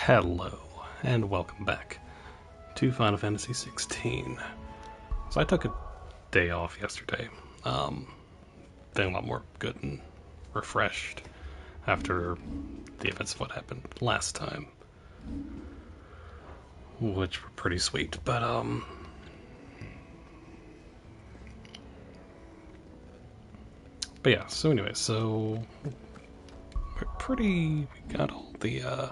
Hello, and welcome back to Final Fantasy XVI. So I took a day off yesterday, feeling a lot more good and refreshed after the events of what happened last time, which were pretty sweet, but yeah, so anyway, so we got all the,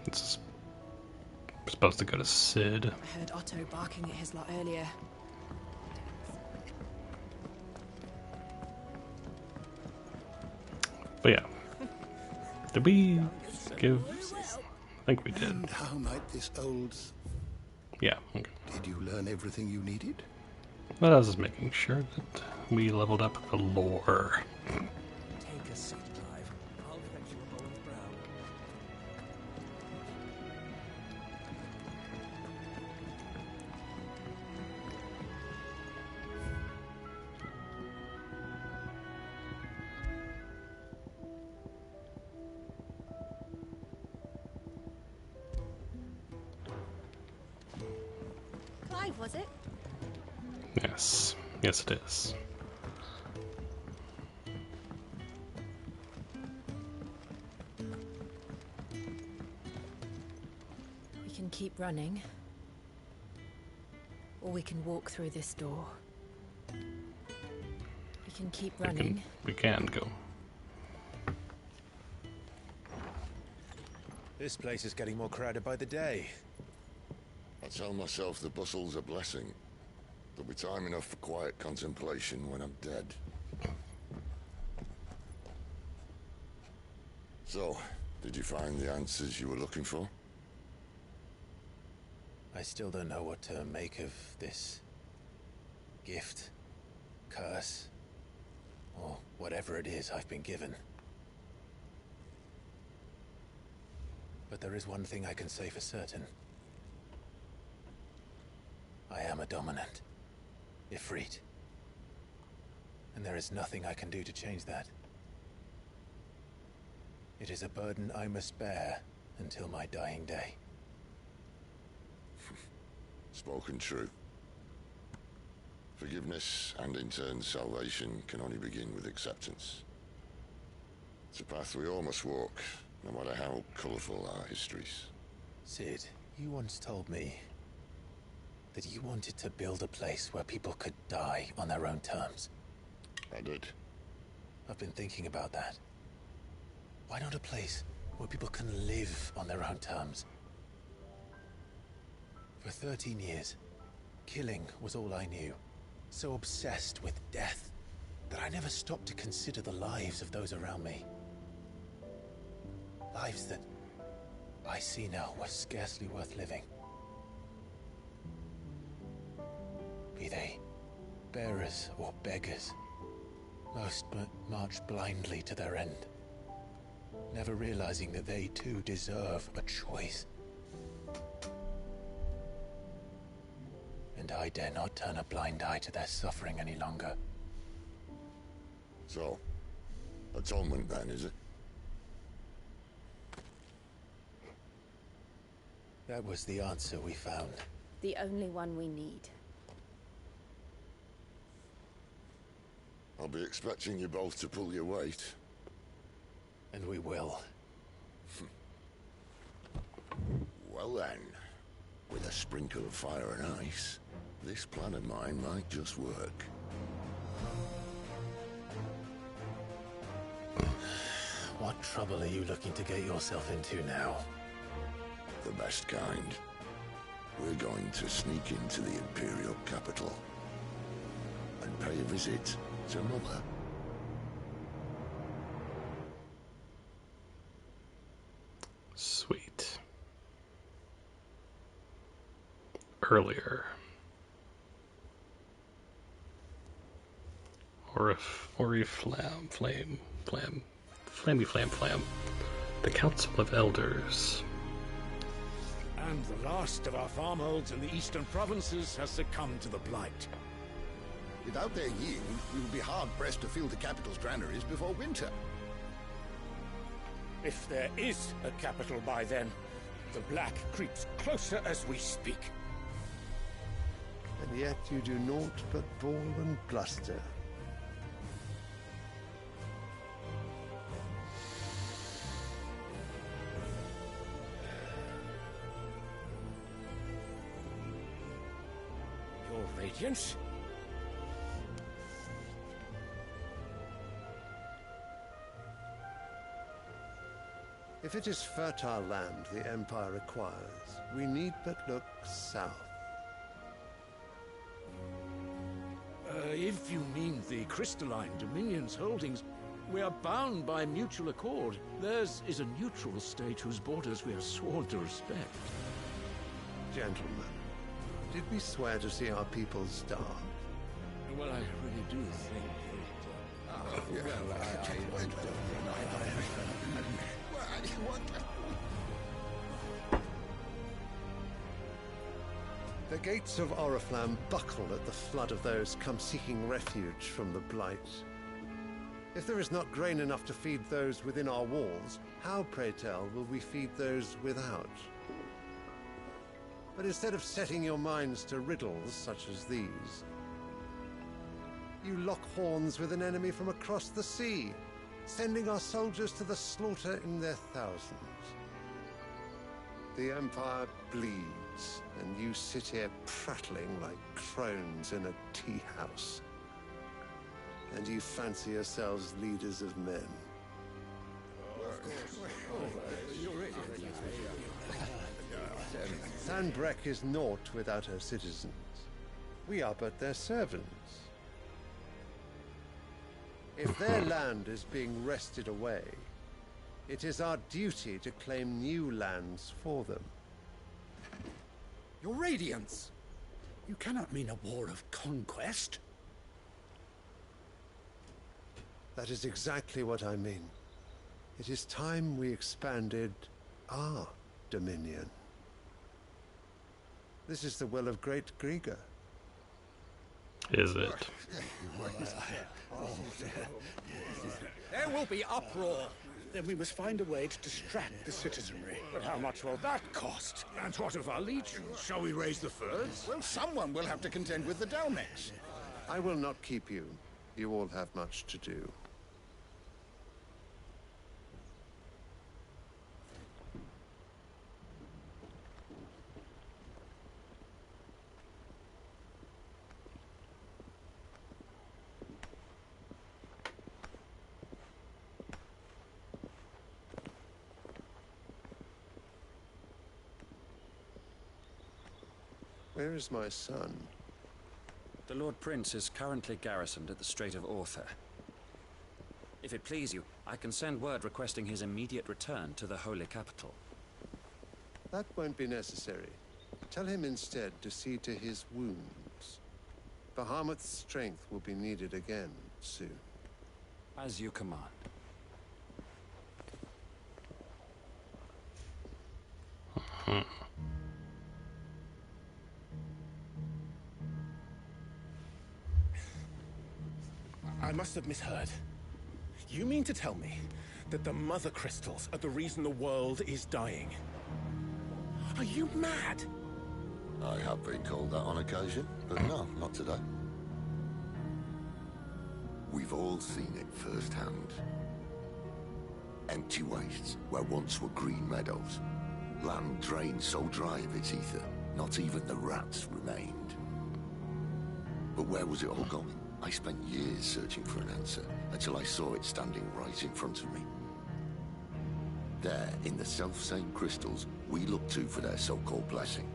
it's supposed to go to Sid. I heard Otto barking at his lot earlier. But yeah, did we give? I think we did. And how might this old... Yeah. Okay. Did you learn everything you needed? Well, I was just making sure that we leveled up the lore. Take a seat, Clive. I'll fetch you a bowl of brown. Clive, was it? Yes. Yes, it is. We can keep running. Or we can walk through this door. We can keep running. We can go. This place is getting more crowded by the day. I tell myself the bustle's a blessing. There'll be time enough for quiet contemplation when I'm dead. So, did you find the answers you were looking for? I still don't know what to make of this gift, curse, or whatever it is I've been given. But there is one thing I can say for certain. I am a dominant, Ifrit. And there is nothing I can do to change that. It is a burden I must bear until my dying day. Spoken true. Forgiveness and in turn salvation can only begin with acceptance. It's a path we all must walk, no matter how colourful our histories. Sid, you once told me that you wanted to build a place where people could die on their own terms. I did. I've been thinking about that. Why not a place where people can live on their own terms? For 13 years, killing was all I knew. So obsessed with death that I never stopped to consider the lives of those around me. Lives that I see now were scarcely worth living. Be they bearers or beggars, most march blindly to their end, never realizing that they too deserve a choice. And I dare not turn a blind eye to their suffering any longer. So, atonement then, is it? That was the answer we found. The only one we need. I'll be expecting you both to pull your weight. And we will. Well then, with a sprinkle of fire and ice, this plan of mine might just work. What trouble are you looking to get yourself into now? The best kind. We're going to sneak into the Imperial capital and pay a visit to Mother. Sweet. Earlier. Flammy. The Council of Elders. And the last of our farmholds in the eastern provinces has succumbed to the blight. Without their yield, we will be hard-pressed to fill the capital's granaries before winter. If there is a capital by then, the Black creeps closer as we speak. And yet you do naught but bawl and bluster. Your Radiance? If it is fertile land the Empire requires, we need but look south. If you mean the crystalline Dominion's holdings, we are bound by mutual accord. Theirs is a neutral state whose borders we are sworn to respect. Gentlemen, did we swear to see our people starve? Well, I really do think The gates of Oriflamme buckle at the flood of those come seeking refuge from the Blight. If there is not grain enough to feed those within our walls, how, pray tell, will we feed those without? But instead of setting your minds to riddles such as these, you lock horns with an enemy from across the sea, sending our soldiers to the slaughter in their thousands. The Empire bleeds, and you sit here prattling like crones in a tea house. And you fancy yourselves leaders of men. Sanbreque is naught without her citizens. We are but their servants. If their land is being wrested away, it is our duty to claim new lands for them. Your Radiance! You cannot mean a war of conquest. That is exactly what I mean. It is time we expanded our dominion. This is the will of great Grievous. Is it? There will be uproar. Then we must find a way to distract the citizenry. But how much will that cost? And what of our legions? Shall we raise the furs? Well, someone will have to contend with the Dalnecs. I will not keep you. You all have much to do. Where is my son? The Lord Prince is currently garrisoned at the Strait of Arthur. If it please you, I can send word requesting his immediate return to the Holy Capital. That won't be necessary. Tell him instead to see to his wounds. Bahamut's strength will be needed again soon. As you command. I must have misheard. You mean to tell me that the Mother Crystals are the reason the world is dying? Are you mad? I have been called that on occasion, but no, not today. We've all seen it firsthand. Empty wastes where once were green meadows. Land drained so dry of its ether, not even the rats remained. But where was it all going? I spent years searching for an answer, until I saw it standing right in front of me. There, in the self-same crystals, we look to for their so-called blessing.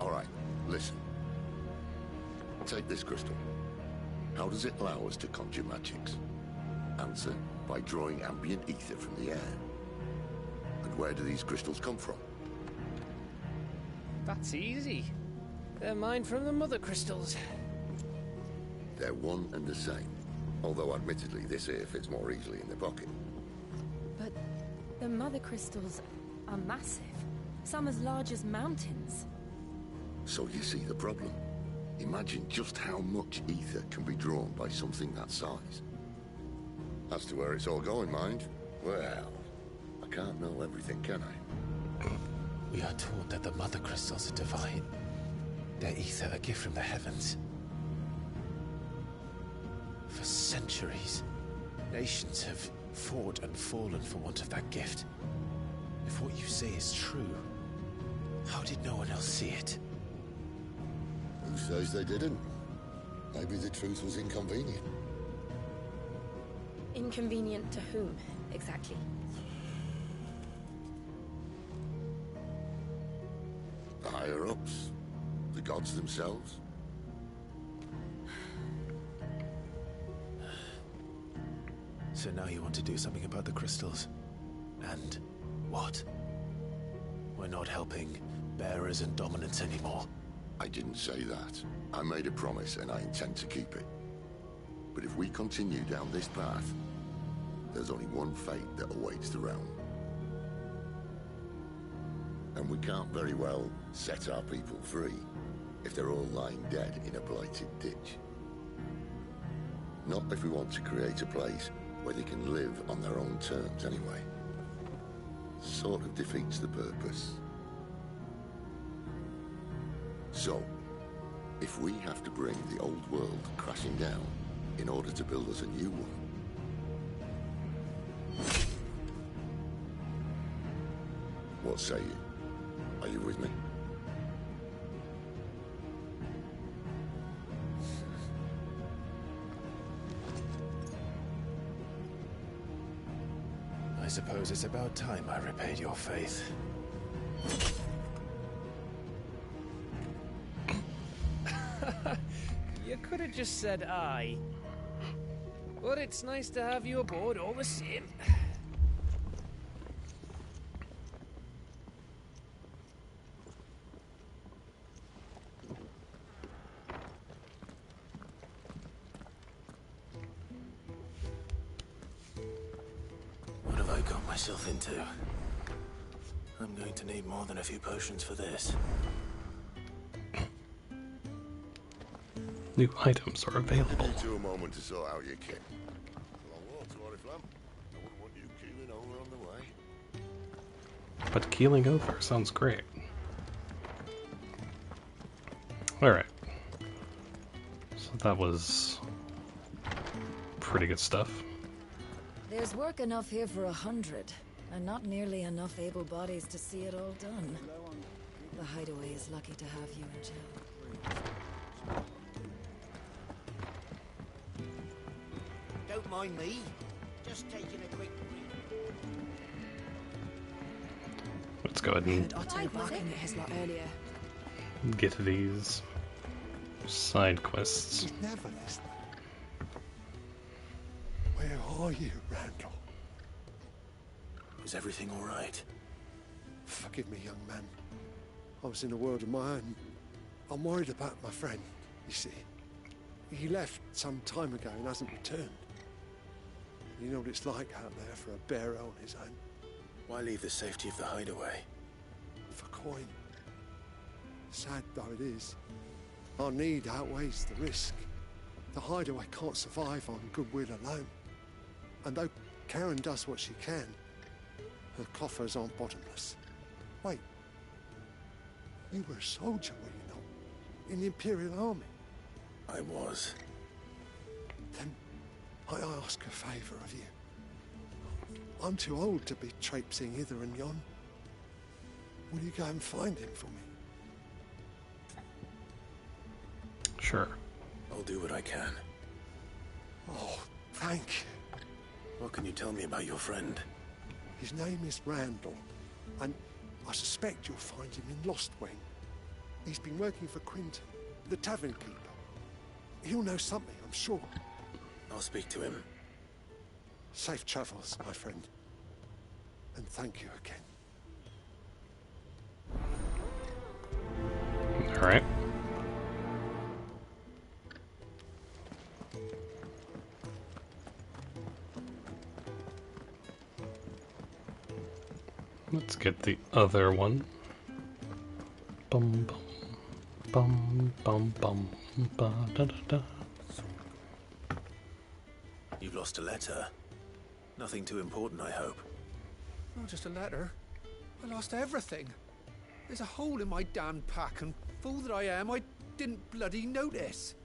All right, listen. Take this crystal. How does it allow us to conjure magics? Answer, by drawing ambient ether from the air. And where do these crystals come from? That's easy. They're mined from the Mother Crystals. They're one and the same. Although admittedly this here fits more easily in the pocket. But the The mother crystals are massive. Some as large as mountains. So you see the problem. Imagine just how much ether can be drawn by something that size. As to where it's all going, mind, well, I can't know everything, can I? We are taught that the mother crystals are divine. Their ether a gift from the heavens. For centuries, nations have fought and fallen for want of that gift. If what you say is true, how did no one else see it? Who says they didn't? Maybe the truth was inconvenient. Inconvenient to whom, exactly? The higher-ups? The gods themselves? So now you want to do something about the crystals? And what? We're not helping bearers and dominants anymore. I didn't say that. I made a promise and I intend to keep it. But if we continue down this path, there's only one fate that awaits the realm. And we can't very well set our people free if they're all lying dead in a blighted ditch. Not if we want to create a place where they can live on their own terms anyway. Sort of defeats the purpose. So, if we have to bring the old world crashing down in order to build us a new one, what say you? Are you with me? I suppose it's about time I repaid your faith. You could have just said aye. But it's nice to have you aboard all the same. What have I got myself into? I'm going to need more than a few potions for this. New items are available. Give you a moment to sort out your kit. Long walk to Oriflamme. I wouldn't want you keeling over on the way. But keeling over sounds great. Alright. So that was pretty good stuff. There's work enough here for 100, and not nearly enough able bodies to see it all done. The Hideaway is lucky to have you and Jill. Don't mind me. Just taking a quick break. Let's go ahead and Otto barking at his lot earlier. get these side quests. Never listening. Where are you, Randall? Is everything all right? Forgive me, young man. I was in a world of my own. I'm worried about my friend, you see. He left some time ago and hasn't returned. You know what it's like out there for a bearer on his own. Why leave the safety of the Hideaway? For coin. Sad though it is, our need outweighs the risk. The Hideaway can't survive on goodwill alone. And though Karen does what she can, her coffers aren't bottomless. Wait. You were a soldier, were you not? In the Imperial Army? I was. Then I ask a favour of you. I'm too old to be traipsing hither and yon. Will you go and find him for me? Sure. I'll do what I can. Oh, thank you. What can you tell me about your friend? His name is Randall, and I suspect you'll find him in Lostwing. He's been working for Quinton, the tavern keeper. He'll know something, I'm sure. I'll speak to him. Safe travels, my friend. And thank you again. Alright. get the other one. Bum bum bum bum bum ba da da da. You've lost a letter. Nothing too important, I hope. Not just a letter. I lost everything. There's a hole in my damn pack, and fool that I am, I didn't bloody notice.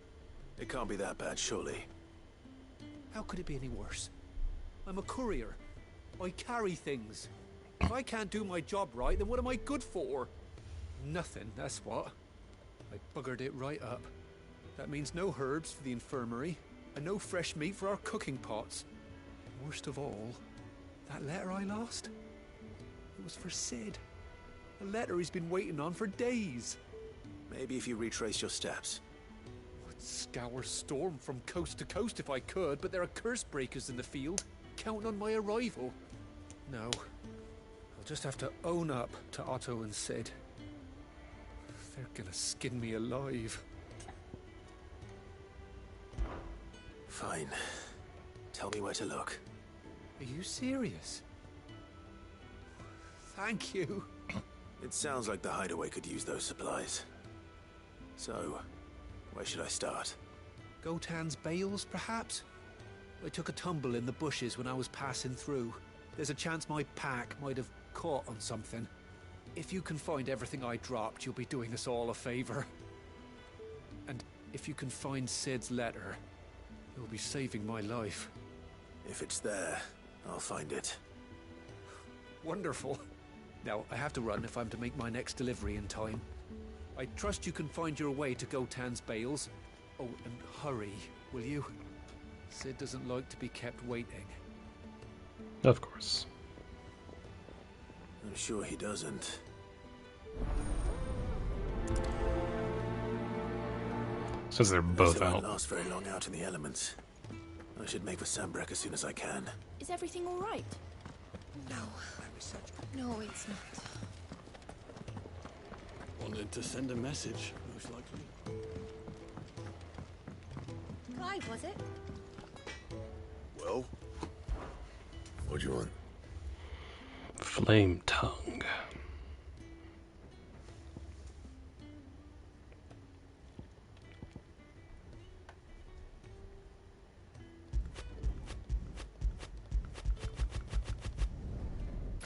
It can't be that bad, surely. How could it be any worse? I'm a courier. I carry things. If I can't do my job right, then what am I good for? Nothing, that's what. I buggered it right up. That means no herbs for the infirmary, and no fresh meat for our cooking pots. Worst of all, that letter I lost? It was for Sid. A letter he's been waiting on for days. Maybe if you retrace your steps. I'd scour Storm from coast to coast if I could, but there are curse breakers in the field, counting on my arrival. No. I'll just have to own up to Otto and Sid. They're gonna skin me alive. Fine. Tell me where to look. Are you serious? Thank you. It sounds like the hideaway could use those supplies. So, where should I start? Gotan's bales, perhaps? I took a tumble in the bushes when I was passing through. There's a chance my pack might have caught on something. If you can find everything I dropped, you'll be doing us all a favor. And if you can find Sid's letter, you'll be saving my life. If it's there, I'll find it. Wonderful. Now, I have to run if I'm to make my next delivery in time. I trust you can find your way to Gotan's bales. Oh, and hurry, will you? Sid doesn't like to be kept waiting. Of course. I'm sure he doesn't. Since they're both I out. won't last very long out in the elements. I should make for Sambrek as soon as I can. Is everything all right? No. No, it's not. Wanted to send a message, most likely. Clive, was it? Well? What do you want? Flame tongue.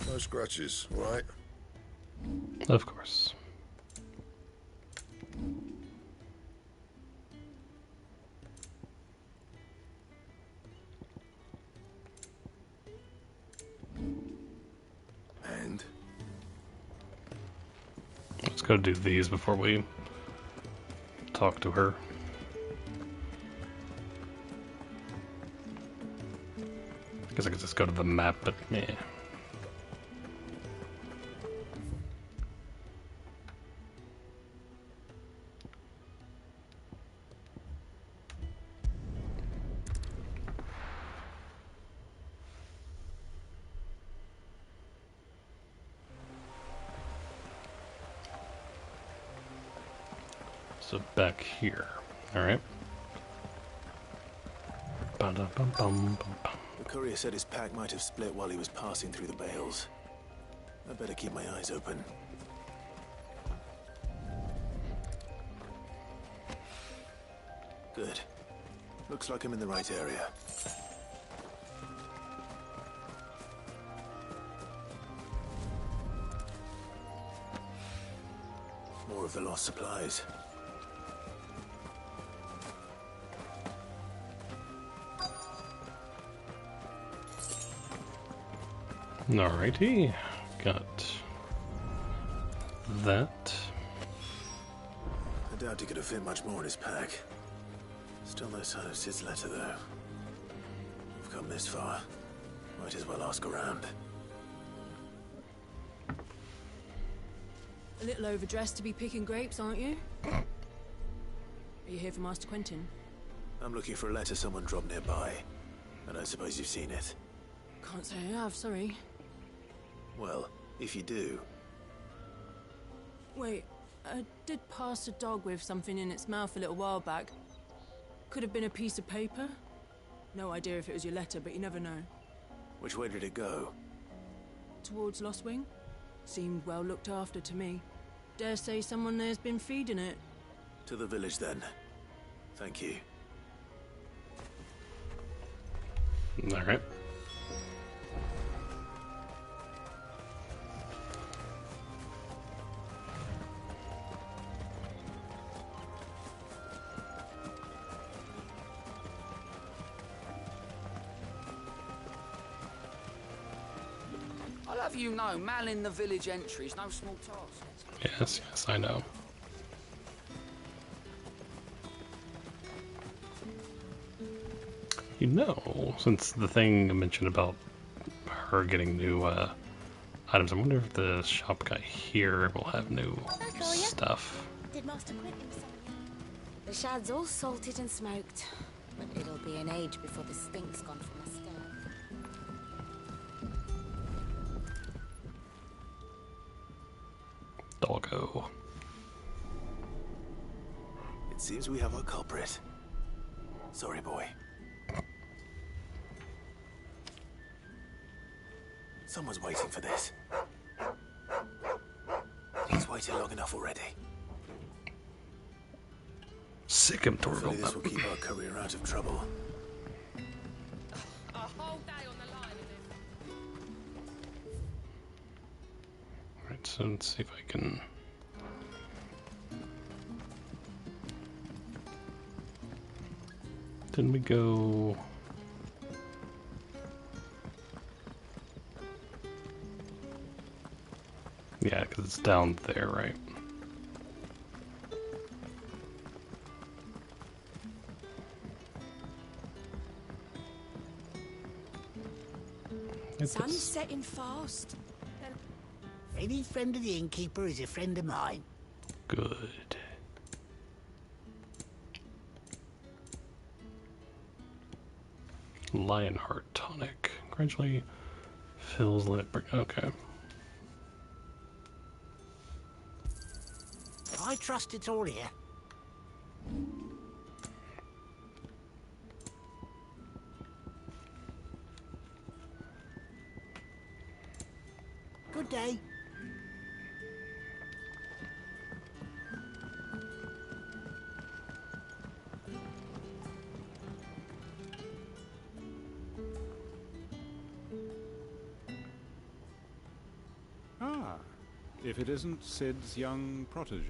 No scratches, right? Of course. And? Let's go do these before we talk to her. I guess I could just go to the map, but meh. So back here, alright. The courier said his pack might have split while he was passing through the bales. I better keep my eyes open. Good. Looks like I'm in the right area. More of the lost supplies. Alrighty, got that. I doubt he could have fit much more in his pack. Still no sign of Sid's letter, though. We've come this far. Might as well ask around. A little overdressed to be picking grapes, aren't you? Are you here for Master Quentin? I'm looking for a letter someone dropped nearby. And I suppose you've seen it. Can't say I have, sorry. Well, if you do... Wait, I did pass a dog with something in its mouth a little while back. Could have been a piece of paper. No idea if it was your letter, but you never know. Which way did it go? Towards Lost Wing? Seemed well looked after to me. Dare say someone there's been feeding it. To the village, then. Thank you. Alright. I'll have you know, manning the village entry is no small task. Yes, I know. You know, since the thing mentioned about her getting new items, I wonder if the shop guy here will have new stuff. Did Master Quinn him something? The shad's all salted and smoked, but it'll be an age before the stink's gone from the stove. Doggo. It seems we have our culprit. Sorry, boy. Someone's waiting for this. He's waited long enough already. Sick him, Torvald. Hopefully this will keep our career out of trouble. A whole day on the line, Alright, so let's see if I can... Didn't we go... Yeah, because it's down there, right? Sun's setting fast. Any friend of the innkeeper is a friend of mine. Good. Lionheart tonic. Gradually fills limit break. Okay. I trust it's all here. Good day. Ah, if it isn't Sid's young protege.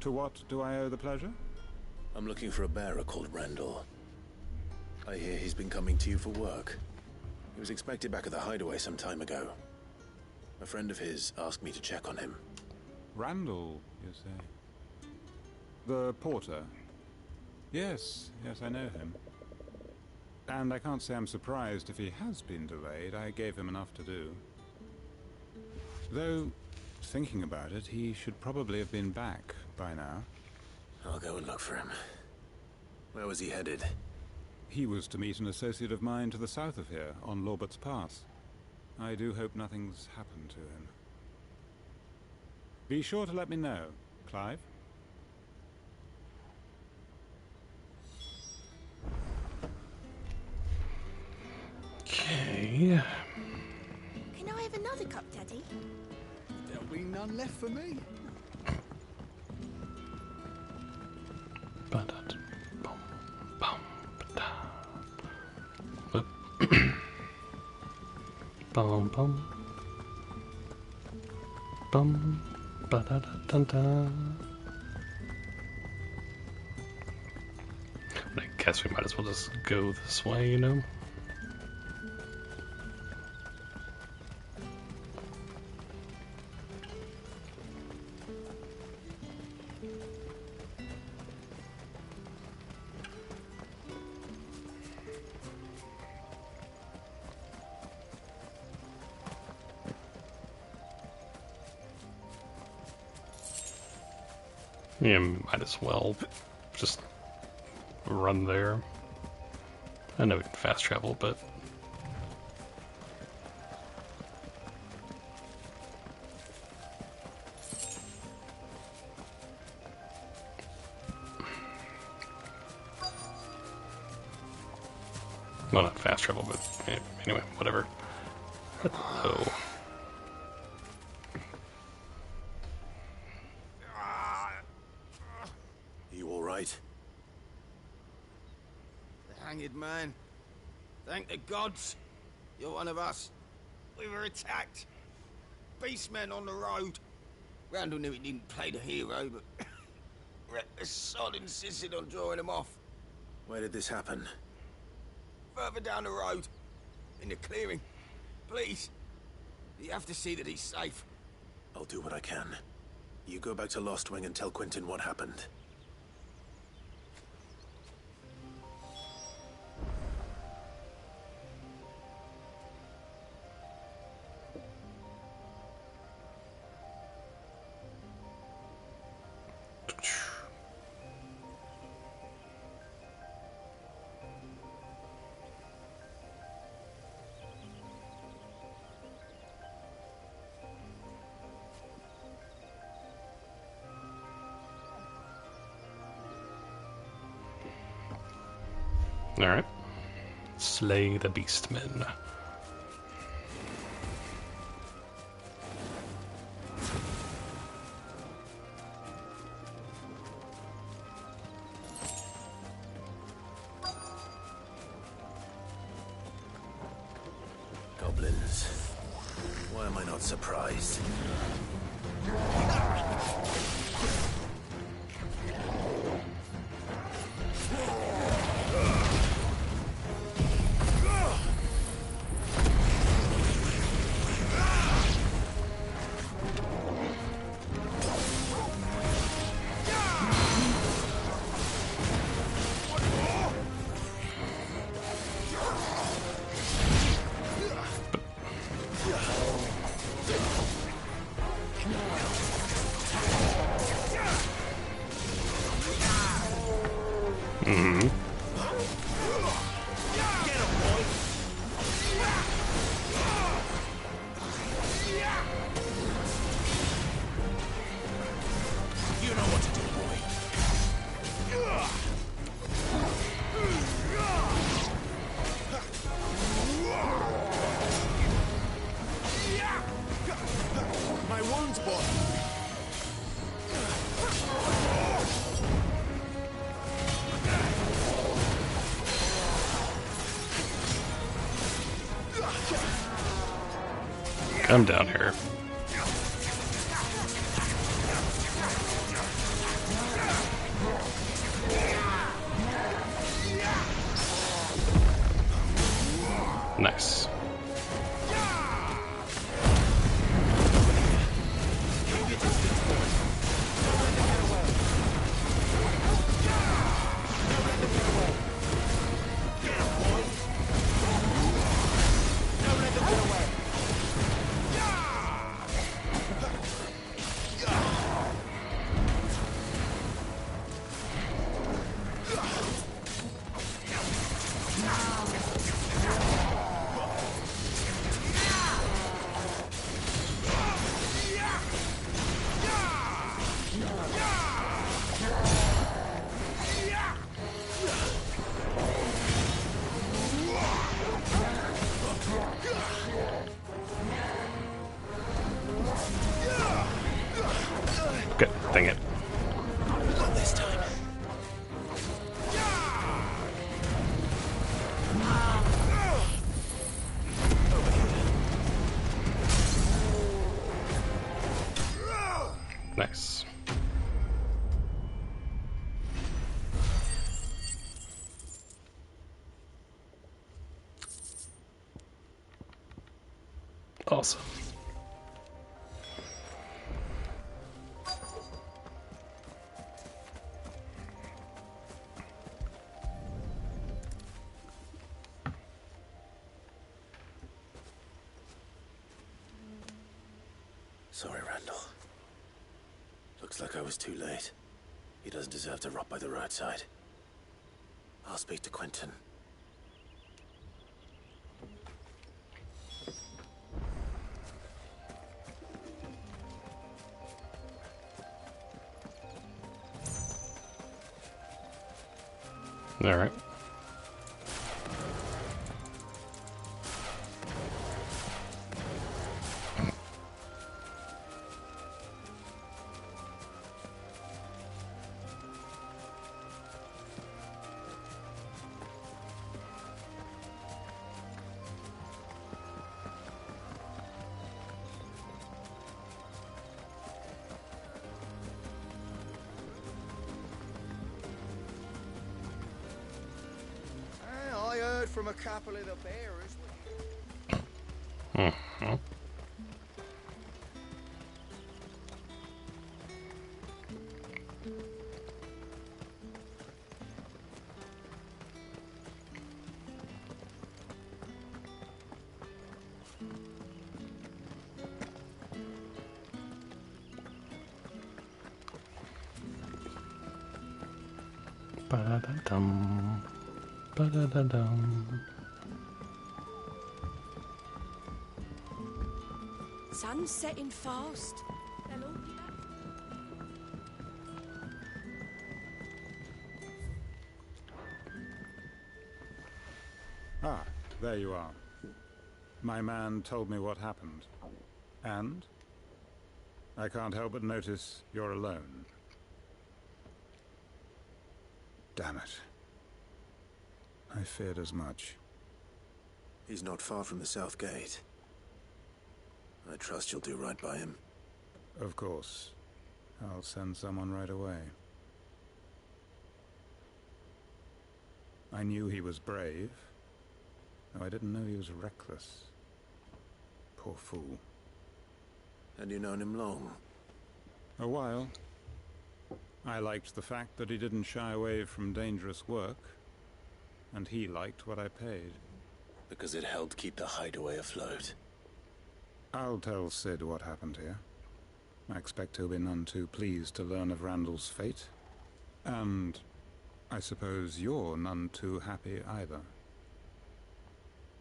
To what do I owe the pleasure? I'm looking for a bearer called Randall. I hear he's been coming to you for work. He was expected back at the hideaway some time ago. A friend of his asked me to check on him. Randall, you say? The porter? Yes, I know him. And I can't say I'm surprised if he has been delayed. I gave him enough to do. Though, thinking about it, he should probably have been back by now. I'll go and look for him. Where was he headed? He was to meet an associate of mine to the south of here, on Lorbert's Pass. I do hope nothing's happened to him. Be sure to let me know, Clive. Okay. Can I have another cup, Daddy? There'll be none left for me. Bum bum bum ba da da dun dun. I guess we might as well just go this way, you know? Yeah, might as well just run there. I know we can fast travel, but... Well, not fast travel, but anyway, whatever. Hello. hanged man. Thank the gods. You're one of us. We were attacked. Beastmen on the road. Randall knew he didn't play the hero, but the sod insisted on drawing him off. Where did this happen? Further down the road. In the clearing. Please. You have to see that he's safe. I'll do what I can. You go back to Lost Wing and tell Quentin what happened. Alright. Slay the Beastmen. Goblins. Why am I not surprised? Come down here. Nice. Good, dang it. Not this time. Nice. Awesome. Sorry, Randall. Looks like I was too late. He doesn't deserve to rot by the roadside. I'll speak to Quentin. All right. a couple of the bearers. Mm-hmm. Ba-da-da-dum. Ba-da-da-dum. Sun's setting fast. They'll all be back. Ah, there you are. My man told me what happened. And? I can't help but notice you're alone. Damn it. I feared as much. He's not far from the South Gate. I trust you'll do right by him. Of course. I'll send someone right away. I knew he was brave, though I didn't know he was reckless. Poor fool. And you known him long? A while. I liked the fact that he didn't shy away from dangerous work, and he liked what I paid. Because it helped keep the hideaway afloat. I'll tell Sid what happened here. I expect he'll be none too pleased to learn of Randall's fate. And I suppose you're none too happy either.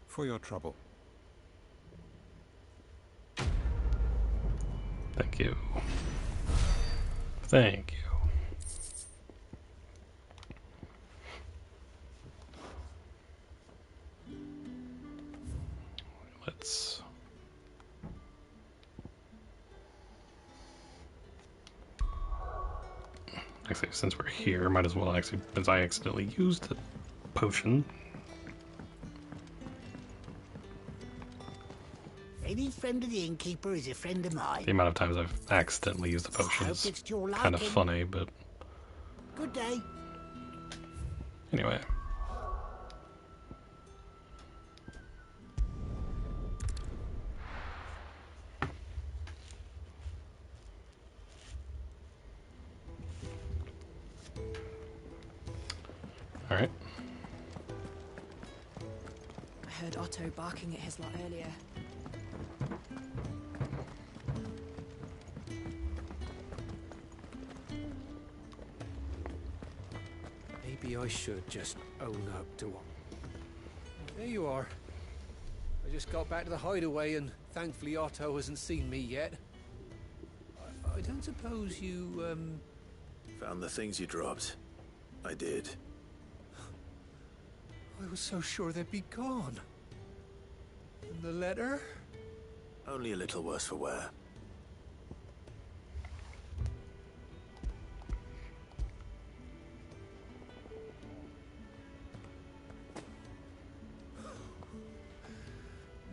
For your trouble. Thank you. Thank you. Let's... Actually, since we're here, might as well actually, since I accidentally used the potion. Any friend of the innkeeper is a friend of mine. The amount of times I've accidentally used the potion is kind of funny, but... Good day. Anyway. Alright. I heard Otto barking at his lot earlier. Maybe I should just own up to what... There you are. I just got back to the hideaway and thankfully Otto hasn't seen me yet. I don't suppose you, Found the things you dropped. I did. I was so sure they'd be gone. And the letter? Only a little worse for wear.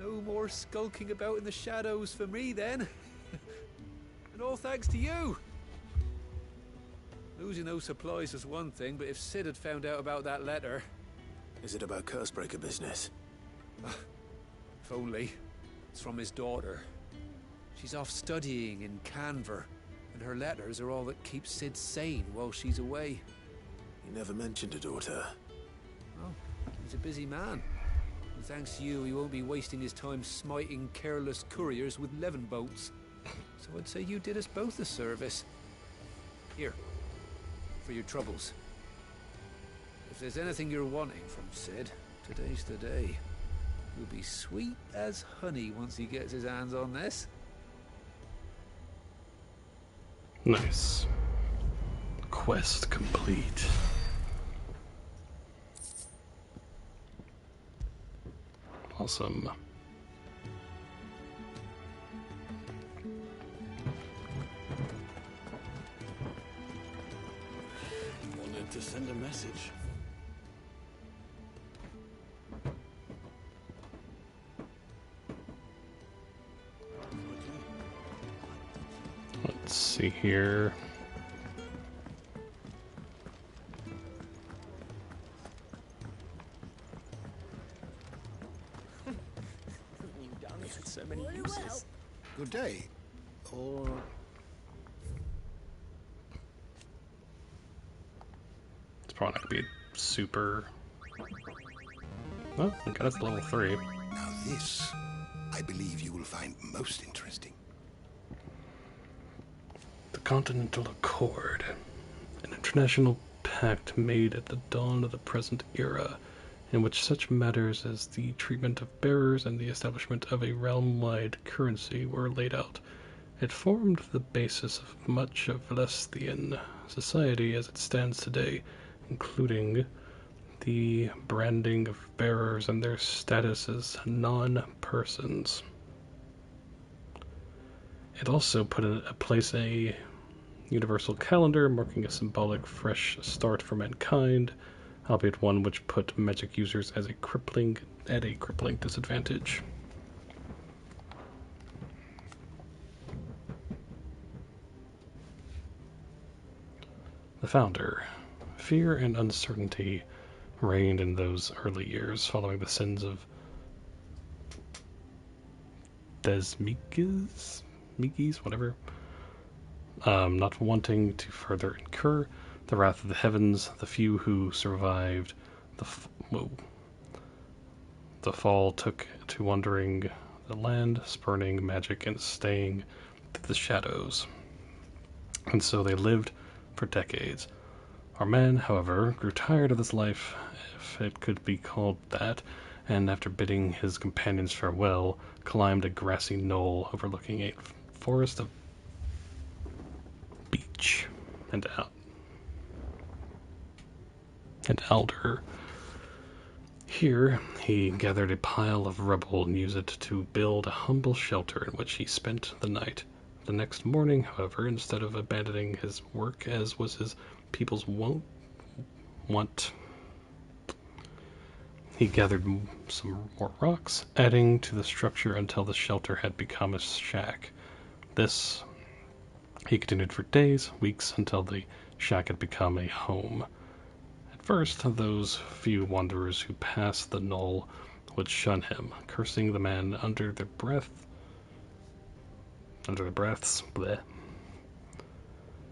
No more skulking about in the shadows for me, then. And all thanks to you. Losing those supplies is one thing, but if Sid had found out about that letter... Is it about Cursebreaker business? If only. It's from his daughter. She's off studying in Canver, and her letters are all that keeps Sid sane while she's away. He never mentioned a daughter. Oh, he's a busy man. And thanks to you, he won't be wasting his time smiting careless couriers with levin bolts. So I'd say you did us both a service. Here, for your troubles. If there's anything you're wanting from Sid, today's the day. He'll be sweet as honey once he gets his hands on this. Nice. Quest complete. Awesome. Wanted to send a message. Let's see here. day. Or... It's probably not going to be super... Well, okay, that's level 3. Now this, I believe you will find most interesting. The Continental Accord, an international pact made at the dawn of the present era, in which such matters as the treatment of bearers and the establishment of a realm-wide currency were laid out. It formed the basis of much of Velestian society as it stands today, including the branding of bearers and their status as non-persons. It also put in place a universal calendar marking a symbolic fresh start for mankind, albeit one which put magic users at a crippling disadvantage. The founder. Fear and uncertainty reigned in those early years following the sins of Desmiges, whatever. Not wanting to further incur the wrath of the heavens, the few who survived the fall took to wandering the land, spurning magic and staying to the shadows. And so they lived for decades. Our man, however, grew tired of this life, if it could be called that, and after bidding his companions farewell, climbed a grassy knoll overlooking a forest of beech and alder. Here he gathered a pile of rubble and used it to build a humble shelter in which he spent the night. The next morning, however, instead of abandoning his work as was his people's wont, he gathered some more rocks, adding to the structure until the shelter had become a shack. This he continued for days, weeks, until the shack had become a home. At first, those few wanderers who passed the knoll would shun him, cursing the man under their breaths, bleh,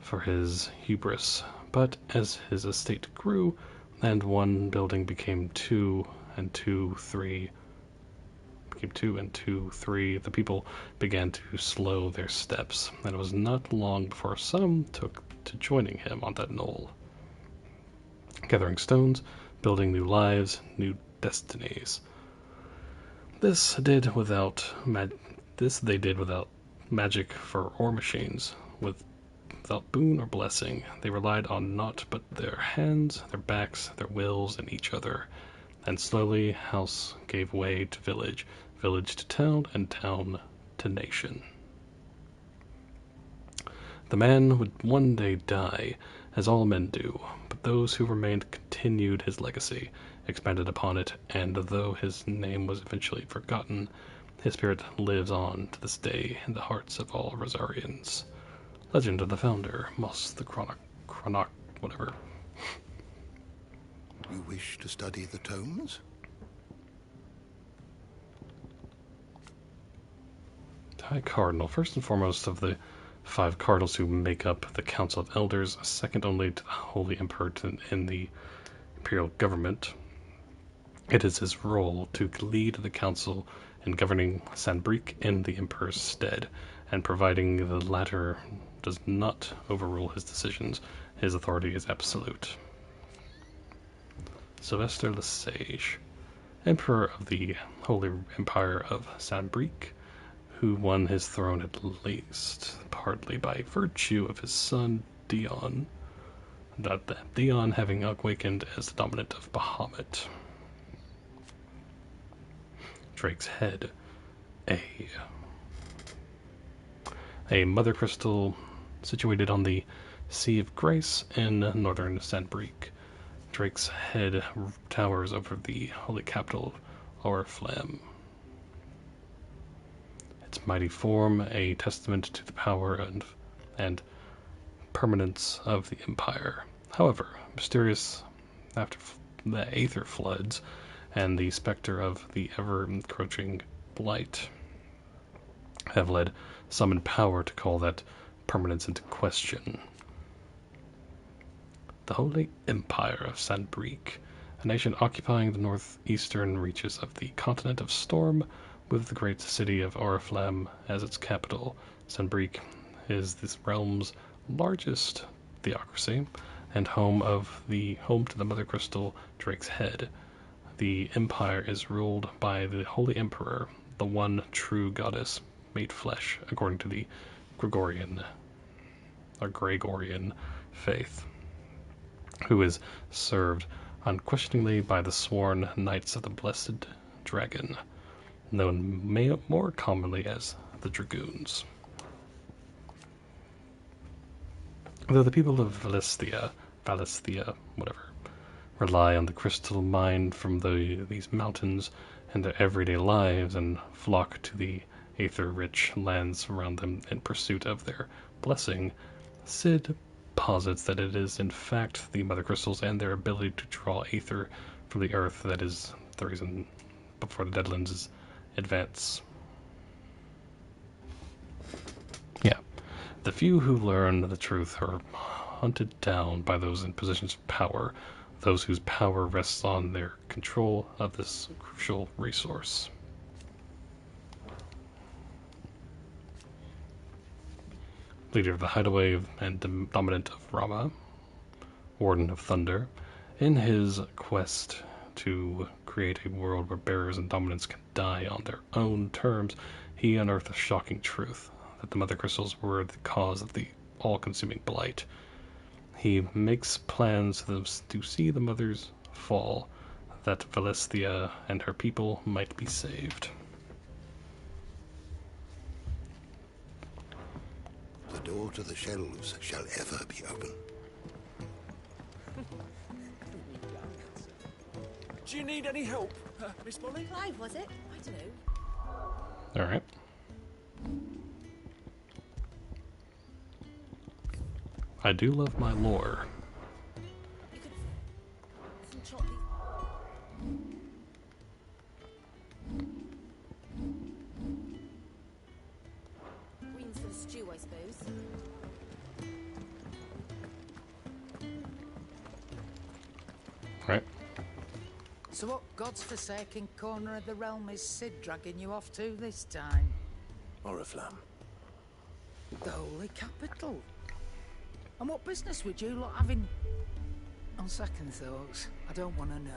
for his hubris. But as his estate grew, and one building became two, and two, three, the people began to slow their steps, and it was not long before some took to joining him on that knoll, gathering stones, building new lives, new destinies. This they did without magic or machines, without boon or blessing. They relied on naught but their hands, their backs, their wills, and each other. And slowly house gave way to village, village to town, and town to nation. The man would one day die, as all men do, but those who remained continued his legacy, expanded upon it, and though his name was eventually forgotten, his spirit lives on to this day in the hearts of all Rosarians. Legend of the Founder, Moss the whatever. You wish to study the tomes? High Cardinal, first and foremost of the 5 cardinals who make up the Council of Elders, second only to the Holy Emperor in the imperial government. It is his role to lead the council in governing Sanbreque in the Emperor's stead, and providing the latter does not overrule his decisions, his authority is absolute. Sylvester Le Sage, Emperor of the Holy Empire of Sanbreque, who won his throne at least partly by virtue of his son Dion, Dion having awakened as the dominant of Bahamut. Drake's Head, a mother crystal situated on the Sea of Grace in northern Sanbreque. Drake's Head towers over the holy capital of Oriflamme. Its mighty form, a testament to the power and permanence of the empire. However, mysterious after the Aether floods and the specter of the ever-encroaching blight. have led some in power to call that permanence into question. The Holy Empire of Sanbreque, a nation occupying the northeastern reaches of the continent of Storm, with the great city of Oriflamme as its capital. Sanbreque is this realm's largest theocracy and home to the Mother Crystal Drake's Head. The empire is ruled by the Holy Emperor, the one true goddess made flesh, according to the Gregorian faith, who is served unquestioningly by the sworn Knights of the Blessed Dragon, known more commonly as the Dragoons. Though the people of Valisthea, whatever, rely on the crystal mine from these mountains in their everyday lives and flock to the aether-rich lands around them in pursuit of their blessing, Sid posits that it is in fact the Mother Crystals and their ability to draw aether from the earth that is the reason before the Deadlands' advance. Yeah. The few who learn the truth are hunted down by those in positions of power, those whose power rests on their control of this crucial resource. Leader of the Hideaway and Dominant of Rama, Warden of Thunder, in his quest to create a world where bearers and dominants can die on their own terms, he unearthed a shocking truth, that the Mother Crystals were the cause of the all-consuming blight. He makes plans to see the Mothers fall, that Valisthea and her people might be saved. The door to the shelves shall ever be open. Do you need any help, Miss Molly? Clive, was it? I don't know. Alright. I do love my lore. Greens for the stew, I suppose. Right. So what God's forsaken corner of the realm is Sid dragging you off to this time? Oriflamme. The holy capital. And what business would you lot having? On second thoughts, I don't want to know.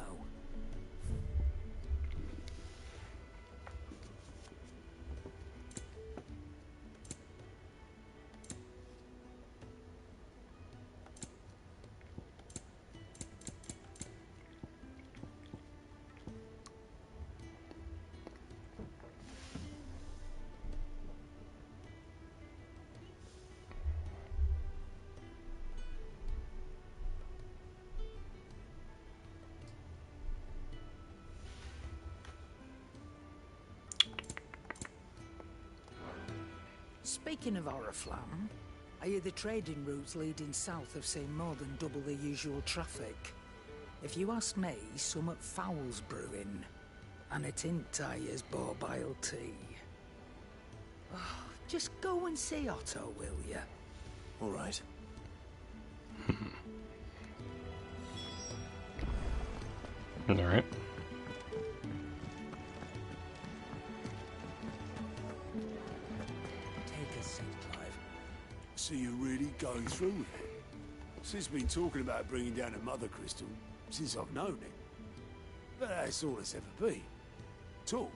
Speaking of Oriflamme, I hear the trading routes leading south have seen more than double the usual traffic. If you ask me, summat foul's brewing, and it ain't Tyre's borbile tea. Oh, just go and see Otto, will ya? All right. Alright. Take a seat, Clive. So you're really going through with it? Sid's been talking about bringing down a Mother Crystal since I've known it. But that's all it's ever been. Talk.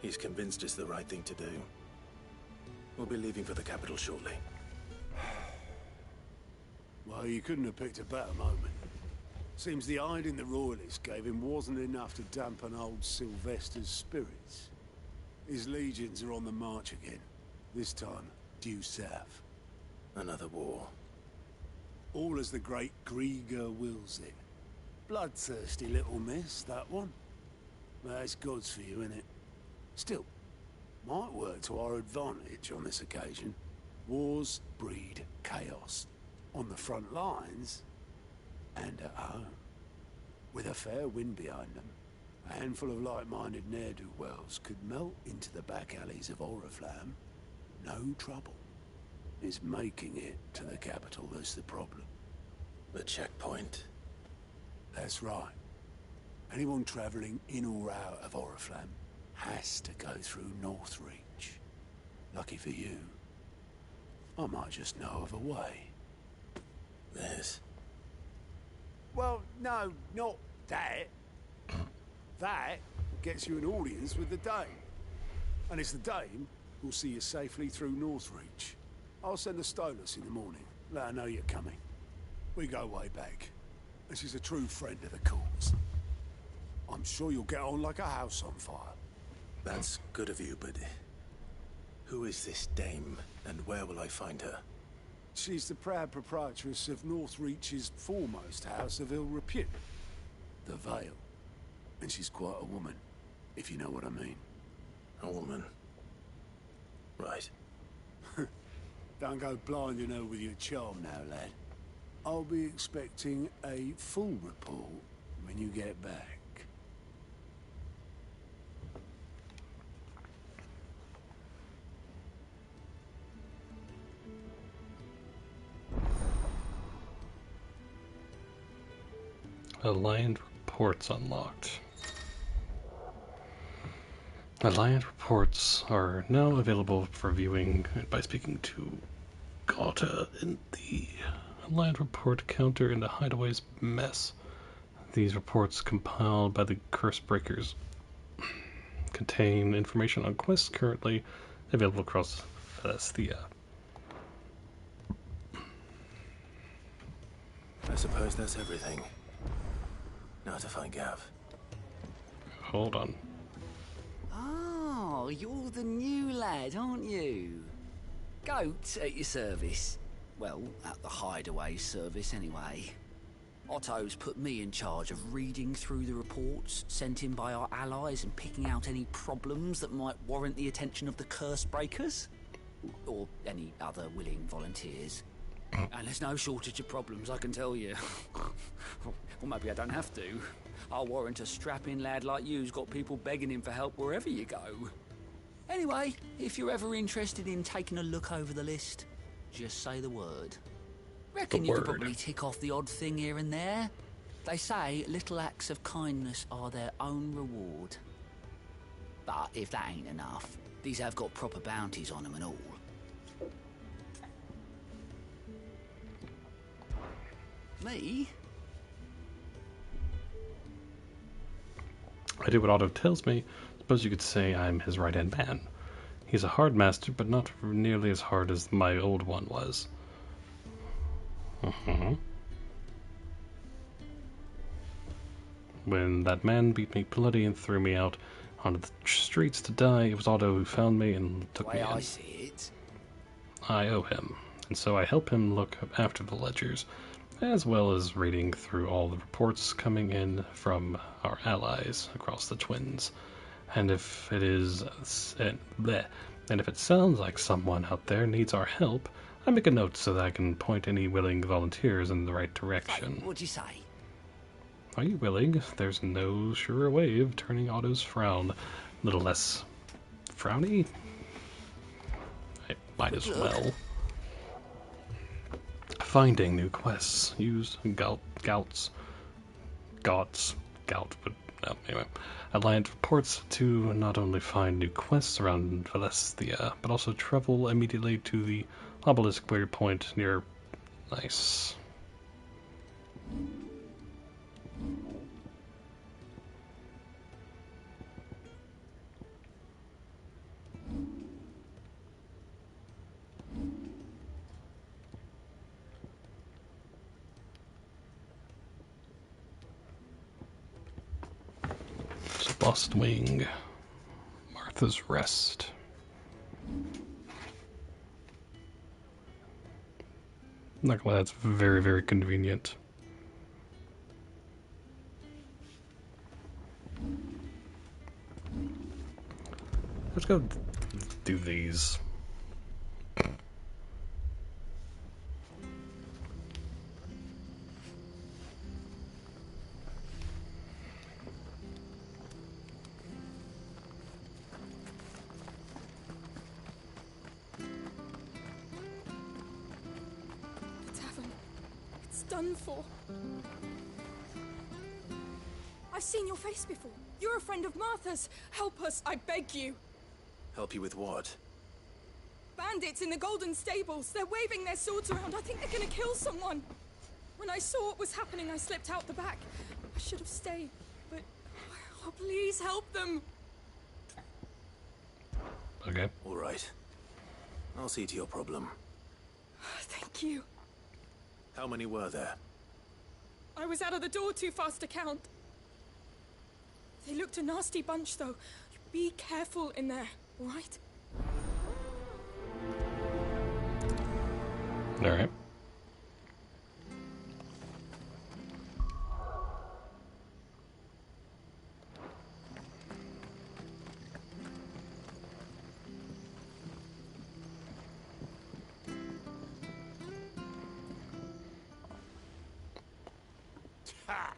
He's convinced it's the right thing to do. We'll be leaving for the capital shortly. Well, you couldn't have picked a better moment. Seems the hiding the Royalists gave him wasn't enough to dampen old Sylvester's spirits. His legions are on the march again. This time, due south. Another war. All as the great Grieger wills it. Bloodthirsty little miss, that one. That's God's for you, innit? Still, might work to our advantage on this occasion. Wars breed chaos. On the front lines, and at home. With a fair wind behind them, A handful of like-minded ne'er-do-wells could melt into the back alleys of Oriflamme. No trouble. It's making it to the capital that's the problem. The checkpoint. That's right. Anyone travelling in or out of Oriflamme has to go through Northreach. Lucky for you, I might just know of a way. This? Well, no, not that. That gets you an audience with the Dame. And it's the Dame who'll see you safely through Northreach. I'll send a Stolas in the morning. Let her know you're coming. We go way back. And she's a true friend of the cause. I'm sure you'll get on like a house on fire. That's good of you, but who is this dame, and where will I find her? She's the proud proprietress of Northreach's foremost house of ill repute, the Vale. And she's quite a woman, if you know what I mean. A woman? Right. Don't go blinding her with your charm now, lad. I'll be expecting a full report when you get back. Alliant reports unlocked. Alliant reports are now available for viewing by speaking to Gauta in the Alliant report counter in the Hideaway's mess. These reports, compiled by the Curse Breakers, contain information on quests currently available across Celestia. I suppose that's everything. Now to find Gav. Hold on. Oh, you're the new lad, aren't you? Goat at your service. Well, at the Hideaway service anyway. Otto's put me in charge of reading through the reports sent in by our allies and picking out any problems that might warrant the attention of the Curse Breakers. Or any other willing volunteers. And there's no shortage of problems, I can tell you. Or maybe I don't have to. I'll warrant a strapping lad like you's got people begging him for help wherever you go. Anyway, if you're ever interested in taking a look over the list, just say the word. Reckon you could probably tick off the odd thing here and there. They say little acts of kindness are their own reward. But if that ain't enough, these have got proper bounties on them and all. Me? I do what Otto tells me. Suppose you could say I'm his right-hand man. He's a hard master, but not nearly as hard as my old one was. When that man beat me bloody and threw me out onto the streets to die, it was Otto who found me and took me in. I see it. I owe him, and so I help him look after the ledgers, as well as reading through all the reports coming in from our allies across the Twins. And if it is, and if it sounds like someone out there needs our help, I make a note so that I can point any willing volunteers in the right direction. What'd you say? Are you willing? There's no surer way of turning Otto's frown a little less frowny. I might as well. Finding new quests. Use Gout, but no, anyway. Alliant reports to not only find new quests around Celestia, but also travel immediately to the obelisk waypoint near. Nice. Lost Wing. Martha's Rest. Not gonna lie, that's very, very convenient. Let's go do these. done for. I've seen your face before. You're a friend of Martha's. Help us, I beg you. Help you with what? Bandits in the Golden Stables. They're waving their swords around. I think they're gonna kill someone. When I saw what was happening, I slipped out the back. I should have stayed, but... Oh, please help them. Okay. All right. I'll see to your problem. Thank you. How many were there? I was out of the door too fast to count. They looked a nasty bunch, though. Be careful in there, all right? All right. Ha!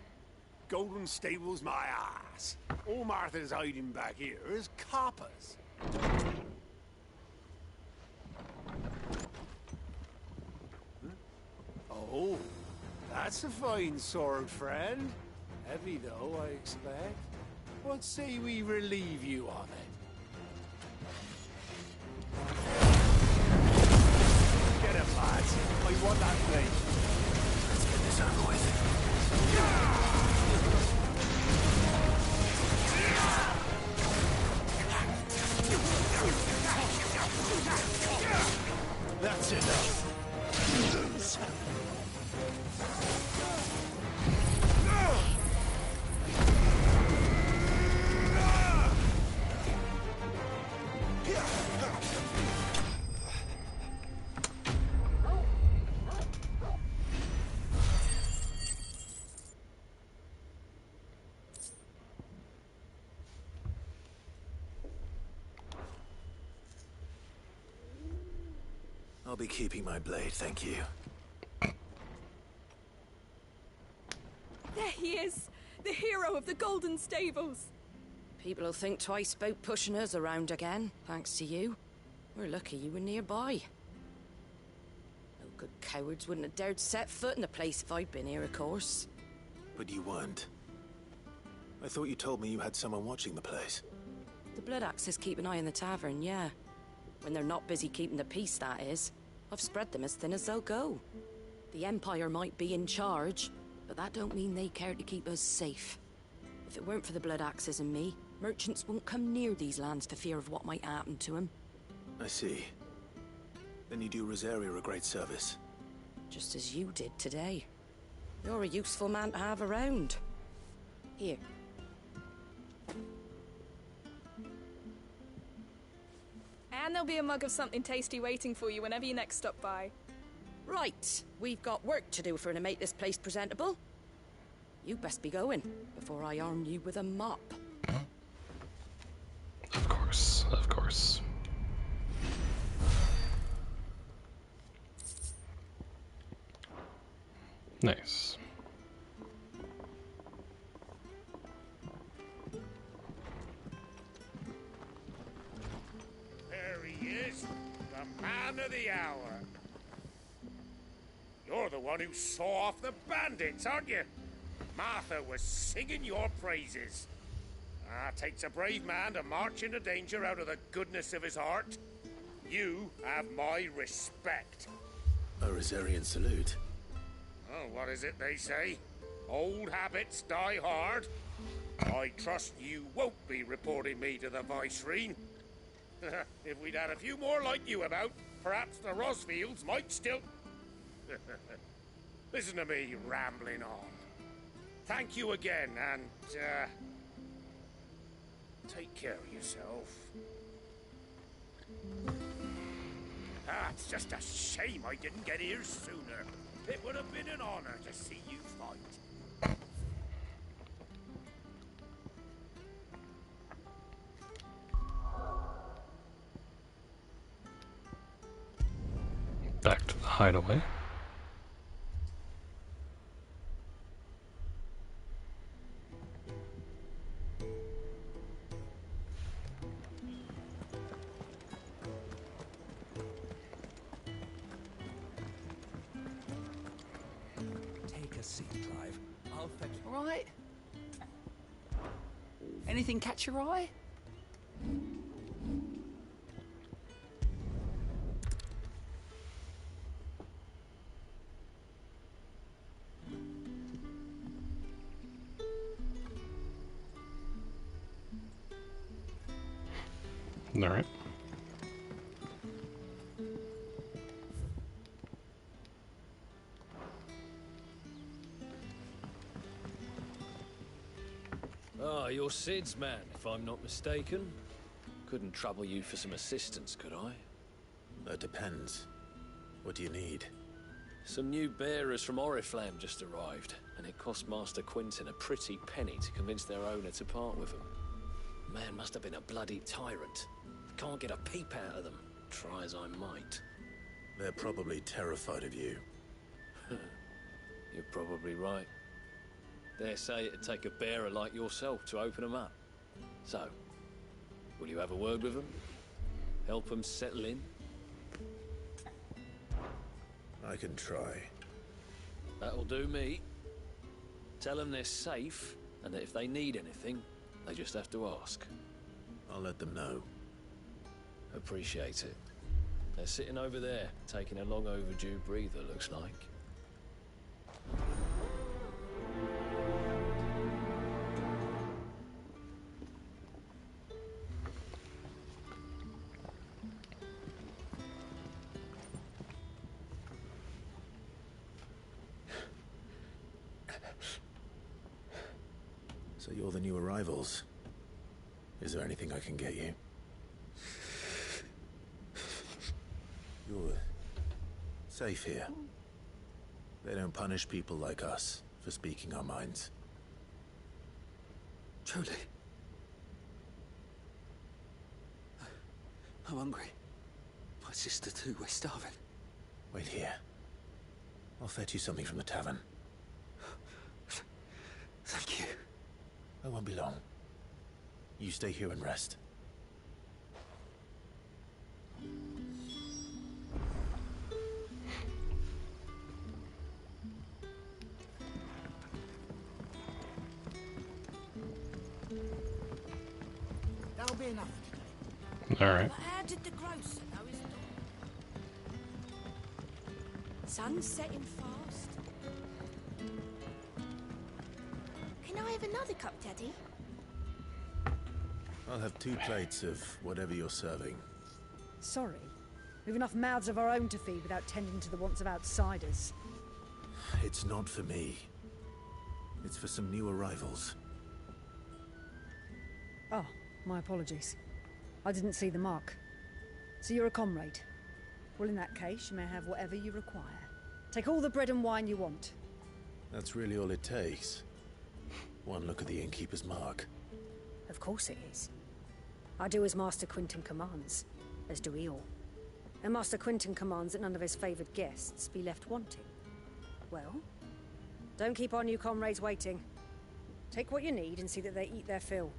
Golden Stables, my ass. All Martha's hiding back here is coppers. Oh, that's a fine sword, friend. Heavy, though, I expect. What say we relieve you of it? Get him, lads. I want that blade. Let's get this over with. That's enough. I'll be keeping my blade, thank you. There he is, the hero of the Golden Stables. People will think twice about pushing us around again, thanks to you. We're lucky you were nearby. No good cowards wouldn't have dared set foot in the place if I'd been here, of course. But you weren't. I thought you told me you had someone watching the place. The Blood Axes keep an eye on the tavern, yeah. When they're not busy keeping the peace, that is. I've spread them as thin as they'll go. The Empire might be in charge, but that don't mean they care to keep us safe. If it weren't for the Blood Axes and me, merchants won't come near these lands for fear of what might happen to them. I see. Then you do Rosaria a great service. Just as you did today. You're a useful man to have around. Here. And there'll be a mug of something tasty waiting for you whenever you next stop by. Right, we've got work to do for to make this place presentable. You best be going, before I arm you with a mop. Of course, of course. Nice. There he is, the man of the hour. You're the one who saw off the bandits, aren't you? Martha was singing your praises. Takes a brave man to march into danger out of the goodness of his heart. You have my respect. A Rosarian salute. Oh, what is it they say? Old habits die hard. I trust you won't be reporting me to the Viceroy. If we'd had a few more like you about, perhaps the Rosfields might still... Listen to me rambling on. Thank you again, and, take care of yourself. It's just a shame I didn't get here sooner. It would have been an honor to see you fight. Back to the hideaway. a seat, Clive. I'll fetch. All right. Anything catch your eye? All right. Ah, you're Sid's man, if I'm not mistaken. Couldn't trouble you for some assistance, could I? That depends. What do you need? Some new bearers from Oriflamme just arrived, and it cost Master Quinton a pretty penny to convince their owner to part with them. Man must have been a bloody tyrant. Can't get a peep out of them, try as I might. They're probably terrified of you. You're probably right. They say it'd take a bearer like yourself to open them up. So, will you have a word with them? Help them settle in? I can try. That'll do me. Tell them they're safe, and that if they need anything, they just have to ask. I'll let them know. Appreciate it. They're sitting over there, taking a long overdue breather, looks like. So you're the new arrivals. Is there anything I can get you? You're safe here. They don't punish people like us for speaking our minds. Truly. I'm hungry. My sister too, we're starving. Wait here. I'll fetch you something from the tavern. Thank you. I won't be long. You stay here and rest. That'll be enough. All right. But how did the grocer know his dog? Sun's setting fast. Can I have another cup, Daddy? I'll have 2 plates of whatever you're serving. Sorry. We've enough mouths of our own to feed without tending to the wants of outsiders. It's not for me. It's for some new arrivals. Oh, my apologies. I didn't see the mark. So you're a comrade. Well, in that case, you may have whatever you require. Take all the bread and wine you want. That's really all it takes. One look at the innkeeper's mark. Of course it is. I do as Master Quinton commands, as do we all. And Master Quinton commands that none of his favoured guests be left wanting. Well, don't keep our new comrades waiting. Take what you need and see that they eat their fill.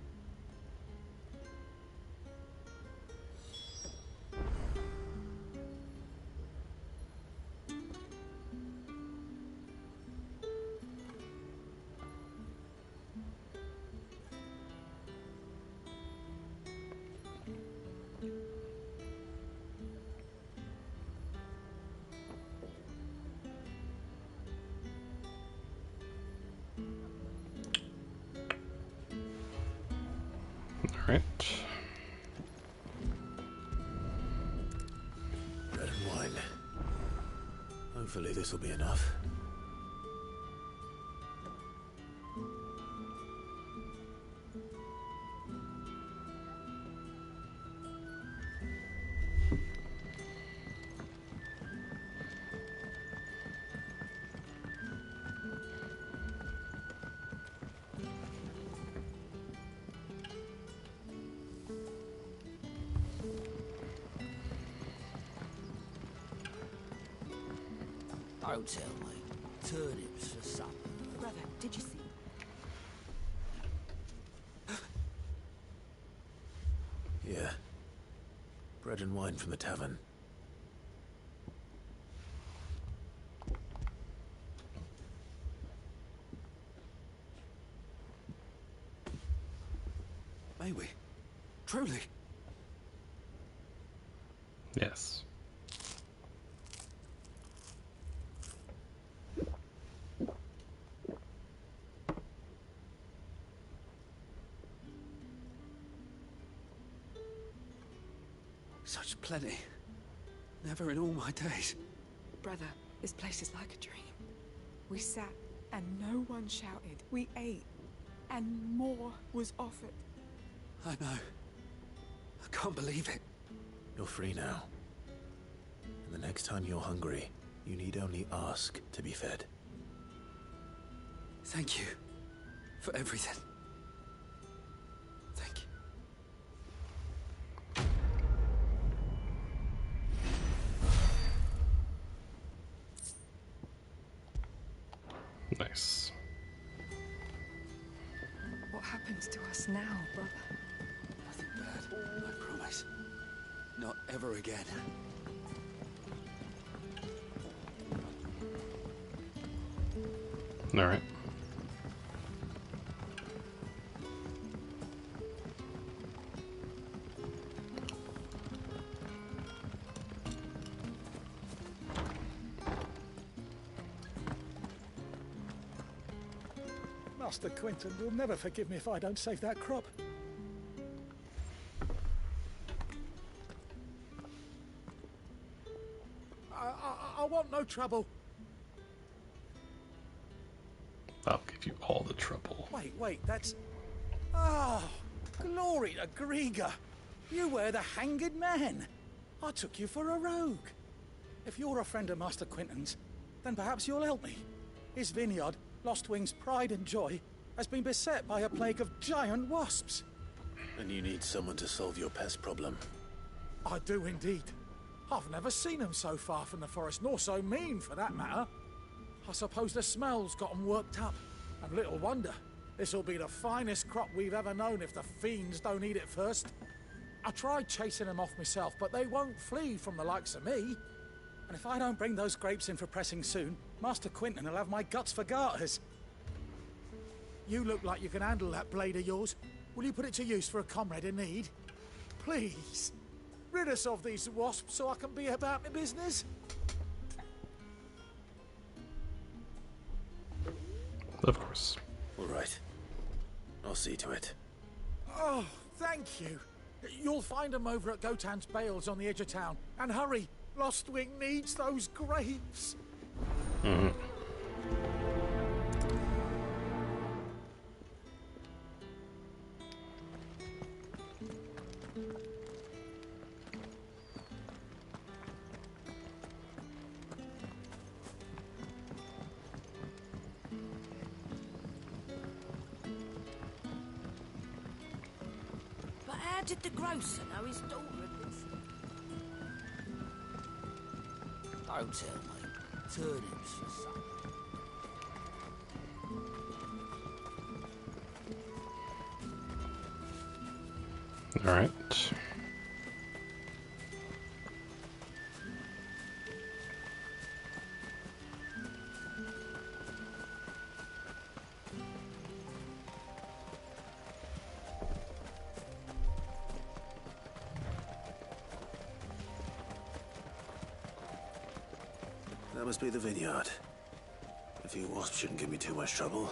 All right. Bread and wine. Hopefully this will be enough. Don't tell me. Turnips for supper. Brother, did you see? Yeah. Bread and wine from the tavern. May we? Truly? Yes. Such plenty. Never in all my days. Brother, this place is like a dream. We sat and no one shouted. We ate and more was offered. I know. I can't believe it. You're free now. And the next time you're hungry, you need only ask to be fed. Thank you for everything. Thank you. Nice. What happens to us now, brother? Nothing bad, I promise. Not ever again. All right. Master Quinton will never forgive me if I don't save that crop. I want no trouble. I'll give you all the trouble. Wait, that's... Oh, glory to Grievous. You were the hanged man. I took you for a rogue. If you're a friend of Master Quinton's, then perhaps you'll help me. His vineyard, Lostwing's pride and joy, has been beset by a plague of giant wasps. And you need someone to solve your pest problem. I do indeed. I've never seen them so far from the forest, nor so mean, for that matter. I suppose the smell's got them worked up. And little wonder. This'll be the finest crop we've ever known if the fiends don't eat it first. I tried chasing them off myself, but they won't flee from the likes of me. And if I don't bring those grapes in for pressing soon, Master Quinton will have my guts for garters. You look like you can handle that blade of yours. Will you put it to use for a comrade in need? Please, rid us of these wasps so I can be about my business. Of course. All right. I'll see to it. Oh, thank you. You'll find them over at Gotan's bales on the edge of town. And hurry, Lostwing needs those grapes. Mm-hmm. But how did the grocer know his daughter had been... Don't tell me. Turnips for supper. All right. That must be the vineyard. A few wasps shouldn't give me too much trouble.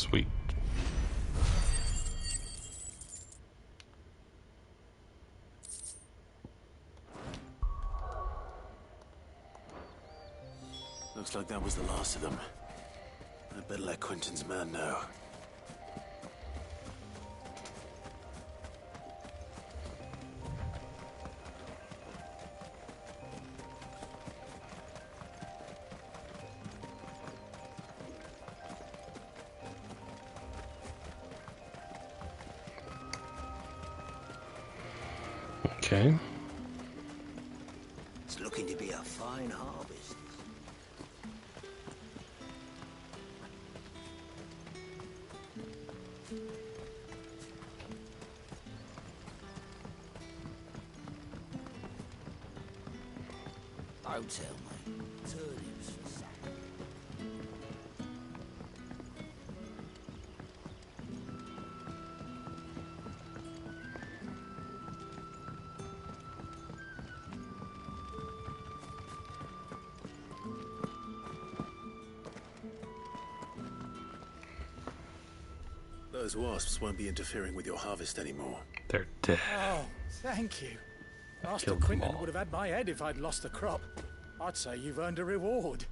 Sweet. Looks like that was the last of them. I'd better let Quentin's man know. Okay. It's looking to be a fine harvest. Don't tell me. Turnips for supper. Those wasps won't be interfering with your harvest anymore. They're dead. Oh, thank you. Master Killed them Quentin all. would have had my head if I'd lost the crop. I'd say you've earned a reward.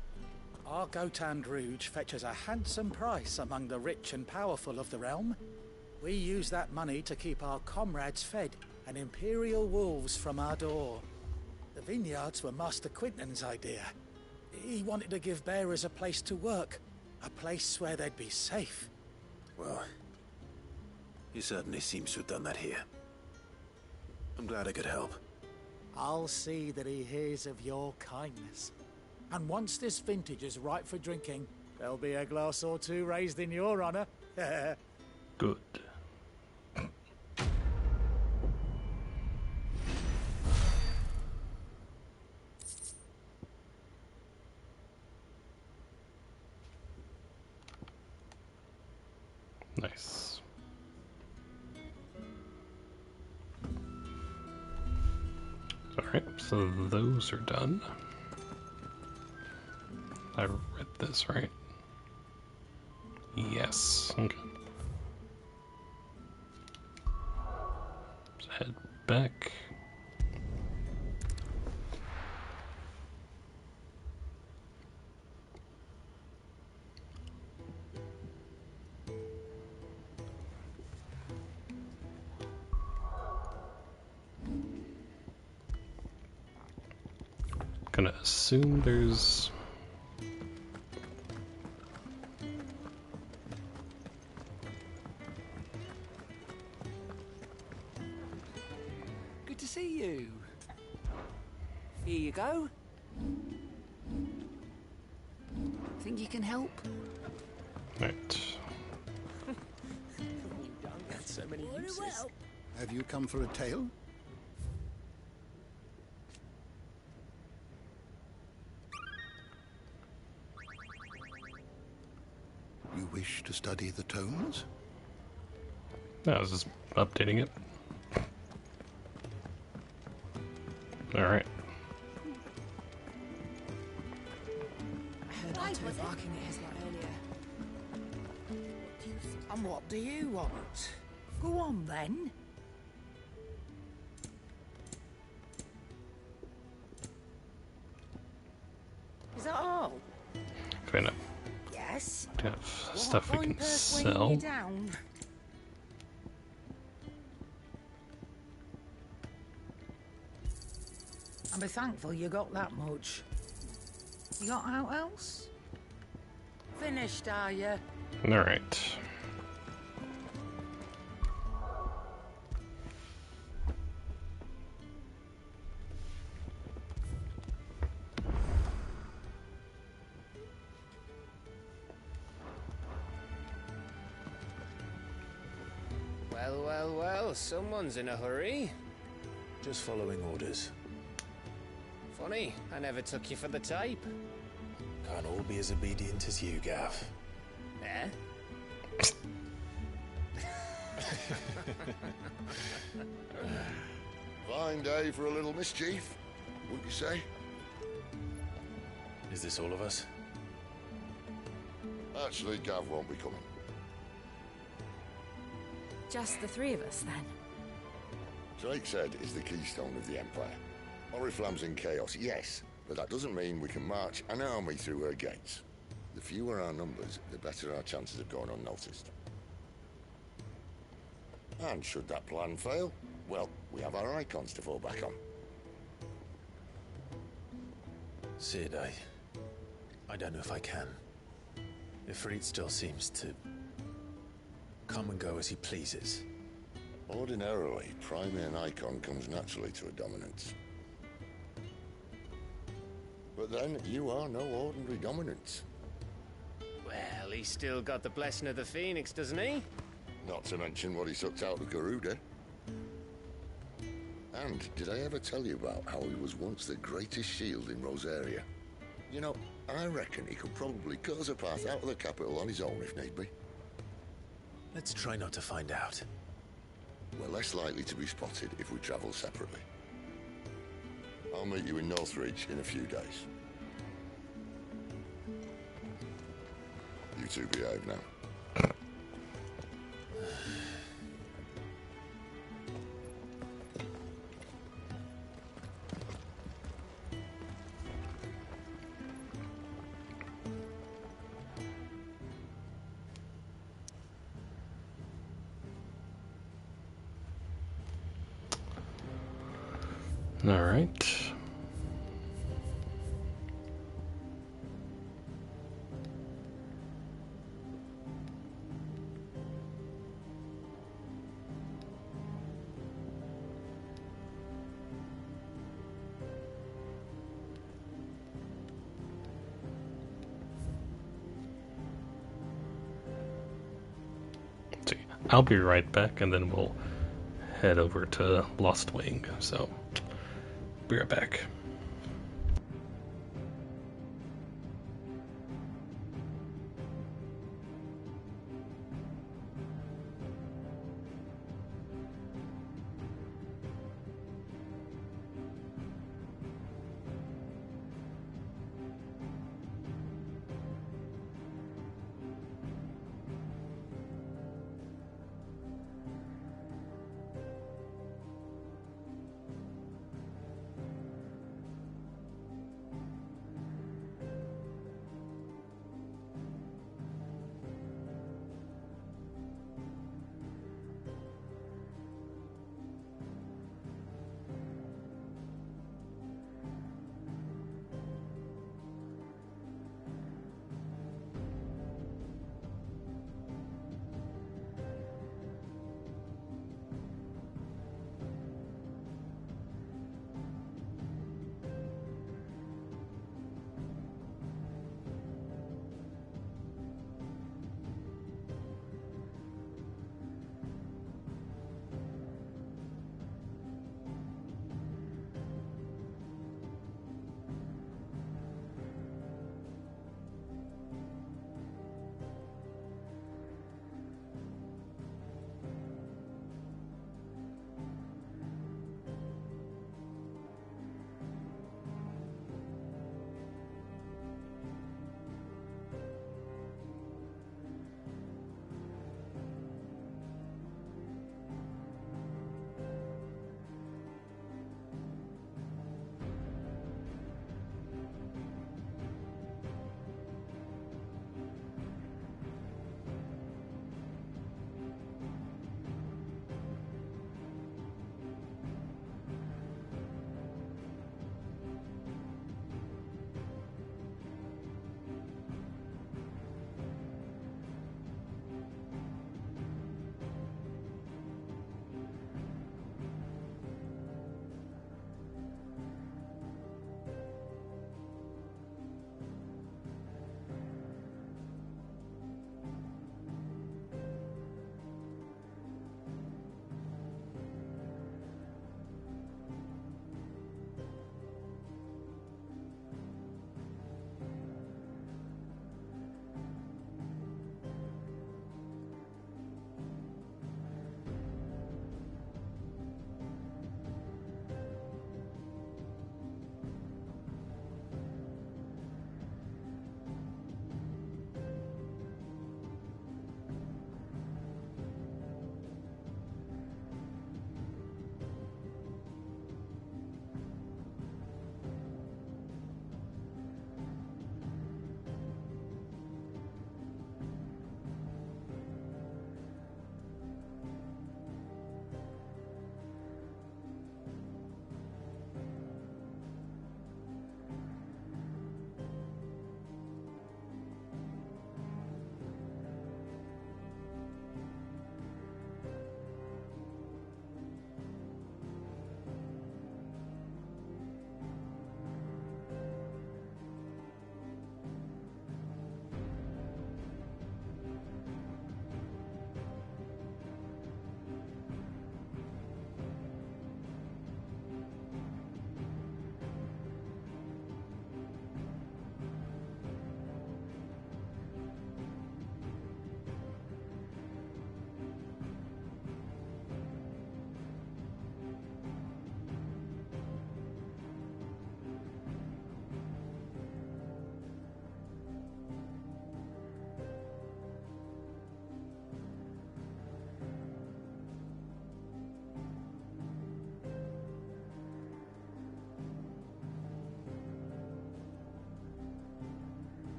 Our Gotand Rouge fetches a handsome price among the rich and powerful of the realm. We use that money to keep our comrades fed and imperial wolves from our door. The vineyards were Master Quentin's idea. He wanted to give bearers a place to work, a place where they'd be safe. Well, he certainly seems to have done that here. I'm glad I could help. I'll see that he hears of your kindness. And once this vintage is ripe for drinking, there'll be a glass or two raised in your honor. Good. Nice. Alright, so those are done. I read this, right? Yes. Okay. Let's head back. Gonna assume there's Good to see you. Here you go. Think you can help? right. That's so many uses. Have you come for a tale? You wish to study the tones? No, I was just updating it. Alright. I heard Otto barking at his lot earlier. And what do you want? Go on then. Is that all? Kind of Yes. have stuff we can Weighing sell. you down. And be thankful you got that much. You got out else? Finished, are you? Alright. Well, well, well, someone's in a hurry. Just following orders. Funny, I never took you for the type. Can't all be as obedient as you, Gav. Eh? Fine day for a little mischief, wouldn't you say? Is this all of us? Actually, Gav won't be coming. Just the three of us, then? Drake's Head is the keystone of the Empire. Oriflamme's in chaos, yes, but that doesn't mean we can march an army through her gates. The fewer our numbers, the better our chances of going unnoticed. And should that plan fail, well, we have our icons to fall back on. Sid, I don't know if I can. Ifrit still seems to come and go as he pleases. Ordinarily, priming an icon comes naturally to a dominance. But then, you are no ordinary dominance. Well, he's still got the blessing of the Phoenix, doesn't he? Not to mention what he sucked out of Garuda. And did I ever tell you about how he was once the greatest shield in Rosaria? You know, I reckon he could probably cut us a path out of the capital on his own if need be. Let's try not to find out. We're less likely to be spotted if we travel separately. I'll meet you in Northridge in a few days. You two behave now. All right. I'll be right back, and then we'll head over to Lost Wing. So, be right back.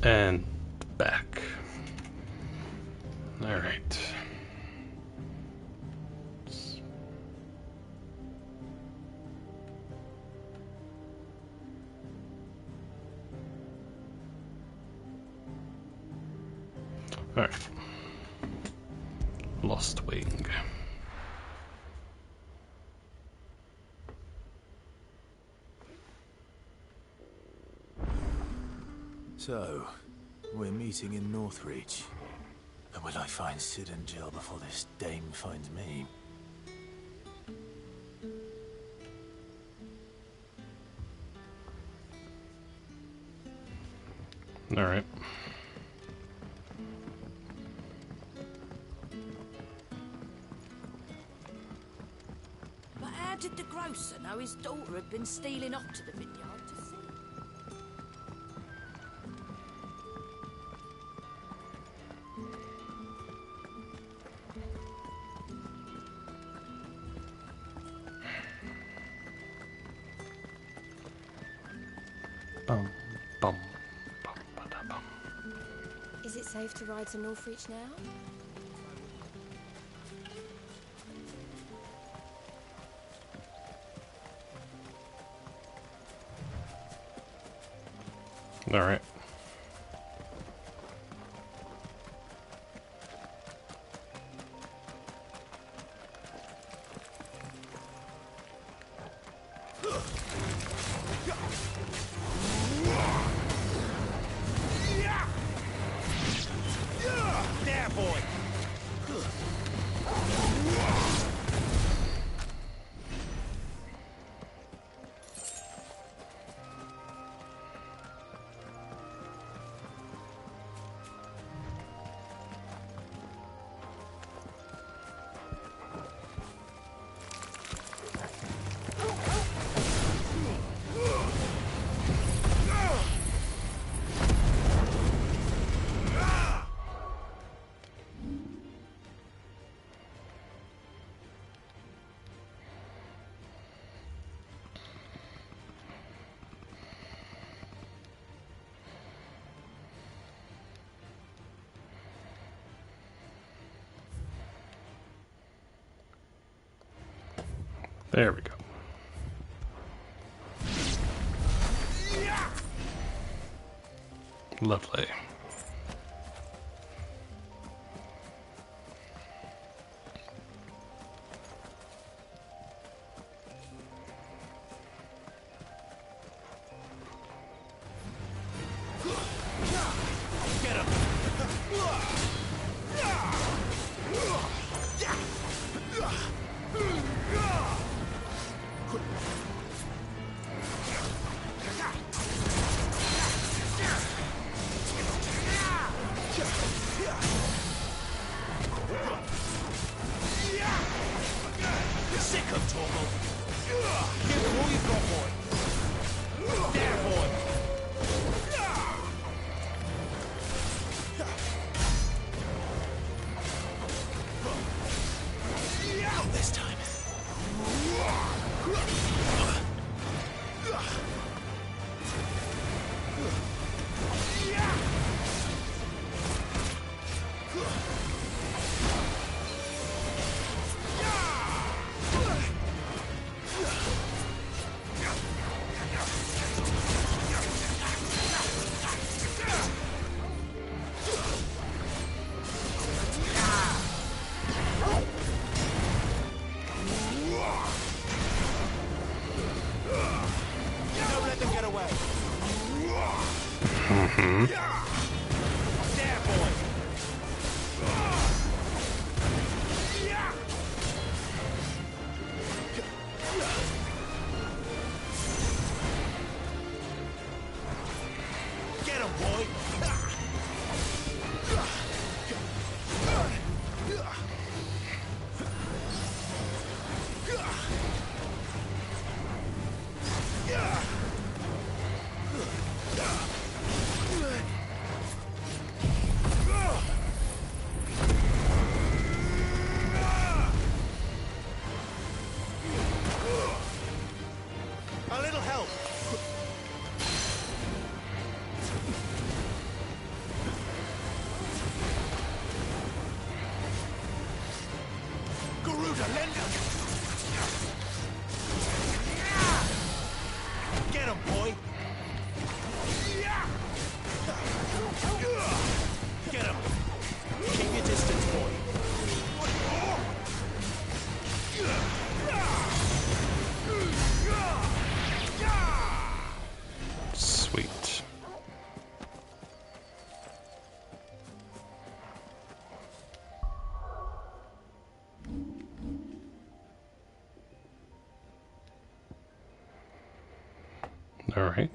And back. Alright. Alright. Lost Wing. So, we're meeting in Northreach. And will I find Sid and Jill before this dame finds me? Alright. But how did the grocer know his daughter had been stealing off to the vineyard to see? Bum, bum, bum, ba-da-bum. Is it safe to ride to Northreach now? Alright. There, boy! There we go. Lovely. Get him! Sick of Torgal. Give him all you've got, boy. There, boy. Not this time. Don't let them get away. Mm-hmm. There, boy. Get him, boy. A little help. All right.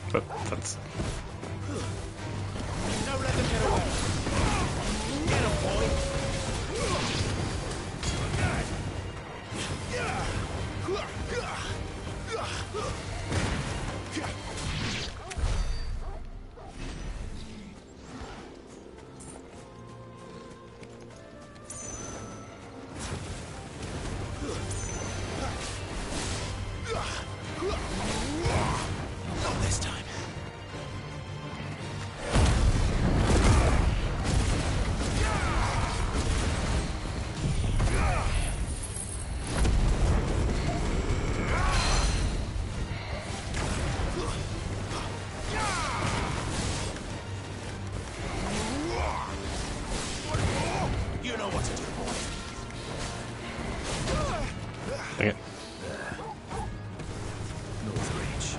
But that's... Don't let them get away. Get him, boy. Not this time. You know what to do, boy. Dang it. North Reach.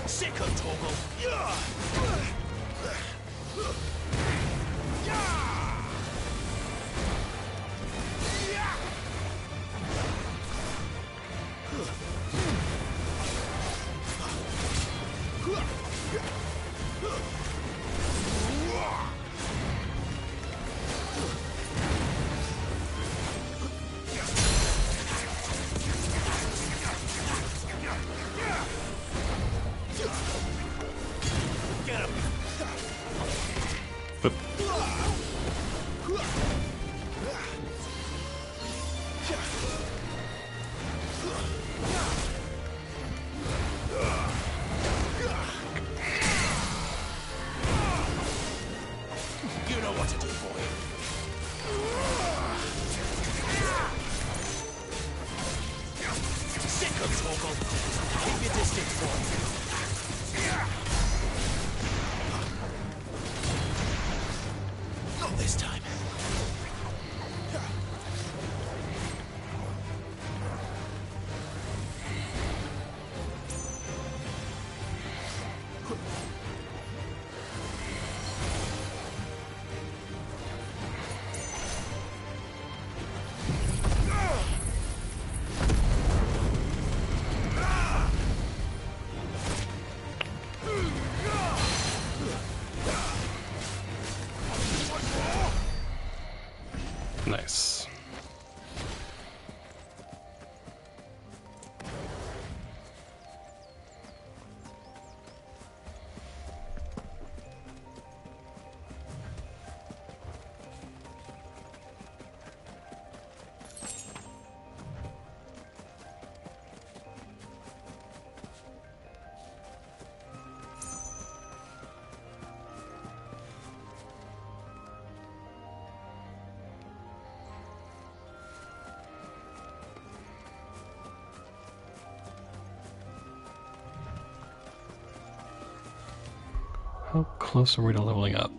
Sick of Toggle. Get him. But... You know what to do, boy. Sick of Toggle. Keep your distance, boy. Not this time. Nice. How close are we to leveling up?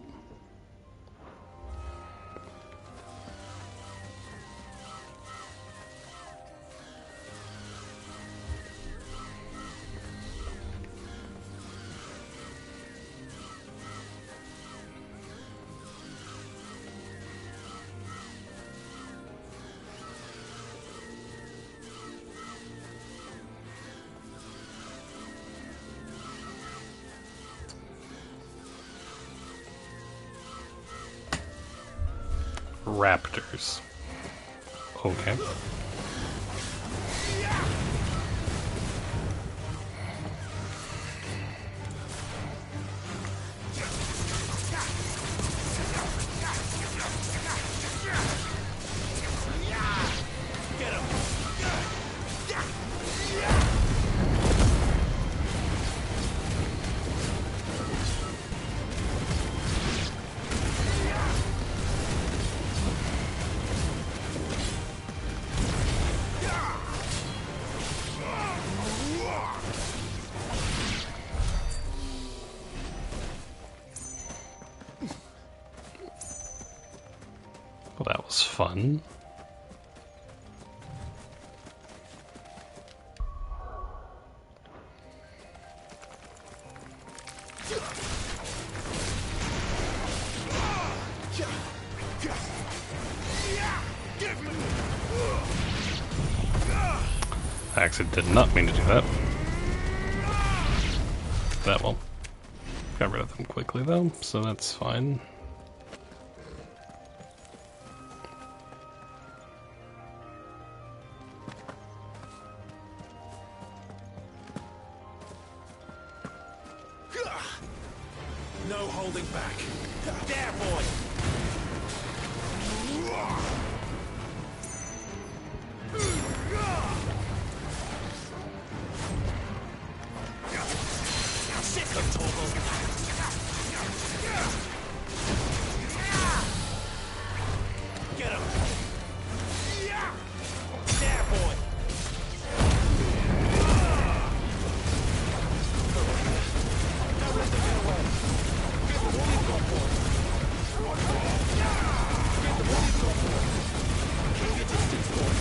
raptors. Okay. Well, that was fun. I actually did not mean to do that. That one. Got rid of them quickly though, so that's fine. No holding back. There, boy! Sick of Torgal. Get him! There, boy! Don't let them get away. Give them all you've got, boy. Give them all you've got, boy. Keep your distance, boy.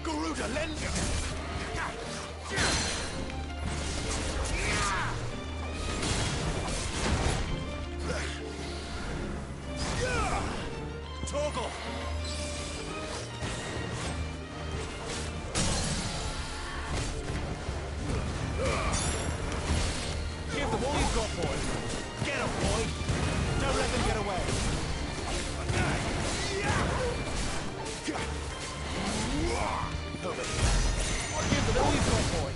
Garuda, Lenga! Torgal! Give them all you've got, boy. Get them, boy. Don't let them get away. Give them all you've got, boy.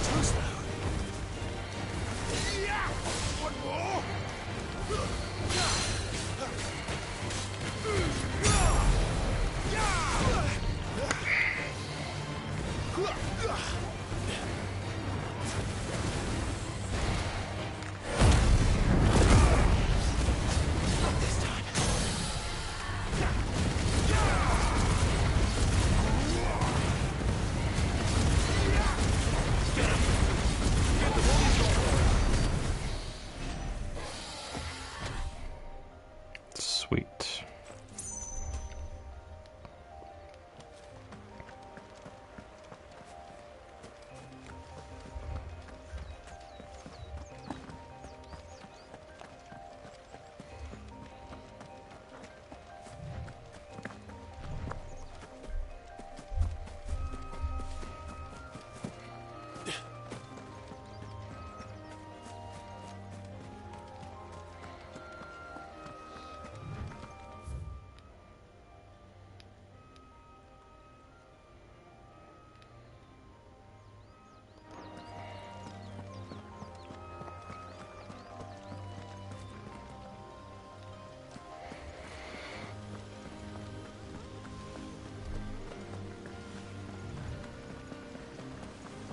Too slow. One more. Sweet.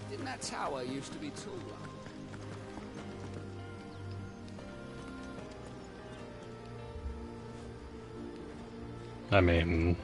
Didn't that tower used to be taller? I mean...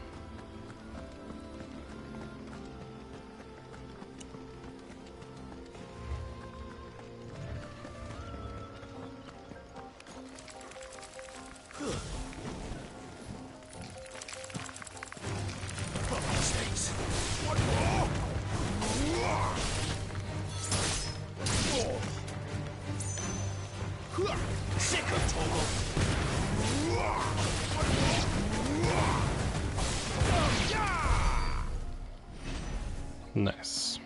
Nice.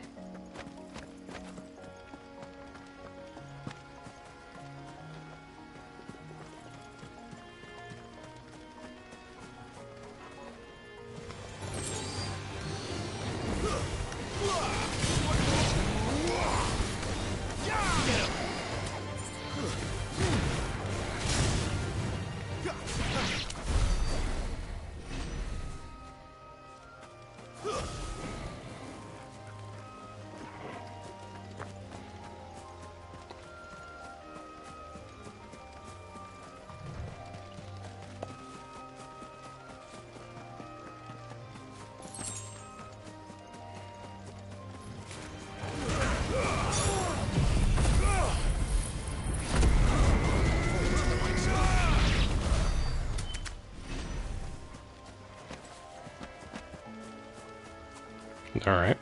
Alright.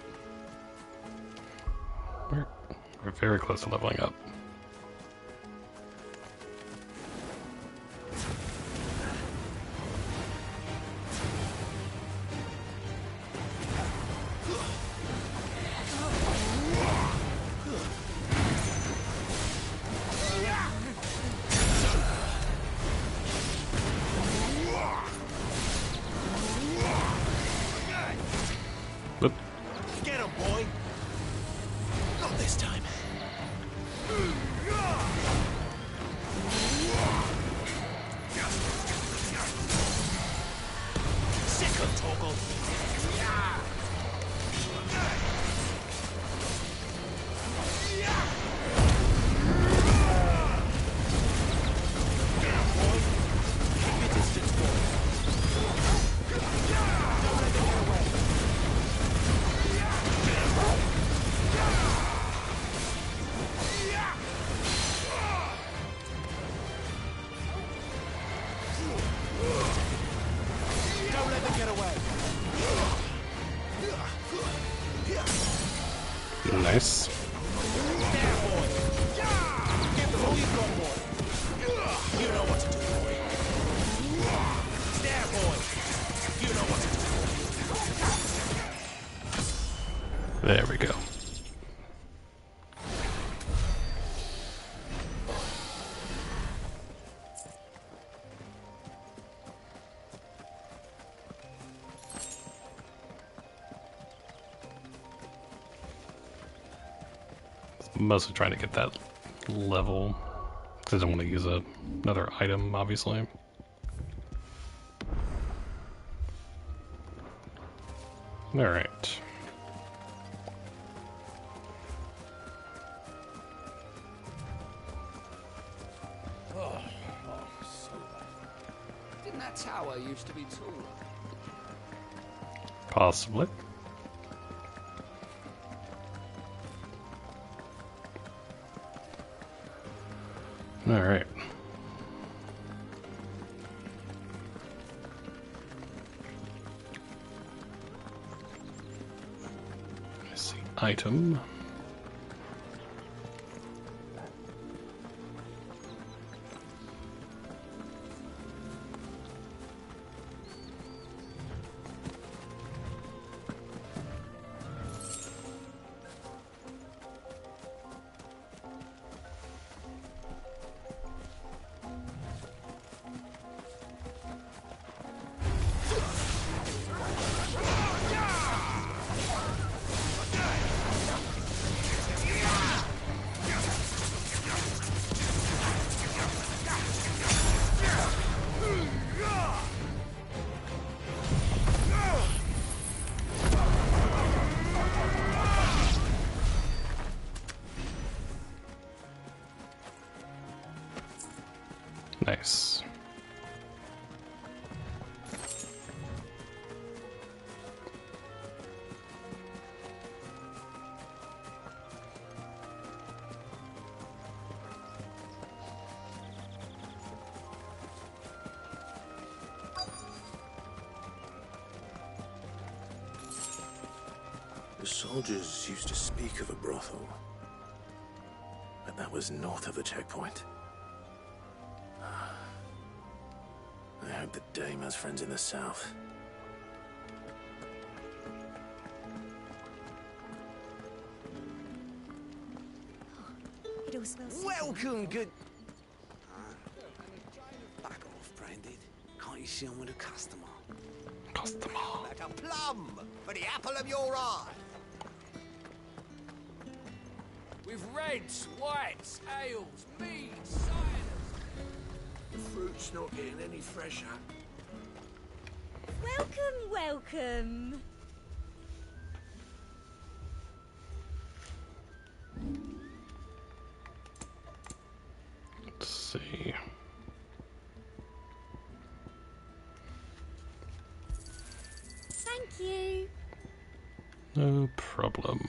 We're very close to leveling up. Get him, boy! Not this time. Sick of Toggle. Nice. There we go. Mostly trying to get that level because I don't want to use another item, obviously. Alright. Didn't that tower used to be taller? Possibly. Alright. I see. Item. Nice. The soldiers used to speak of a brothel, but that was north of the checkpoint. I hope that Dame has friends in the south. course we'll see. Welcome, good... Back off, Branded. Can't you see I'm with a customer? Customer. Like a plum for the apple of your eye. With reds, whites, ales, meads, ciders. The fruit's not getting any fresher. Welcome, welcome. Let's see. Thank you. No problem.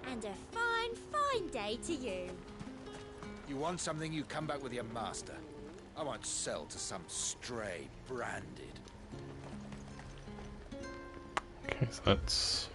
And a fine, fine day to you. You want something, you come back with your master. I won't sell to some stray branded. Okay, so that's...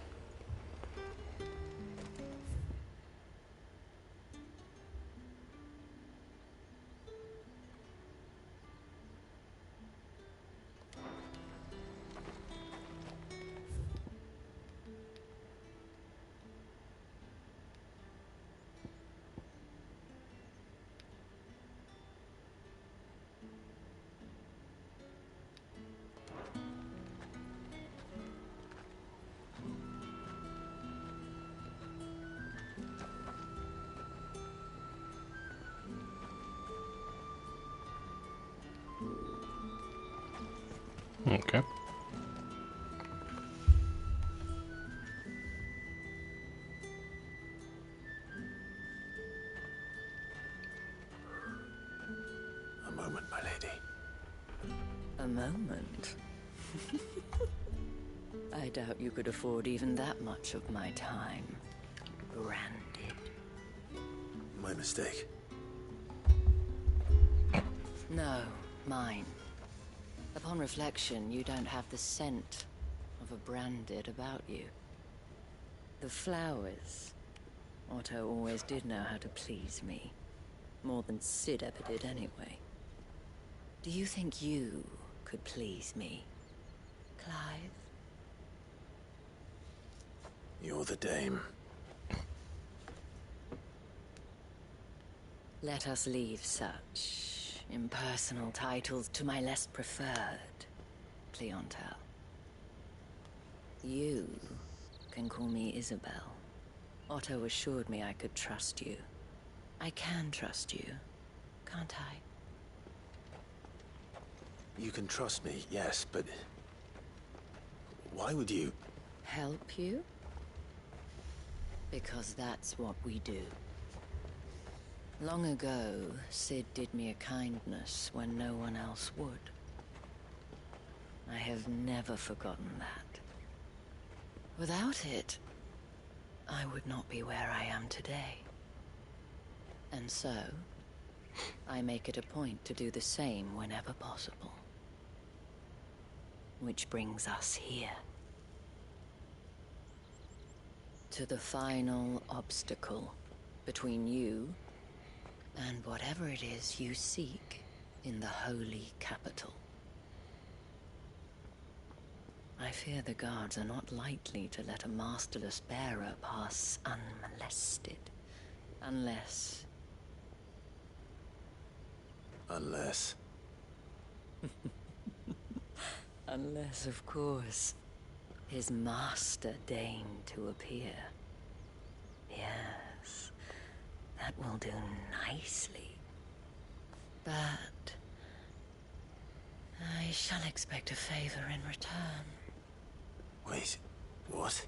Okay. A moment, my lady. A moment? I doubt you could afford even that much of my time. Branded. My mistake. No, mine. Upon reflection, you don't have the scent of a branded about you. The flowers. Otto always did know how to please me. More than Sid ever did anyway. Do you think you could please me, Clive? You're the dame. Let us leave such impersonal titles to my less preferred clientele. You can call me Isabel. Otto assured me I could trust you. I can trust you, can't I? You can trust me, yes, but... why would you... Help you? Because that's what we do. Long ago, Sid did me a kindness when no one else would. I have never forgotten that. Without it, I would not be where I am today. And so, I make it a point to do the same whenever possible. Which brings us here. To the final obstacle between you and whatever it is you seek in the holy capital. I fear the guards are not likely to let a masterless bearer pass unmolested. Unless... Unless, of course, his master deigned to appear. Yes, that will do nicely. But I shall expect a favor in return. Wait, what?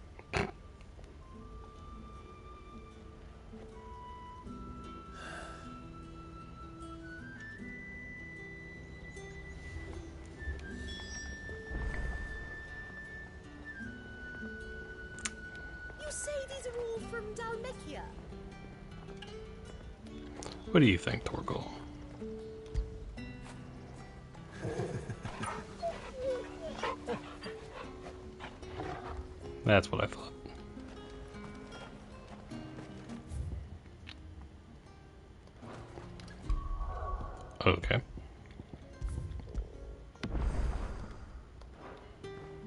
You say these are all from Dalmekia? What do you think, Torgal? That's what I thought. Okay. Are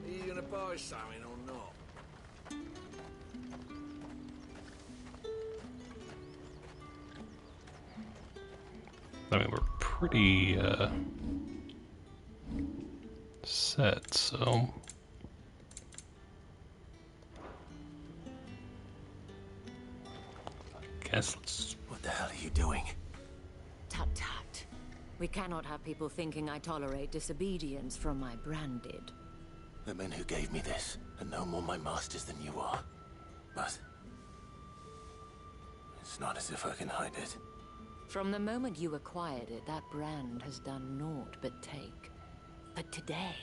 you gonna buy something or not? I mean, we're pretty, set, so... I guess let's... What the hell are you doing? Tut tut. We cannot have people thinking I tolerate disobedience from my branded. The men who gave me this are no more my masters than you are. But... it's not as if I can hide it. From the moment you acquired it, that brand has done naught but take. But today,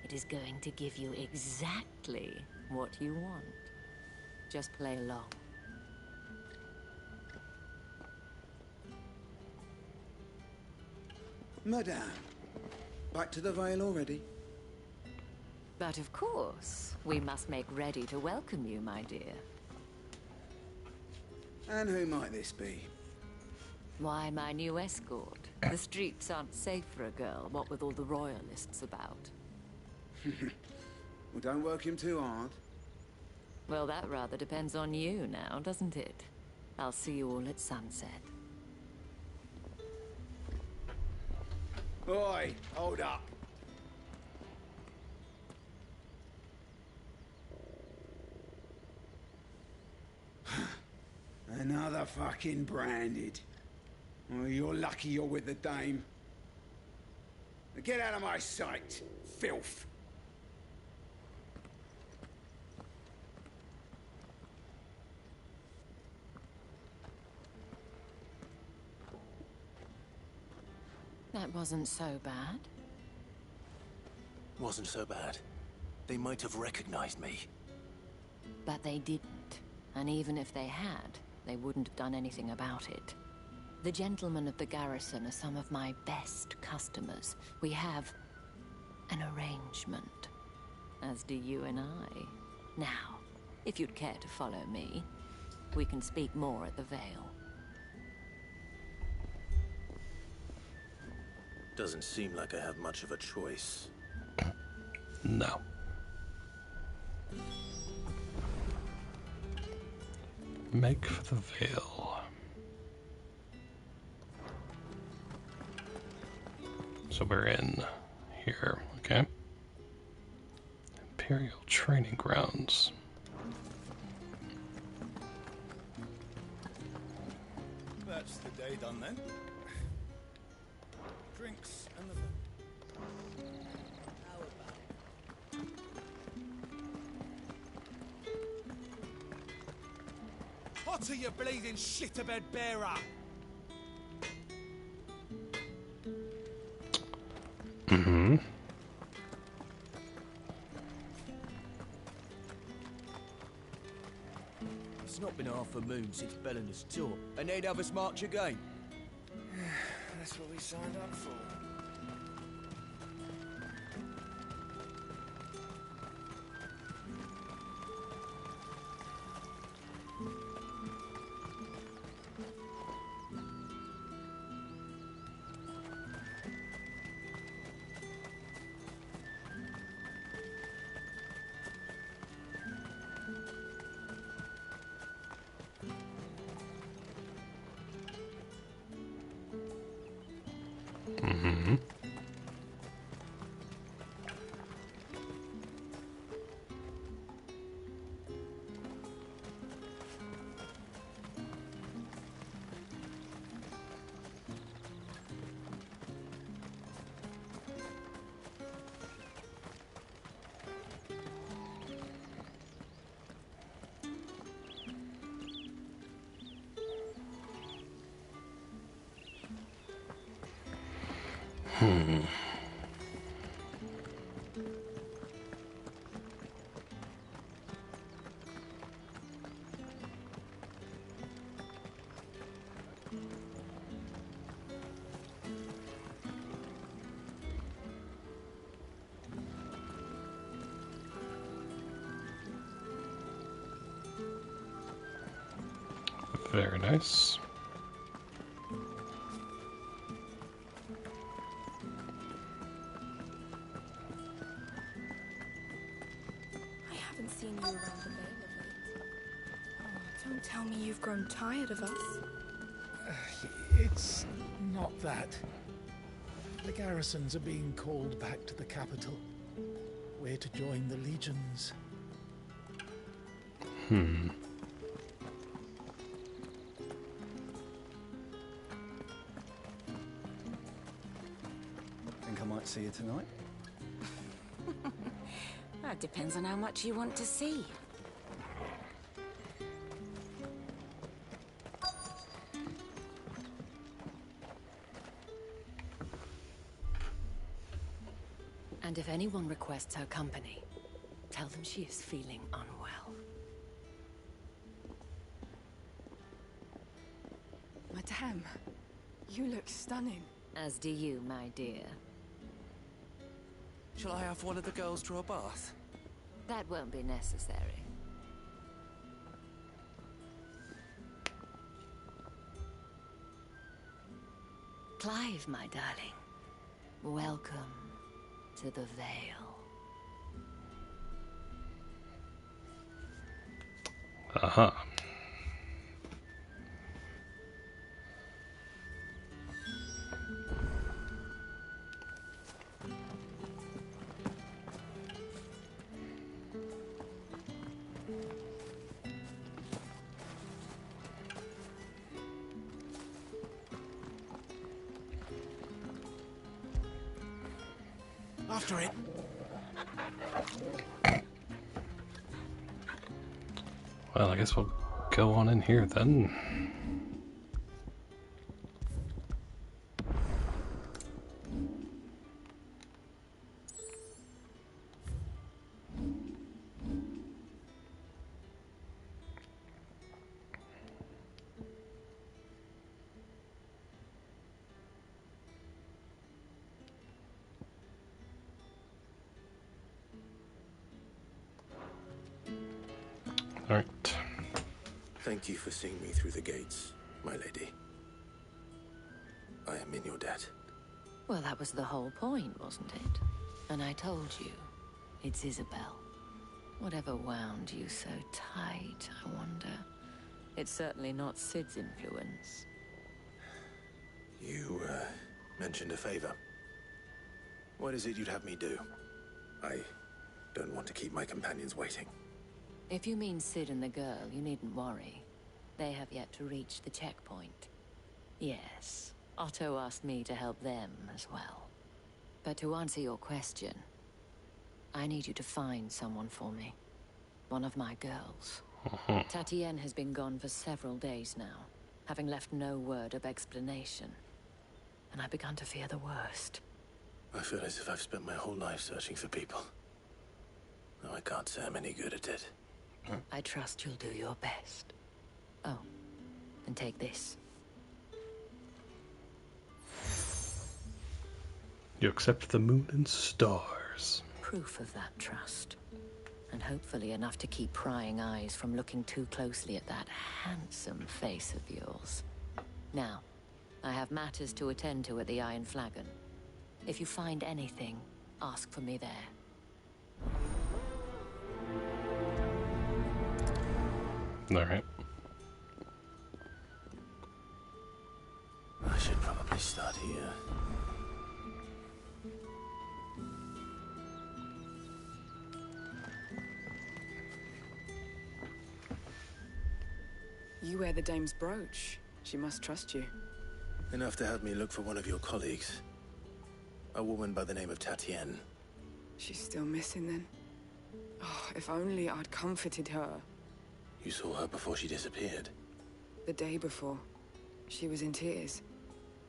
it is going to give you exactly what you want. Just play along. Madame, back to the Vale already? But of course, we must make ready to welcome you, my dear. And who might this be? Why, my new escort. The streets aren't safe for a girl, what with all the royalists about. Well, don't work him too hard. Well, that rather depends on you now, doesn't it? I'll see you all at sunset. Oi, hold up. Another fucking branded. Oh, you're lucky you're with the dame. Now get out of my sight, filth. That wasn't so bad. Wasn't so bad. They might have recognized me. But they didn't. And even if they had, they wouldn't have done anything about it. The gentlemen of the garrison are some of my best customers. We have an arrangement, as do you and I. Now, if you'd care to follow me, we can speak more at the Vale. Doesn't seem like I have much of a choice. No. Make for the Vale. So we're in here, okay? Imperial Training Grounds. That's the day done then. Drinks and the... Hotter, you bleeding shit-a-bed bearer! Mm-hmm. It's not been half a moon since Bellinger's tour, and they'd have us march again. That's what we signed up for. Mm-hmm. Very nice. seen you around the Vale of late. Oh, don't tell me you've grown tired of us. It's not that. The garrisons are being called back to the capital. We're to join the legions. Think I might see you tonight? That depends on how much you want to see. And if anyone requests her company, tell them she is feeling unwell. Madame, you look stunning. As do you, my dear. Shall I have one of the girls draw a bath? That won't be necessary. Clive, my darling. Welcome to the Vale. Aha. After it. Well, I guess we'll go on in here then. All right. Thank you for seeing me through the gates, my lady. I am in your debt. Well, that was the whole point, wasn't it? And I told you, it's Isabel. Whatever wound you so tight, I wonder. It's certainly not Sid's influence. You, mentioned a favor. What is it you'd have me do? I don't want to keep my companions waiting. If you mean Sid and the girl, you needn't worry. They have yet to reach the checkpoint. Yes, Otto asked me to help them as well. But to answer your question, I need you to find someone for me. One of my girls. Tatienne has been gone for several days now, having left no word of explanation. And I've begun to fear the worst. I feel as if I've spent my whole life searching for people. Though I can't say I'm any good at it. I trust you'll do your best. Oh, and take this. You accept the moon and stars. Proof of that trust. And hopefully enough to keep prying eyes from looking too closely at that handsome face of yours. Now, I have matters to attend to at the Iron Flagon. If you find anything, ask for me there. All right. I should probably start here. You wear the dame's brooch. She must trust you. Enough to have me look for one of your colleagues. A woman by the name of Tatienne. She's still missing then. Oh, if only I'd comforted her. You saw her before she disappeared. The day before, she was in tears.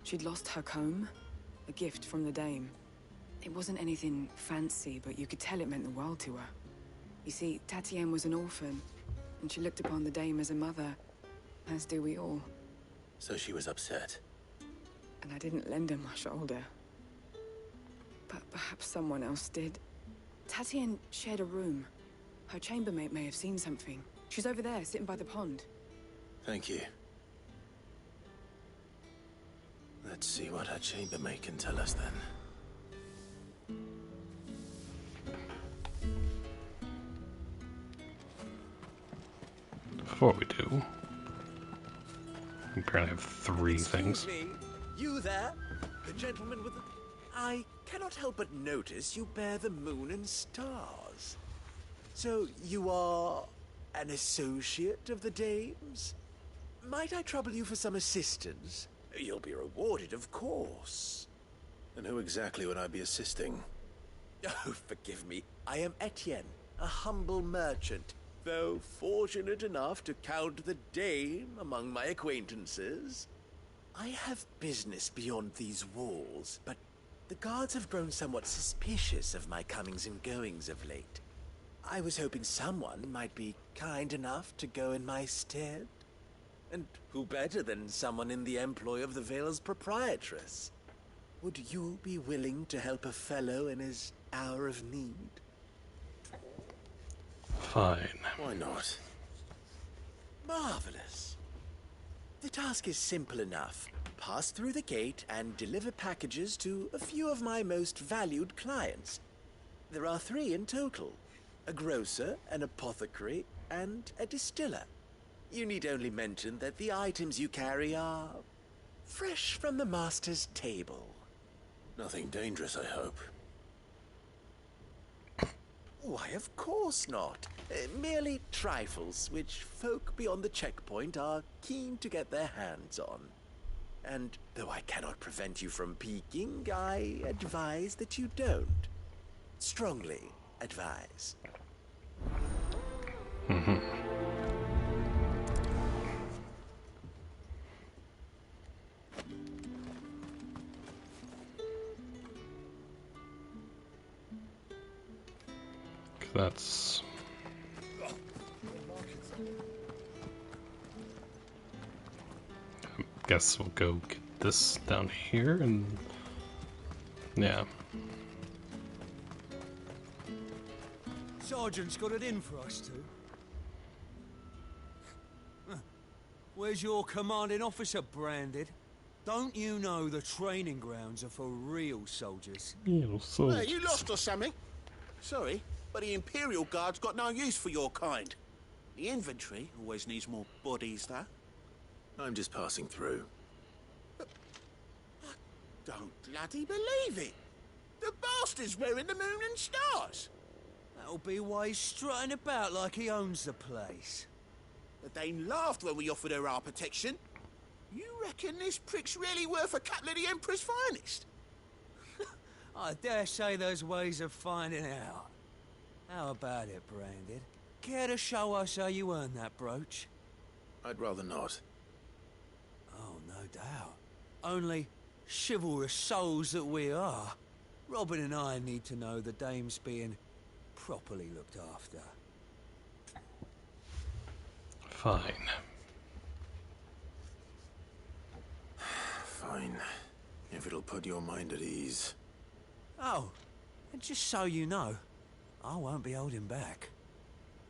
She'd lost her comb, a gift from the dame. It wasn't anything fancy, but you could tell it meant the world to her. You see, Tatienne was an orphan, and she looked upon the dame as a mother, as do we all. So she was upset. And I didn't lend her my shoulder. But perhaps someone else did. Tatienne shared a room. Her chambermaid may have seen something. She's over there, sitting by the pond. Thank you. Let's see what her chambermaid can tell us then. before we do, we apparently have 3 things. Me? You there? The gentleman with the... I cannot help but notice you bear the moon and stars. So you are an associate of the dame's? Might I trouble you for some assistance? You'll be rewarded, of course. And who exactly would I be assisting? Oh, forgive me. I am Etienne, a humble merchant, though fortunate enough to count the dame among my acquaintances. I have business beyond these walls, but the guards have grown somewhat suspicious of my comings and goings of late. I was hoping someone might be kind enough to go in my stead. And who better than someone in the employ of the Vale's proprietress? Would you be willing to help a fellow in his hour of need? Fine. Why not? Marvelous. The task is simple enough. Pass through the gate and deliver packages to a few of my most valued clients. There are 3 in total. A grocer, an apothecary, and a distiller. You need only mention that the items you carry are fresh from the master's table. Nothing dangerous, I hope. Why, of course not. Merely trifles, which folk beyond the checkpoint are keen to get their hands on. And though I cannot prevent you from peeking, I advise that you don't. Strongly advise. Mm-hmm. That's... I guess we'll go get this down here and... yeah. Sergeant's got it in for us two. Where's your commanding officer branded? Don't you know the training grounds are for real soldiers? Real soldiers. Hey, you lost or something? Sorry, but the Imperial Guard's got no use for your kind. The infantry always needs more bodies, though. I'm just passing through. But I don't bloody believe it. The bastard's wearing the moon and stars. That'll be why he's strutting about like he owns the place. The Dane laughed when we offered her our protection. You reckon this prick's really worth a couple of the Emperor's finest? I dare say there's ways of finding out. How about it, Branded? Care to show us how you earned that brooch? I'd rather not. Oh, no doubt. Only chivalrous souls that we are, Robin and I need to know the dame's being properly looked after. Fine. Fine. If it'll put your mind at ease. Oh, and just so you know, I won't be holding back.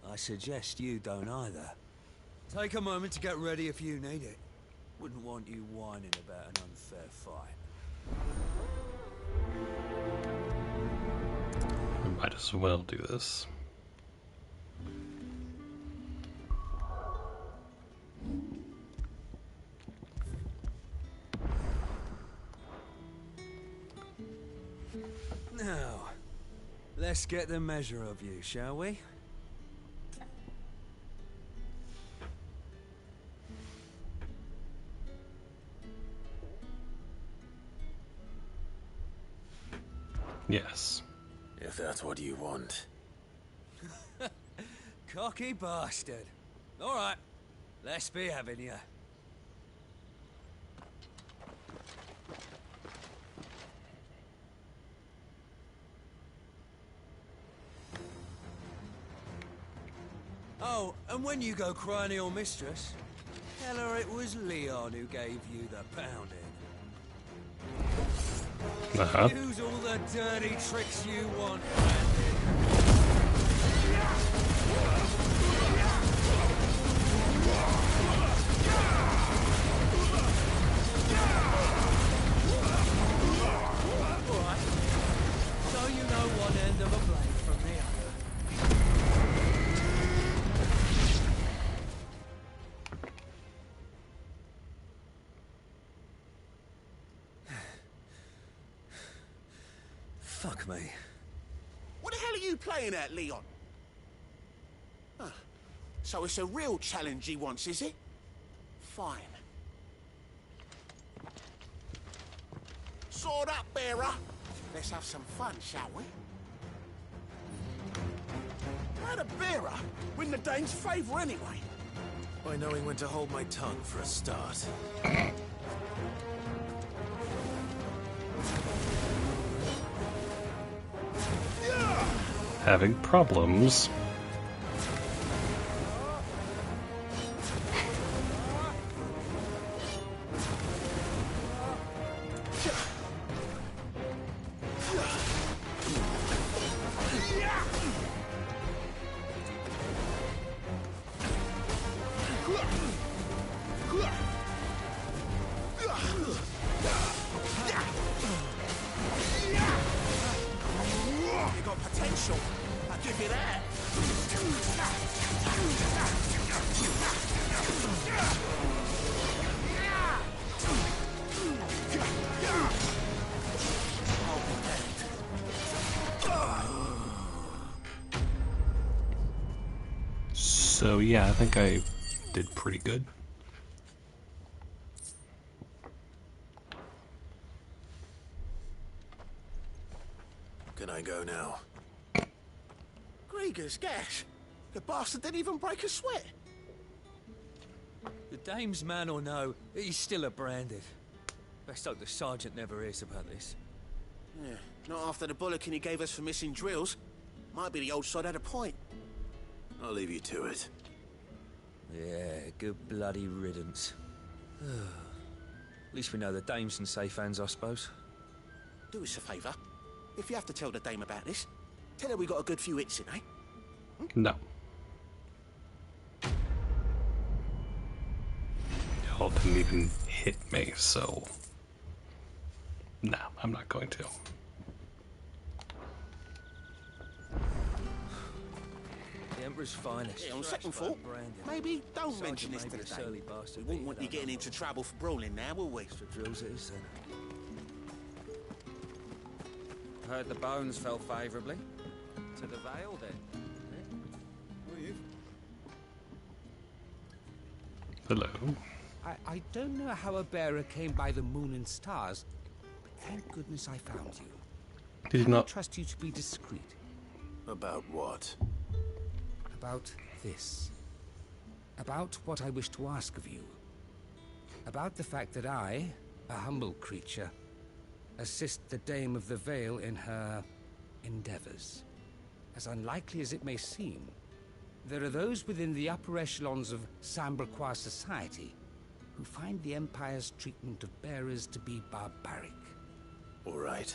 I suggest you don't either. Take a moment to get ready if you need it. Wouldn't want you whining about an unfair fight. We might as well do this. Now, let's get the measure of you, shall we? Yes. If that's what you want. Cocky bastard. All right, let's be having you. Oh, and when you go crying to your mistress, tell her it was Leon who gave you the pounding. Uh-huh. Use all the dirty tricks you want, Alright, so you know one end of a blade from the other. Fuck me. What the hell are you playing at, Leon? Huh. So it's a real challenge he wants, is it? Fine. Sword up, bearer. Let's have some fun, shall we? How'd a bearer win the Dane's favour anyway? By knowing when to hold my tongue for a start. Having problems. You got potential. I'll give you that. So yeah, I think I did pretty good. Can I go now? Grieger's gas. The bastard didn't even break a sweat. The dame's man or no, he's still a branded. Best hope the sergeant never hears about this. Yeah, not after the bollocking he gave us for missing drills. Might be the old sod had a point. I'll leave you to it. Yeah, good bloody riddance. At least we know the dame's in safe hands, I suppose. Do us a favour. If you have to tell the dame about this, tell her we got a good few hits in, eh? No. Y'all didn't even hit me, so... No, I'm not going to. The Emperor's finest. Yeah, on second thought, maybe don't mention this to the dame. We wouldn't want you getting into trouble for brawling now, will we? Extra drills it is, then. Heard the bones fell favourably. To the Vale, then. Who are you? Hello. I don't know how a bearer came by the moon and stars, but thank goodness I found you. Did you not I trust you to be discreet. About what? About this. About what I wish to ask of you. About the fact that I, a humble creature, assist the Dame of the Vale in her endeavors. As unlikely as it may seem, there are those within the upper echelons of Samberquois society who find the Empire's treatment of bearers to be barbaric. All right.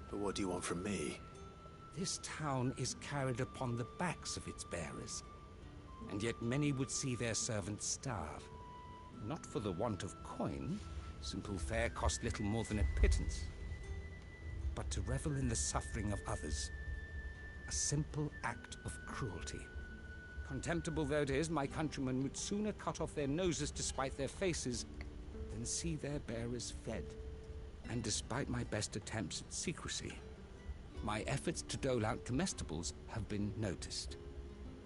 But what do you want from me? This town is carried upon the backs of its bearers, and yet many would see their servants starve. Not for the want of coin, simple fare cost little more than a pittance, but to revel in the suffering of others. A simple act of cruelty. Contemptible though it is, my countrymen would sooner cut off their noses to spite their faces than see their bearers fed. And despite my best attempts at secrecy, my efforts to dole out comestibles have been noticed.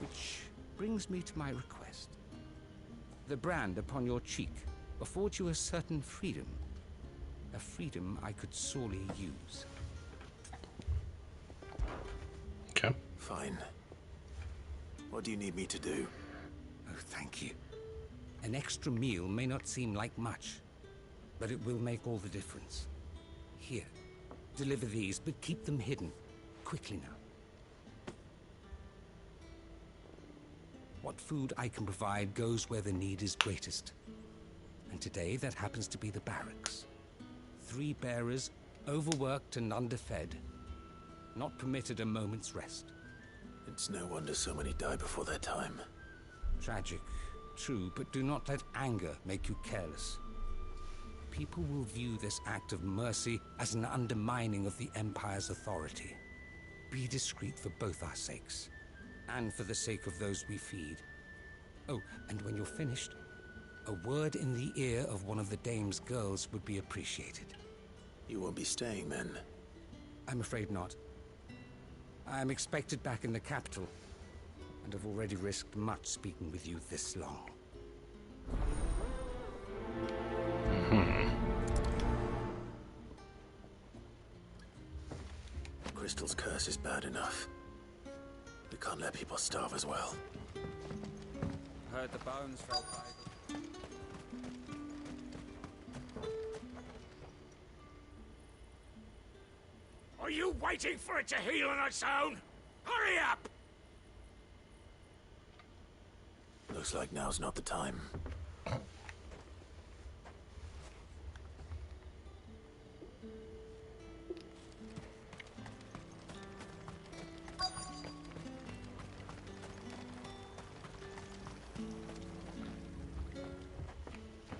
Which brings me to my request. The brand upon your cheek affords you a certain freedom. A freedom I could sorely use. Okay. Fine. What do you need me to do? Oh, thank you. An extra meal may not seem like much, but it will make all the difference. Here, deliver these, but keep them hidden. Quickly now. What food I can provide goes where the need is greatest. And today, that happens to be the barracks. 3 bearers, overworked and underfed, not permitted a moment's rest. It's no wonder so many die before their time. Tragic, true, but do not let anger make you careless. People will view this act of mercy as an undermining of the Empire's authority. Be discreet for both our sakes, and for the sake of those we feed. Oh, and when you're finished, a word in the ear of one of the Dame's girls would be appreciated. You won't be staying then? I'm afraid not. I'm expected back in the capital, and have already risked much speaking with you this long. Crystal's curse is bad enough. We can't let people starve as well. Heard the bones fell favorable. Are you waiting for it to heal on its own? Hurry up! Looks like now's not the time.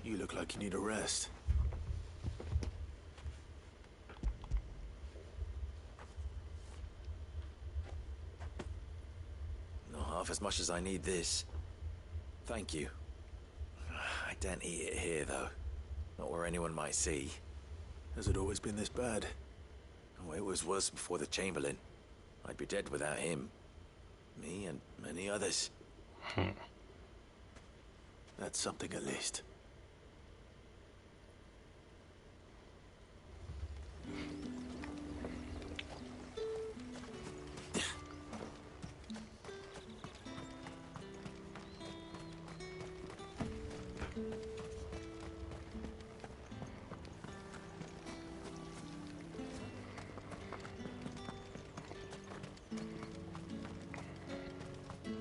You look like you need a rest. Not half as much as I need this. Thank you. I don't eat it here, though. Not where anyone might see. Has it always been this bad? Oh, it was worse before the Chamberlain. I'd be dead without him. Me and many others. That's something at least.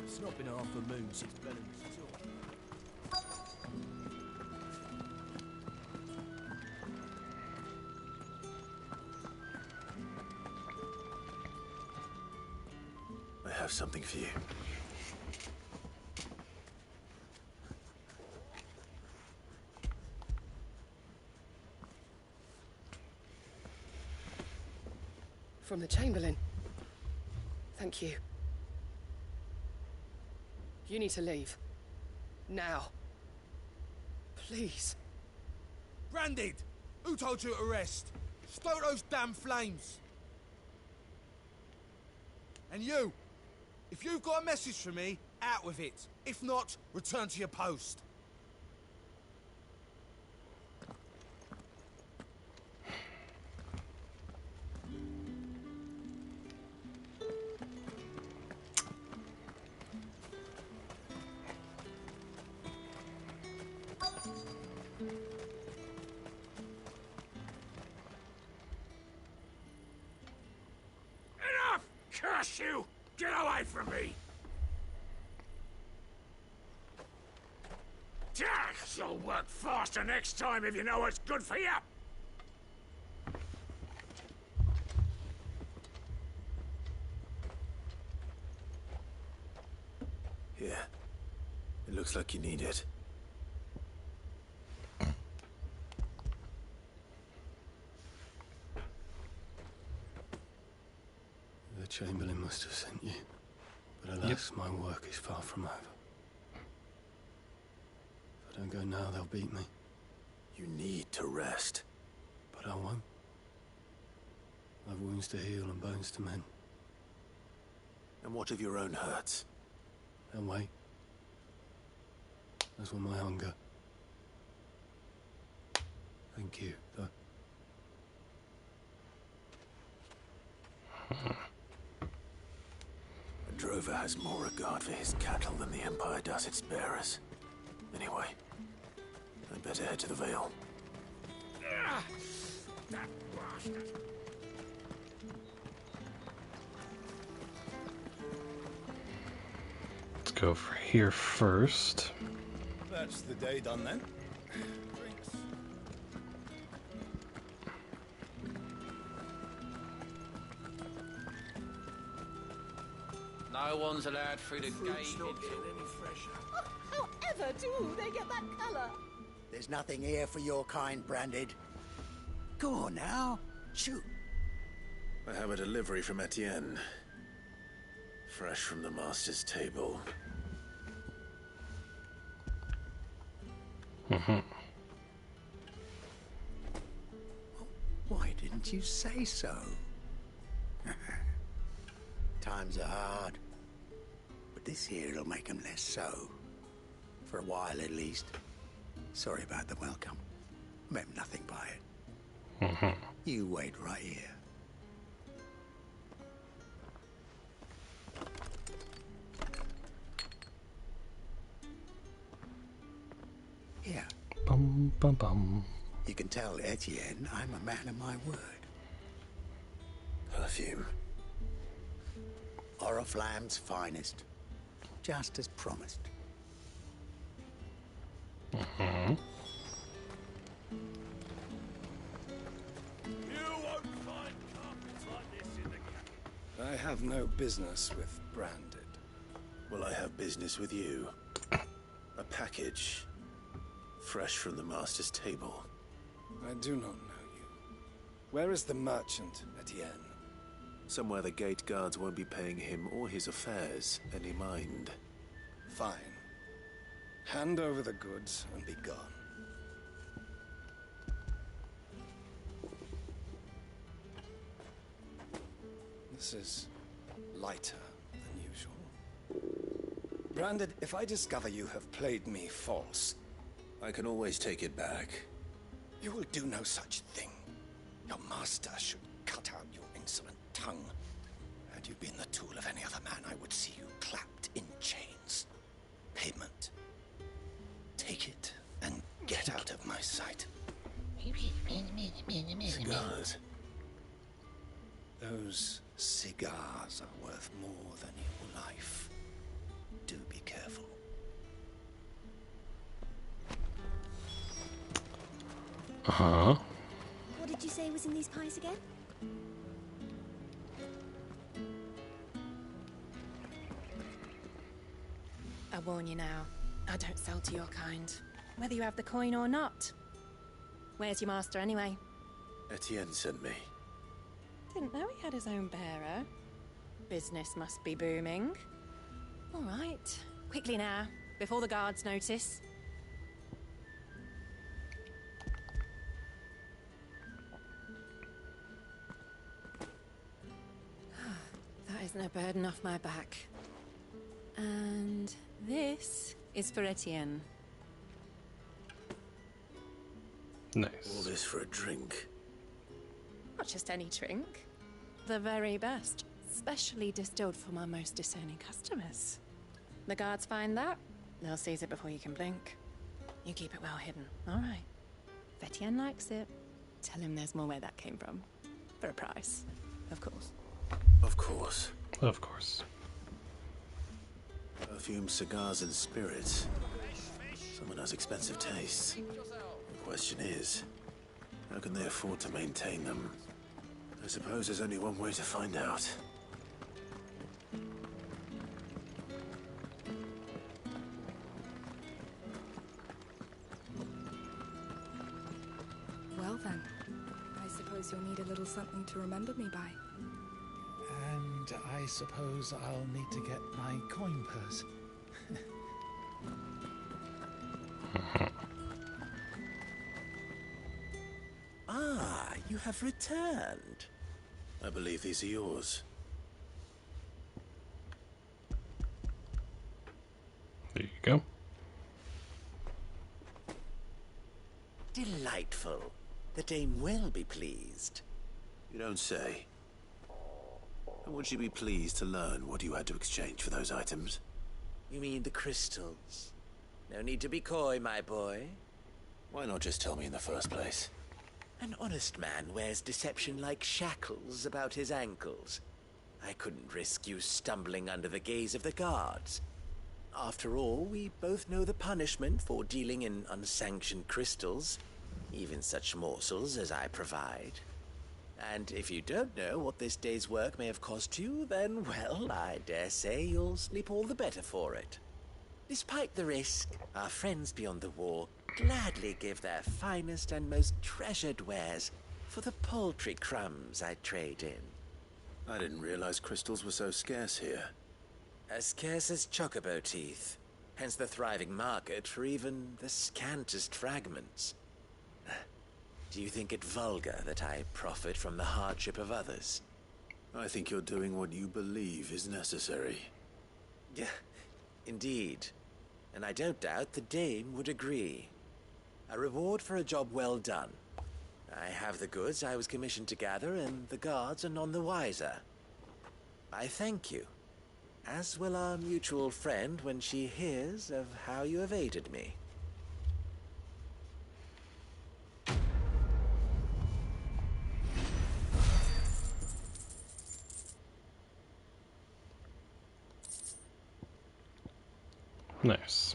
It's not been half a moon since Bellamy's talk. I have something for you. From the Chamberlain. Thank you. You need to leave. Now. Please. Branded! Who told you to rest? Stoke those damn flames! And you! If you've got a message for me, out with it. If not, return to your post. Enough! Curse you! Get away from me! You'll work faster next time if you know what's good for you! Here. It looks like you need it. The Chamberlain must have sent you. But alas, my work is far from over. If I don't go now, they'll beat me. You need to rest. But I won't. I've wounds to heal and bones to mend. And what of your own hurts? They'll wait. As will my hunger. Thank you, though. A drover has more regard for his cattle than the Empire does its bearers. Anyway, I'd better head to the Vale. That bastard! Let's go for here first. That's the day done then. Drinks. No one's allowed through the gate until... any fresher. However do they get that colour? There's nothing here for your kind, Branded. Go on now. Shoot. I have a delivery from Etienne. Fresh from the Master's table. Why didn't you say so? Times are hard. But this here'll make 'em less so. For a while, at least. Sorry about the welcome. Meant nothing by it. You wait right here. Here. Bum, bum, bum. You can tell Etienne I'm a man of my word. Perfume. Oriflamme's finest. Just as promised. Mm-hmm. I have no business with Branded. Well, I have business with you. A package. Fresh from the master's table. I do not know you. Where is the merchant, Etienne? Somewhere the gate guards won't be paying him or his affairs any mind. Fine. Hand over the goods and be gone. This is lighter than usual. Branded, if I discover you have played me false... I can always take it back. You will do no such thing. Your master should cut out your insolent tongue. Had you been the tool of any other man, I would see you clapped in chains. Payment. Take it and get out of my sight. Cigars. Those cigars are worth more than your life. Do be careful. Uh-huh. What did you say was in these pies again? I warn you now, I don't sell to your kind, whether you have the coin or not. Where's your master anyway? Etienne sent me. Didn't know he had his own bearer. Business must be booming. All right, quickly now, before the guards notice. That is no burden off my back. And this is for Etienne. Nice. All this for a drink. Not just any drink. The very best. Specially distilled for my most discerning customers. The guards find that, they'll seize it before you can blink. You keep it well hidden, all right? If Etienne likes it, tell him there's more where that came from. For a price, of course. Of course. Of course. Perfume, cigars, and spirits. Someone has expensive tastes. The question is, how can they afford to maintain them? I suppose there's only one way to find out. Well then, I suppose you'll need a little something to remember me by. And I suppose I'll need to get my coin purse. Ah, you have returned. I believe these are yours. There you go. Delightful. The dame will be pleased. You don't say. And would she be pleased to learn what you had to exchange for those items? You mean the crystals? No need to be coy, my boy. Why not just tell me in the first place? An honest man wears deception like shackles about his ankles. I couldn't risk you stumbling under the gaze of the guards. After all, we both know the punishment for dealing in unsanctioned crystals, even such morsels as I provide. And if you don't know what this day's work may have cost you, then, well, I dare say you'll sleep all the better for it. Despite the risk, our friends beyond the wall gladly give their finest and most treasured wares for the paltry crumbs I trade in. I didn't realize crystals were so scarce here. As scarce as chocobo teeth, hence the thriving market for even the scantest fragments. Do you think it vulgar that I profit from the hardship of others? I think you're doing what you believe is necessary. Yeah, indeed. And I don't doubt the Dame would agree. A reward for a job well done. I have the goods I was commissioned to gather, and the guards are none the wiser. I thank you, as will our mutual friend when she hears of how you have aided me. Nice.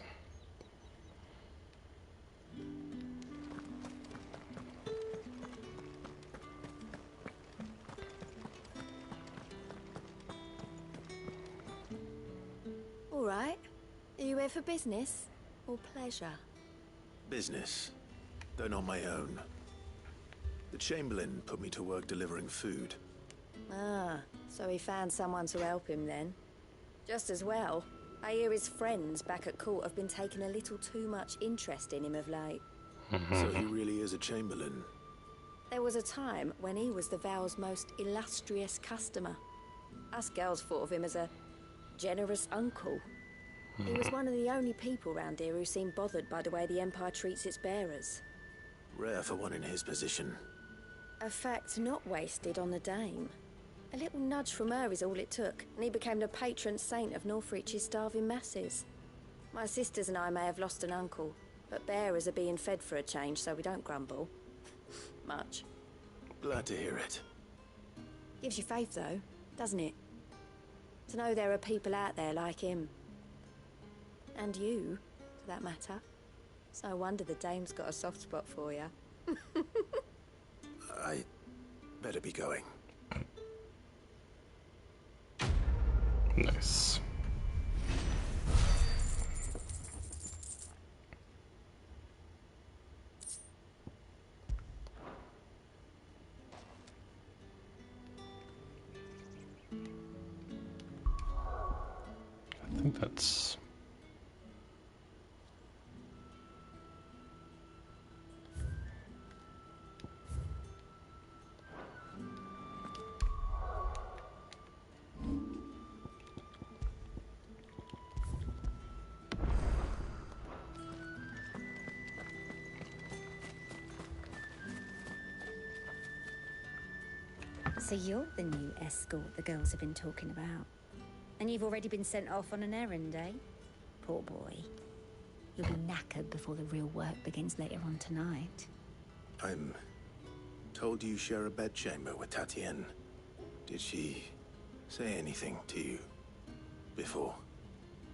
All right. Are you here for business or pleasure? Business, though not my own. The Chamberlain put me to work delivering food. Ah, so he found someone to help him then. Just as well. I hear his friends back at court have been taking a little too much interest in him of late. So he really is a Chamberlain. There was a time when he was the Vale's most illustrious customer. Us girls thought of him as a generous uncle. He was one of the only people round here who seemed bothered by the way the Empire treats its bearers. Rare for one in his position. A fact not wasted on the Dame. A little nudge from her is all it took, and he became the patron saint of Northreach's starving masses. My sisters and I may have lost an uncle, but bearers are being fed for a change, so we don't grumble. Much. Glad to hear it. Gives you faith, though, doesn't it? To know there are people out there like him. And you, for that matter. It's no wonder the Dame's got a soft spot for you. I better be going. Nice. I think that's... So you're the new escort the girls have been talking about. And you've already been sent off on an errand, eh? Poor boy. You'll be knackered before the real work begins later on tonight. I'm told you share a bedchamber with Tatienne. Did she say anything to you before?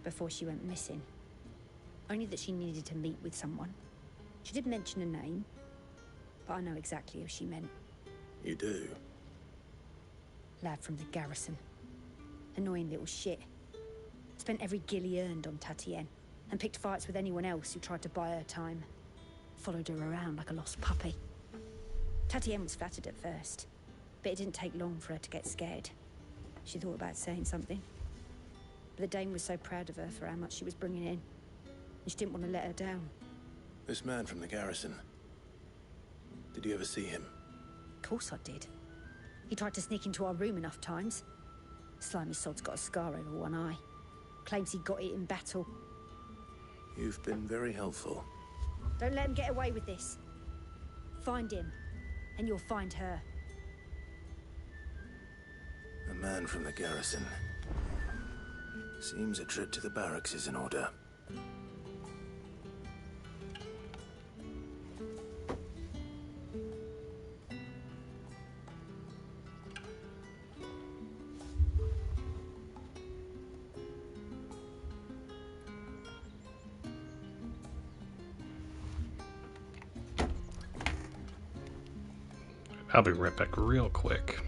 Before she went missing. Only that she needed to meet with someone. She did mention a name, but I know exactly who she meant. You do? Lad from the garrison. Annoying little shit. Spent every gil he earned on Tatienne, and picked fights with anyone else who tried to buy her time. Followed her around like a lost puppy. Tatienne was flattered at first, but it didn't take long for her to get scared. She thought about saying something. But the Dame was so proud of her for how much she was bringing in, and she didn't want to let her down. This man from the garrison. Did you ever see him? Of course I did. He tried to sneak into our room enough times. Slimy sod's got a scar over one eye. Claims he got it in battle. You've been very helpful. Don't let him get away with this. Find him, and you'll find her. A man from the garrison. Seems a trip to the barracks is in order. I'll be right back real quick.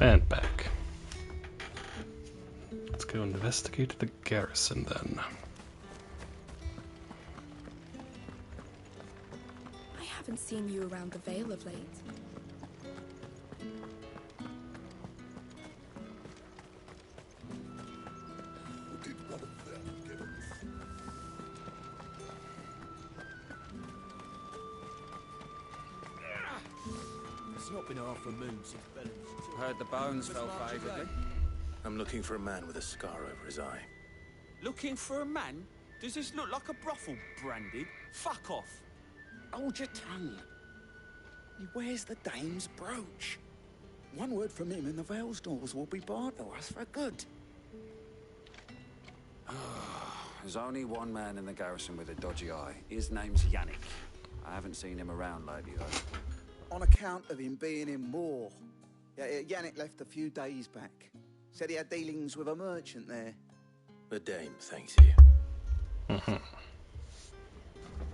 And back. Let's go investigate the garrison then. I haven't seen you around the Vale of late. It's not been half a moon since Bellen's. Heard the bones fell favourably. I'm looking for a man with a scar over his eye. Looking for a man? Does this look like a brothel, Branded? Fuck off. Hold your tongue. He wears the dame's brooch. One word from him and the Vale's doors will be barred to us for good. There's only one man in the garrison with a dodgy eye. His name's Yannick. I haven't seen him around lately, though. On account of him being in Moor. Yannick left a few days back. Said he had dealings with a merchant there. The dame thanks you.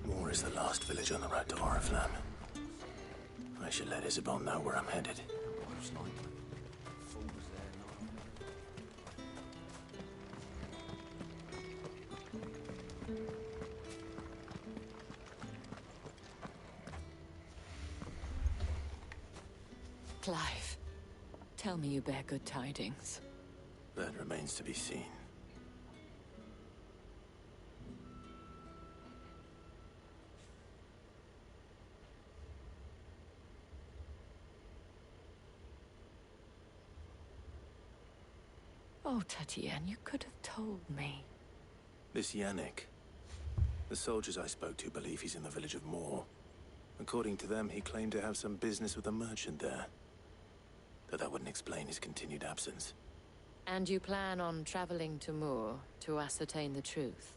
Moor is the last village on the road to Oriflamme. I should let Isabel know where I'm headed. Clive, tell me you bear good tidings. That remains to be seen. Oh, Tatienne, you could have told me. This Yannick. The soldiers I spoke to believe he's in the village of Moor. According to them, he claimed to have some business with a merchant there. Though that wouldn't explain his continued absence. And you plan on traveling to Moor to ascertain the truth?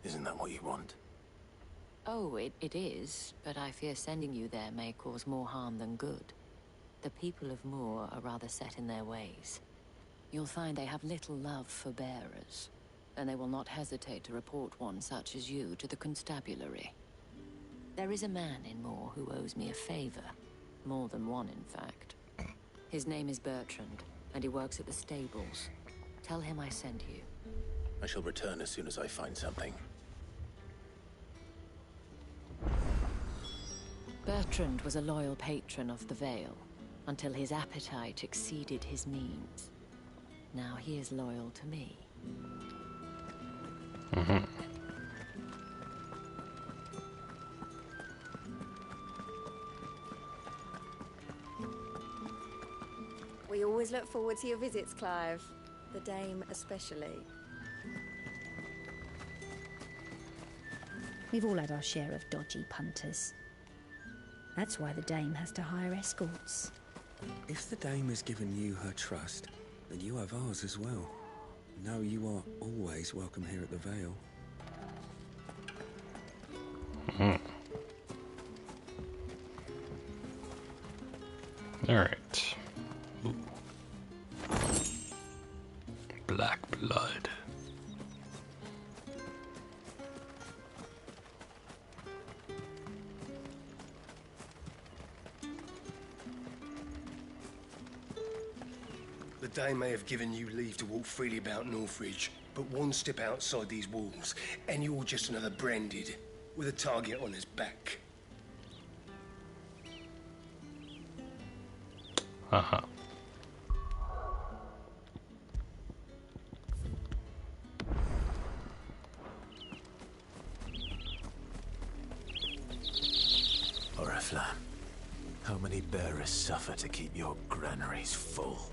Isn't that what you want? Oh, it is, but I fear sending you there may cause more harm than good. The people of Moor are rather set in their ways. You'll find they have little love for bearers, and they will not hesitate to report one such as you to the constabulary. There is a man in Moor who owes me a favor. More than one, in fact. His name is Bertrand, and he works at the stables. Tell him I sent you. I shall return as soon as I find something. Bertrand was a loyal patron of the Vale, until his appetite exceeded his means. Now he is loyal to me. We always look forward to your visits, Clive. The Dame especially. We've all had our share of dodgy punters. That's why the Dame has to hire escorts. If the Dame has given you her trust, then you have ours as well. Know you are always welcome here at the Vale. Alright. Black blood. The Dame may have given you leave to walk freely about Northridge, but one step outside these walls, and you're just another Branded, with a target on his back. Oriflamme, how many bearers suffer to keep your granaries full?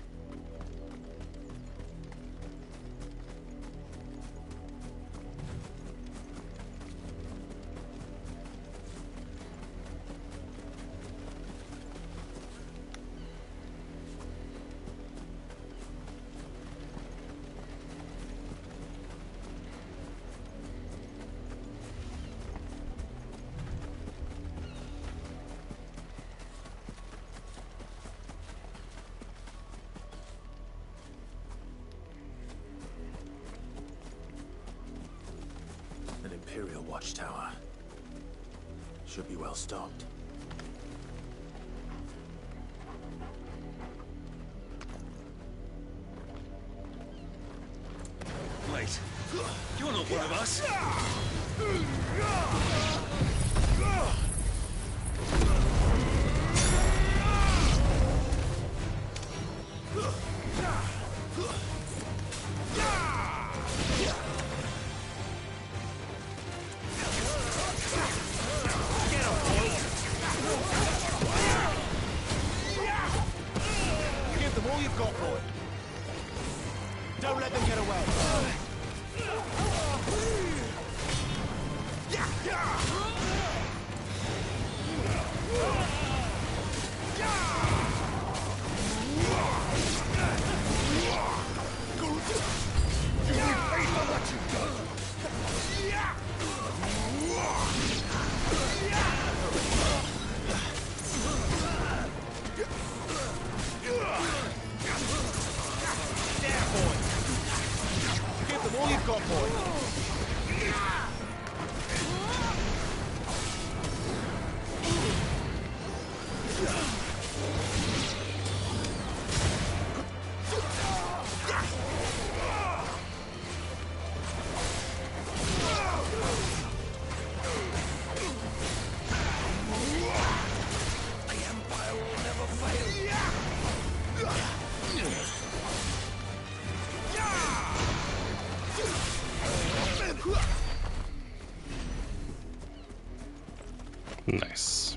An Imperial watchtower. Should be well stocked. stop one of us. Give them all you've got, boy. Don't let them get away. All you've got, boy. The Empire will never fail. Nice.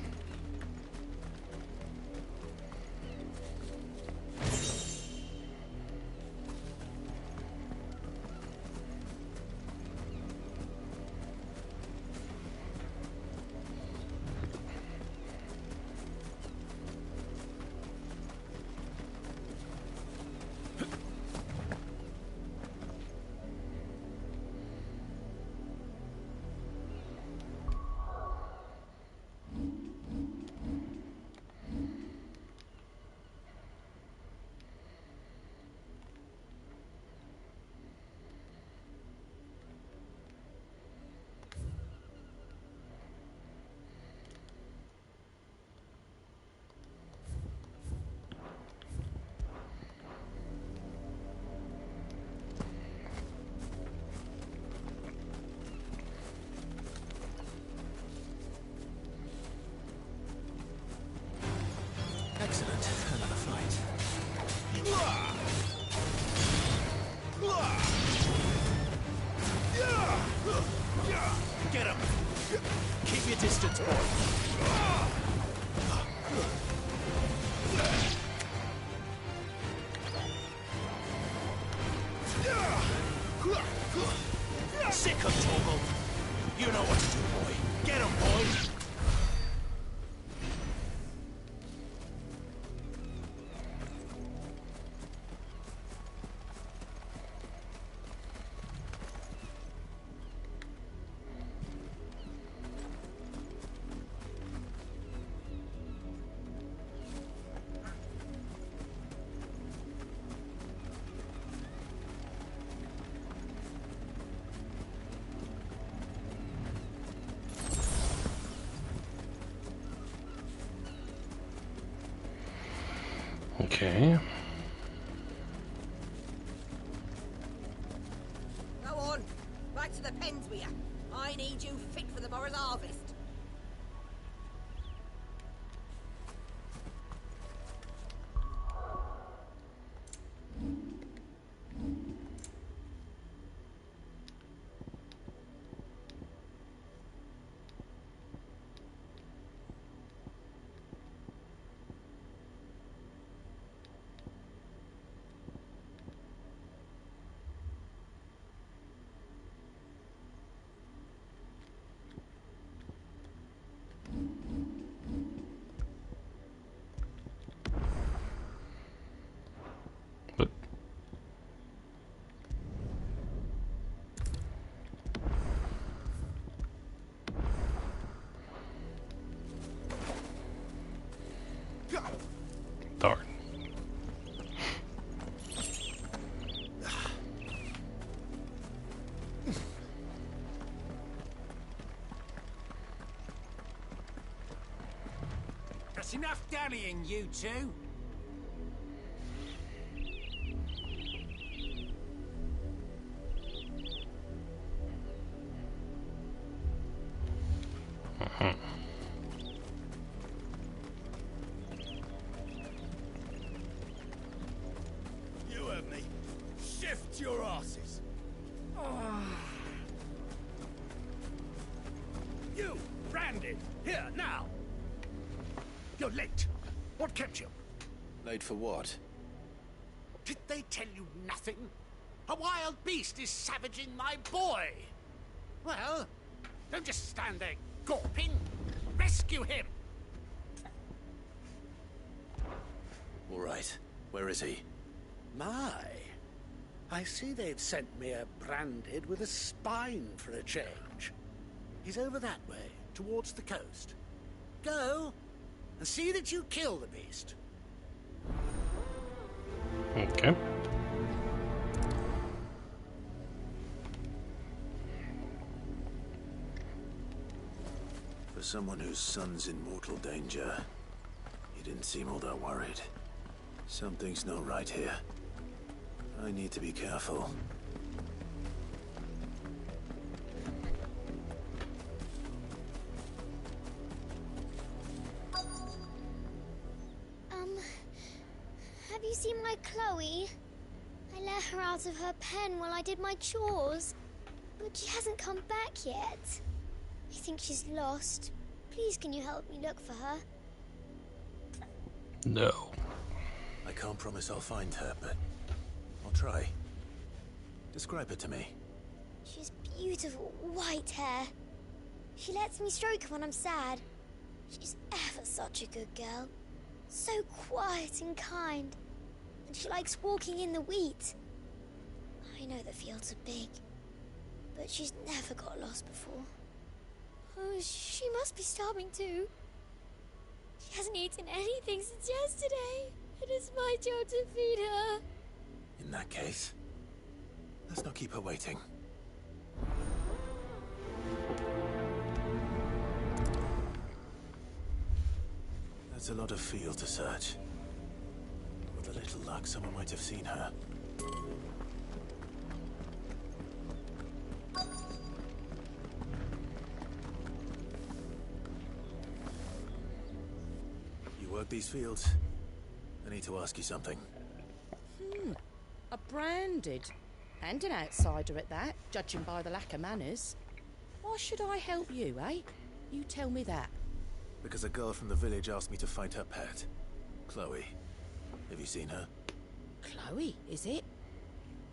Excellent. Another fight. Get him! Keep your distance, boy. Sick of Torgal. You know what to do, boy. Get him, boy. Okay. Go on. Back to the pens with you. I need you fit for the Boar's harvest. Darn. That's enough dallying, you two. You heard me. Shift your asses. You, branded, here, now. You're late. What kept you? Late for what? Did they tell you nothing? A wild beast is savaging my boy. Well, don't just stand there gawping. Rescue him. All right. Where is he? My. I see they've sent me a branded with a spine for a change. He's over that way, towards the coast. Go, and see that you kill the beast. Okay. For someone whose son's in mortal danger, he didn't seem all that worried. Something's not right here. I need to be careful. Have you seen my Chloe? I let her out of her pen while I did my chores, but she hasn't come back yet. I think she's lost. Please, can you help me look for her? No. I can't promise I'll find her, but I'll try. Describe her to me. She's beautiful white hair. She lets me stroke her when I'm sad. She's ever such a good girl. So quiet and kind. And she likes walking in the wheat. I know the fields are big, but she's never got lost before. Oh, she must be starving too. She hasn't eaten anything since yesterday. It is my job to feed her. In that case, let's not keep her waiting. That's a lot of field to search. With a little luck, someone might have seen her. You work these fields? I need to ask you something. A branded. And an outsider at that, judging by the lack of manners. Why should I help you, eh? You tell me that. Because a girl from the village asked me to find her pet. Chloe. Have you seen her? Chloe, is it?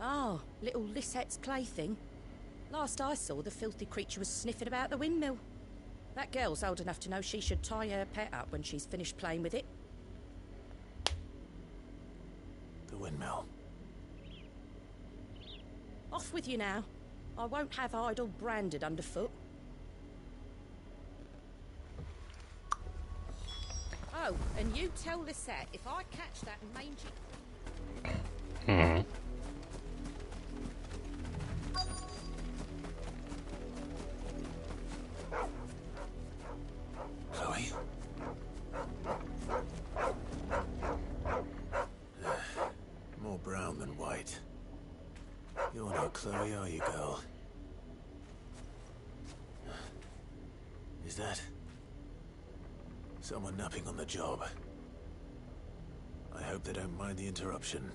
Oh, little Lisette's plaything. Last I saw, the filthy creature was sniffing about the windmill. That girl's old enough to know she should tie her pet up when she's finished playing with it. The windmill. Off with you now. I won't have idle branded underfoot. Oh, and you tell Lisette if I catch that mangy... Chloe? More brown than white. You're not Chloe, are you, girl? Is that... someone napping on the job? I hope they don't mind the interruption.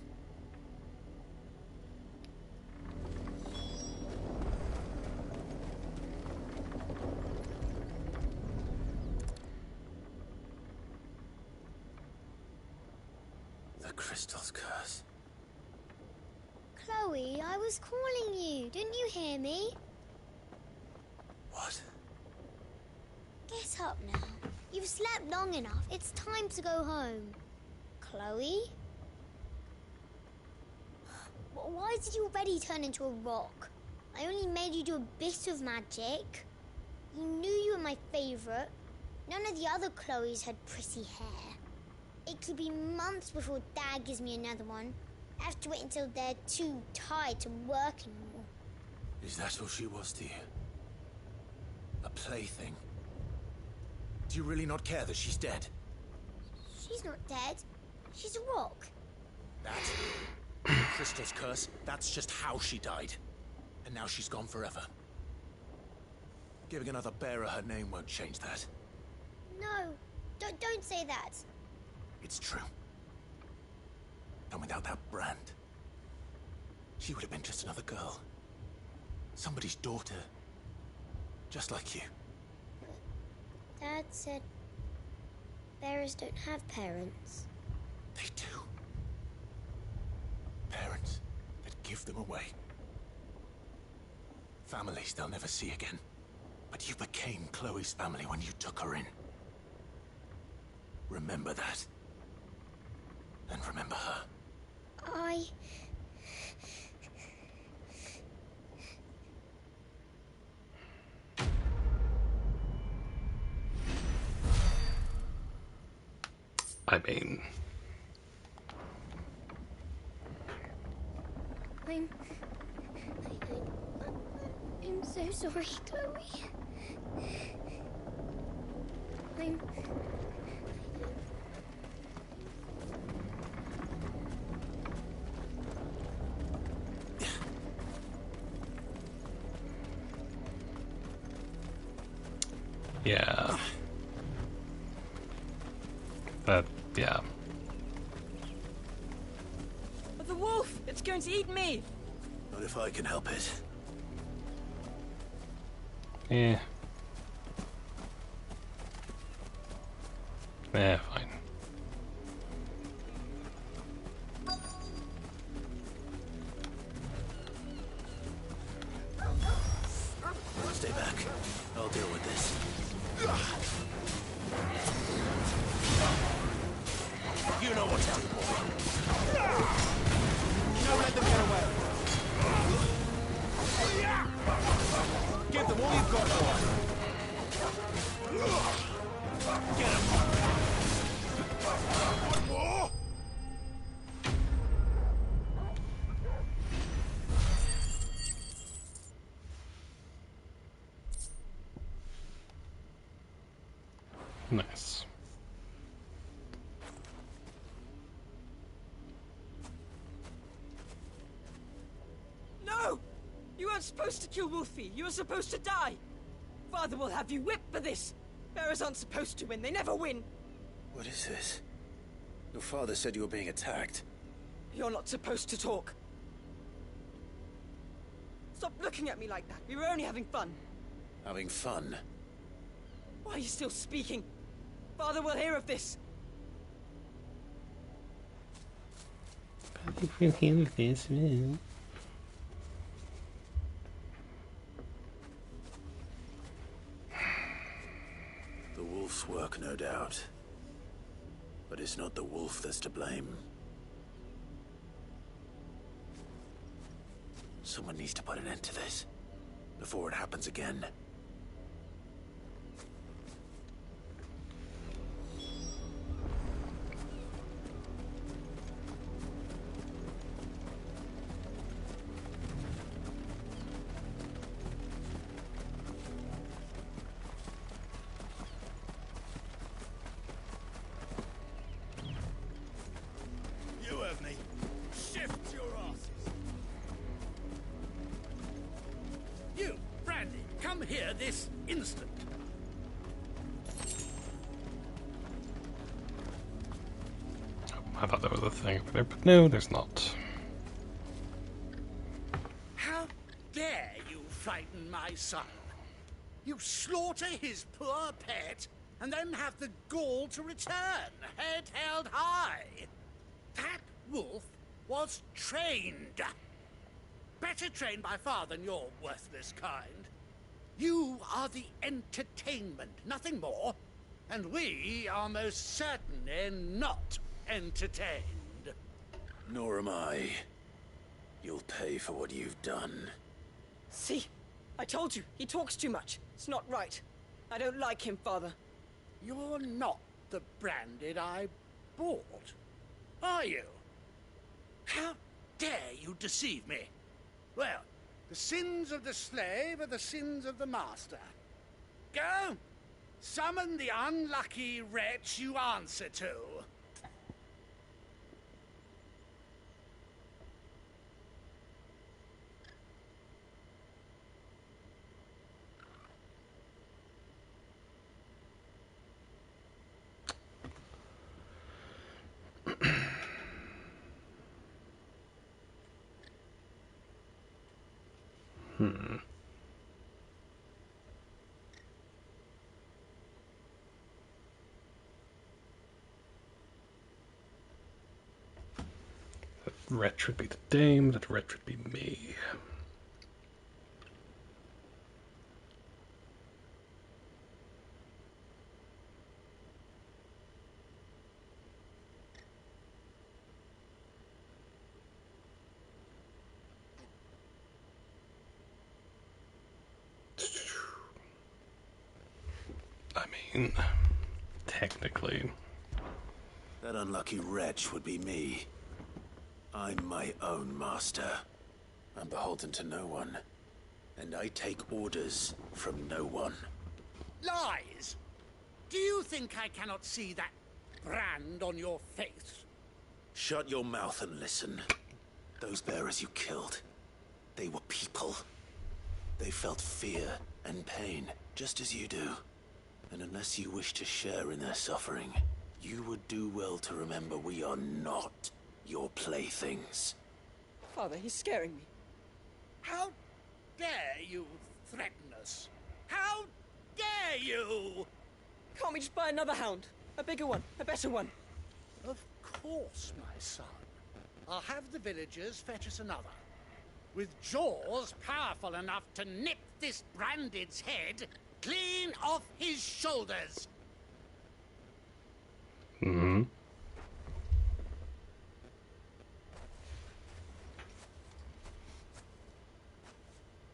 The crystal's curse. Chloe, I was calling you. Didn't you hear me? What? Get up now. You've slept long enough. It's time to go home. Chloe? Why did you already turn into a rock? I only made you do a bit of magic. You knew you were my favourite. None of the other Chloes had pretty hair. It could be months before Dad gives me another one. I have to wait until they're too tired to work anymore. Is that all she was to you? A plaything? Do you really not care that she's dead? She's not dead. She's a rock. That? Crystal's curse, that's just how she died. And now she's gone forever. Giving another bearer her name won't change that. No, don't say that. It's true. And without that brand, she would have been just another girl. Somebody's daughter. Just like you. Dad said bearers don't have parents. They do. Parents that give them away. Families they'll never see again. But you became Chloe's family when you took her in. Remember that. And remember her. I mean... I'm so sorry, Chloe. Yeah. But, yeah. The wolf! It's going to eat me! Not if I can help it. Yeah. Eh, fine. Stay back. I'll deal with this. You know what's up, boy. Don't let them get away. Give them all you've got, boy. Get him. One more. Nice. No! You weren't supposed to kill Wolfie. You were supposed to die. Father will have you whipped for this. Bearers aren't supposed to win. They never win. What is this? Your father said you were being attacked. You're not supposed to talk. Stop looking at me like that. We were only having fun. Having fun? Why are you still speaking? Father will hear of this. We'll hear of this, man. The wolf's work, no doubt. But it's not the wolf that's to blame. Someone needs to put an end to this before it happens again. You heard me. Shift your asses. You, Brandy, come here this instant. I thought there was a thing over there, but no, there's not. How dare you frighten my son? You slaughter his poor pet, and then have the gall to return, head held high. That wolf was trained. Better trained by far than your worthless kind. You are the entertainment, nothing more. And we are most certainly not entertained. Nor am I. You'll pay for what you've done. See? I told you. He talks too much. It's not right. I don't like him, Father. You're not the Branded I bought, are you? How dare you deceive me? Well, the sins of the slave are the sins of the master. Go! Summon the unlucky wretch you answer to. That ret should be the dame, that ret should be me. I mean, technically. That unlucky wretch would be me. I'm my own master. I'm beholden to no one. And I take orders from no one. Lies! Do you think I cannot see that brand on your face? Shut your mouth and listen. Those bearers you killed, they were people. They felt fear and pain, just as you do. And unless you wish to share in their suffering, you would do well to remember we are not your playthings. Father, he's scaring me. How dare you threaten us? How dare you? Can't we just buy another hound? A bigger one, a better one. Of course, my son. I'll have the villagers fetch us another. With jaws powerful enough to nip this Branded's head clean off his shoulders. Mm-hmm.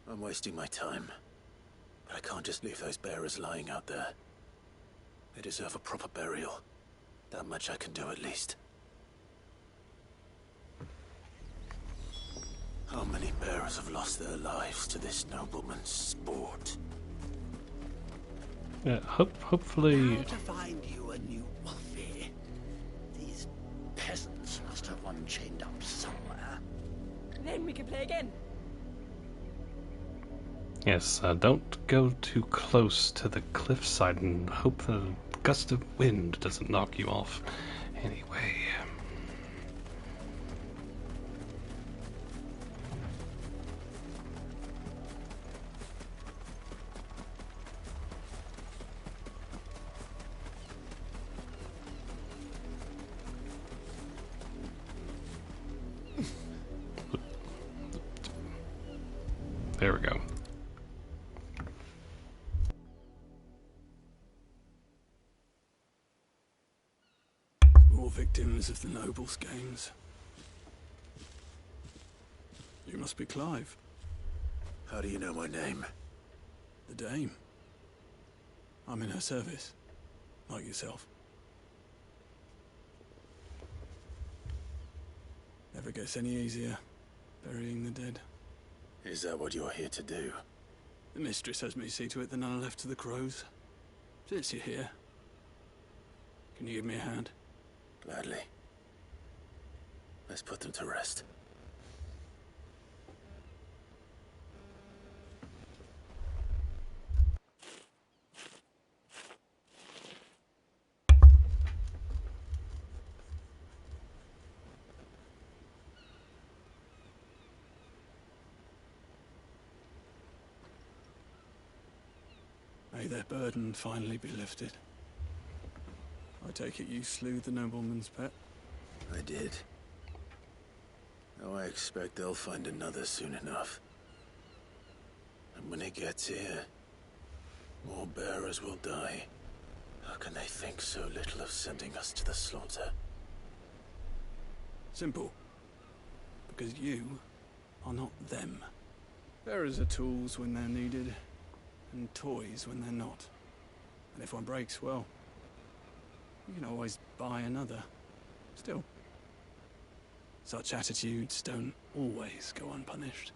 I'm wasting my time. But I can't just leave those bearers lying out there. They deserve a proper burial. That much I can do at least. How many bearers have lost their lives to this nobleman's sport? Yeah, hopefully... How to find you a new Wolfie? These peasants must have one chained up somewhere. Then we can play again. Yes, don't go too close to the cliffside and hope the gust of wind doesn't knock you off. Anyway... There we go. More victims of the nobles' games. You must be Clive. How do you know my name? The Dame. I'm in her service, like yourself. Never gets any easier, burying the dead. Is that what you're here to do? The mistress has me see to it that none are left to the crows. Since you're here, can you give me a hand? Gladly. Let's put them to rest. May their burden finally be lifted. I take it you slew the nobleman's pet? I did. Now I expect they'll find another soon enough. And when it gets here, more bearers will die. How can they think so little of sending us to the slaughter? Simple. Because you are not them. Bearers are tools when they're needed, and toys when they're not. And if one breaks, well, you can always buy another. Still, such attitudes don't always go unpunished.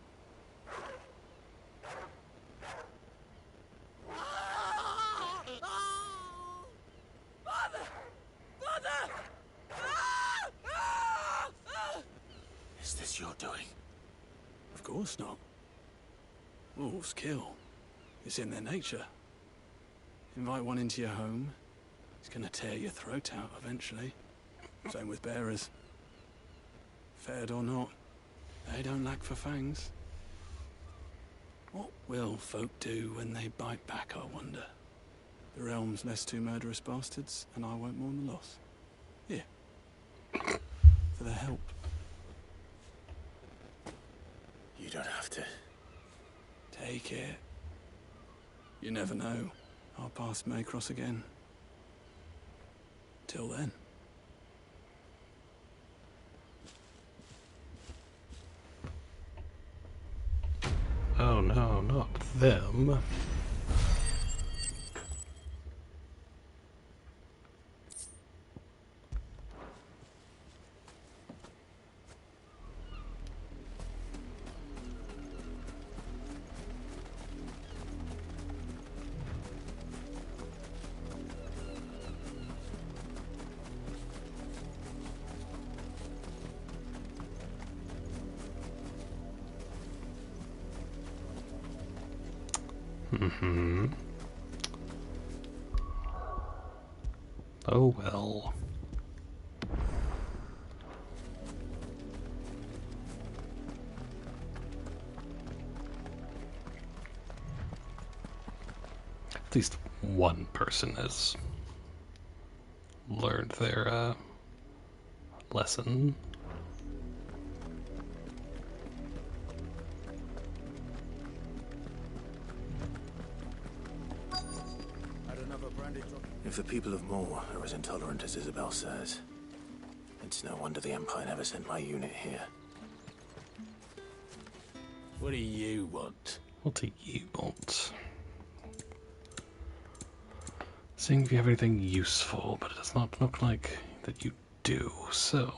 Father! Father! Is this your doing? Of course not. Wolves kill. It's in their nature. Invite one into your home, he's gonna tear your throat out eventually. Same with bearers. Fed or not, they don't lack for fangs. What will folk do when they bite back, I wonder? The realm's less two murderous bastards, and I won't mourn the loss. Here. For their help. You don't have to. Take it. You never know. Our paths may cross again. Till then. Oh no, not them. Mm-hmm. Oh well. At least one person has learned their lesson. If the people of Moor are as intolerant as Isabel says, it's no wonder the Empire never sent my unit here. What do you want? What do you want? Seeing if you have anything useful, but it does not look like that you do, so...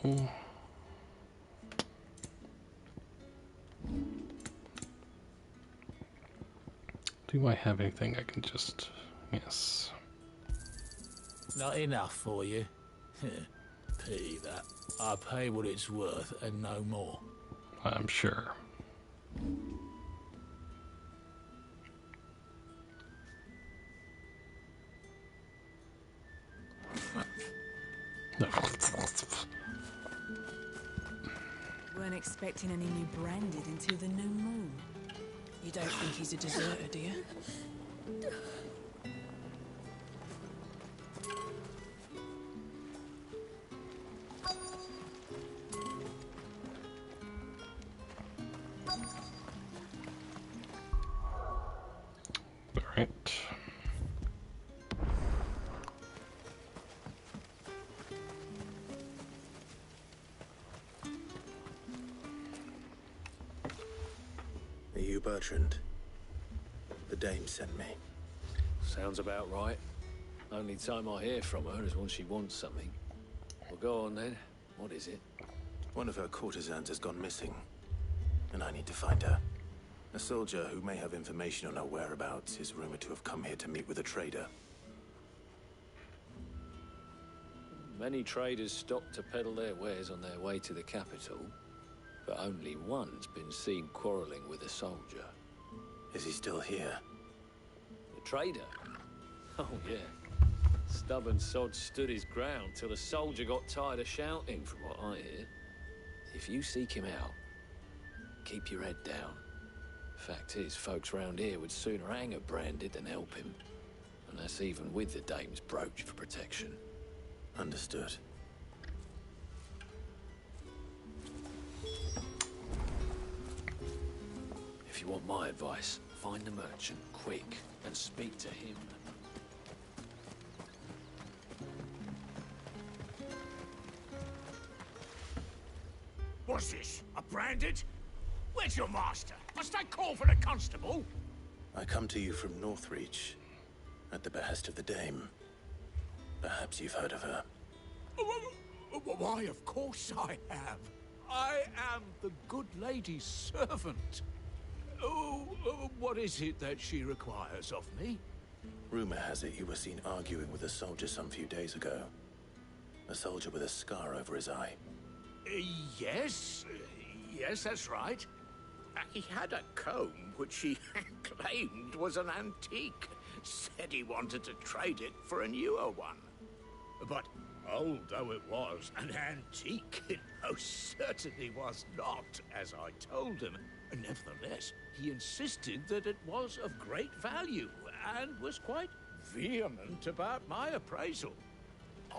Do I have anything I can just... Yes. Not enough for you? Pity that. I pay what it's worth and no more. I'm sure. Weren't expecting any new branded until the new moon. You don't think he's a deserter, do you? Alright. Are you Bertrand? The dame sent me. Sounds about right. Only time I hear from her is when she wants something. Well, go on then. What is it? One of her courtesans has gone missing, and I need to find her. A soldier who may have information on her whereabouts is rumored to have come here to meet with a trader. Many traders stop to peddle their wares on their way to the capital, but only one's been seen quarreling with a soldier. Is he still here? The trader? Oh, yeah. Stubborn sod stood his ground till the soldier got tired of shouting, from what I hear. If you seek him out, keep your head down. Fact is, folks round here would sooner hang a branded than help him. And that's even with the dame's brooch for protection. Understood. If you want my advice, find the merchant quick and speak to him. What's this? A branded? Where's your master? Must I call for the constable? I come to you from Northreach, at the behest of the dame. Perhaps you've heard of her. Why, of course I have. I am the good lady's servant. What is it that she requires of me? Rumor has it you were seen arguing with a soldier some few days ago. A soldier with a scar over his eye. Yes. Yes, that's right. He had a comb which he claimed was an antique. Said he wanted to trade it for a newer one. But old though it was, an antique it most certainly was not, as I told him. Nevertheless, he insisted that it was of great value and was quite vehement about my appraisal.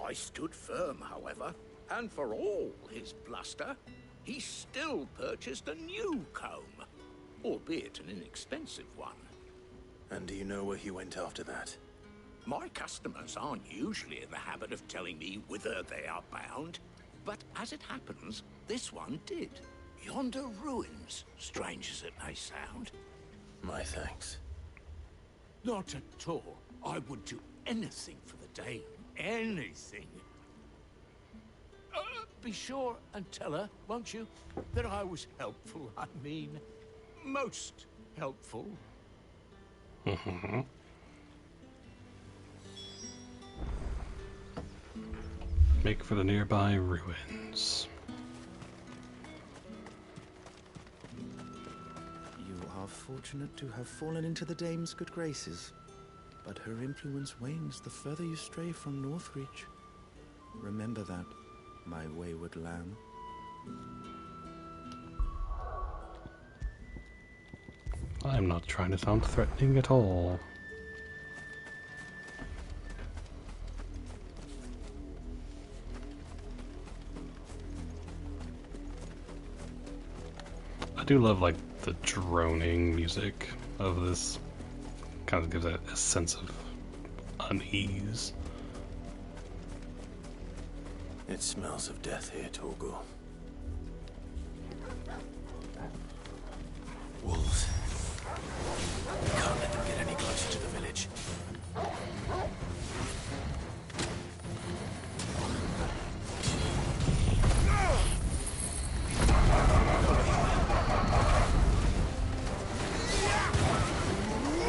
I stood firm, however, and for all his bluster, he still purchased a new comb, albeit an inexpensive one. And do you know where he went after that? My customers aren't usually in the habit of telling me whither they are bound, but as it happens, this one did. Yonder ruins, strange as it may sound. My thanks. Not at all. I would do anything for the Dame. Anything. Be sure and tell her, won't you, that I was helpful. I mean, most helpful. Mm-hmm. Make for the nearby ruins. You are fortunate to have fallen into the Dame's good graces, but her influence wanes the further you stray from Northreach. Remember that, my wayward lamb. I'm not trying to sound threatening at all. I do love, like, the droning music of this. Kind of gives it a sense of unease. It smells of death here, Torgal. Wolves. We can't let them get any closer to the village.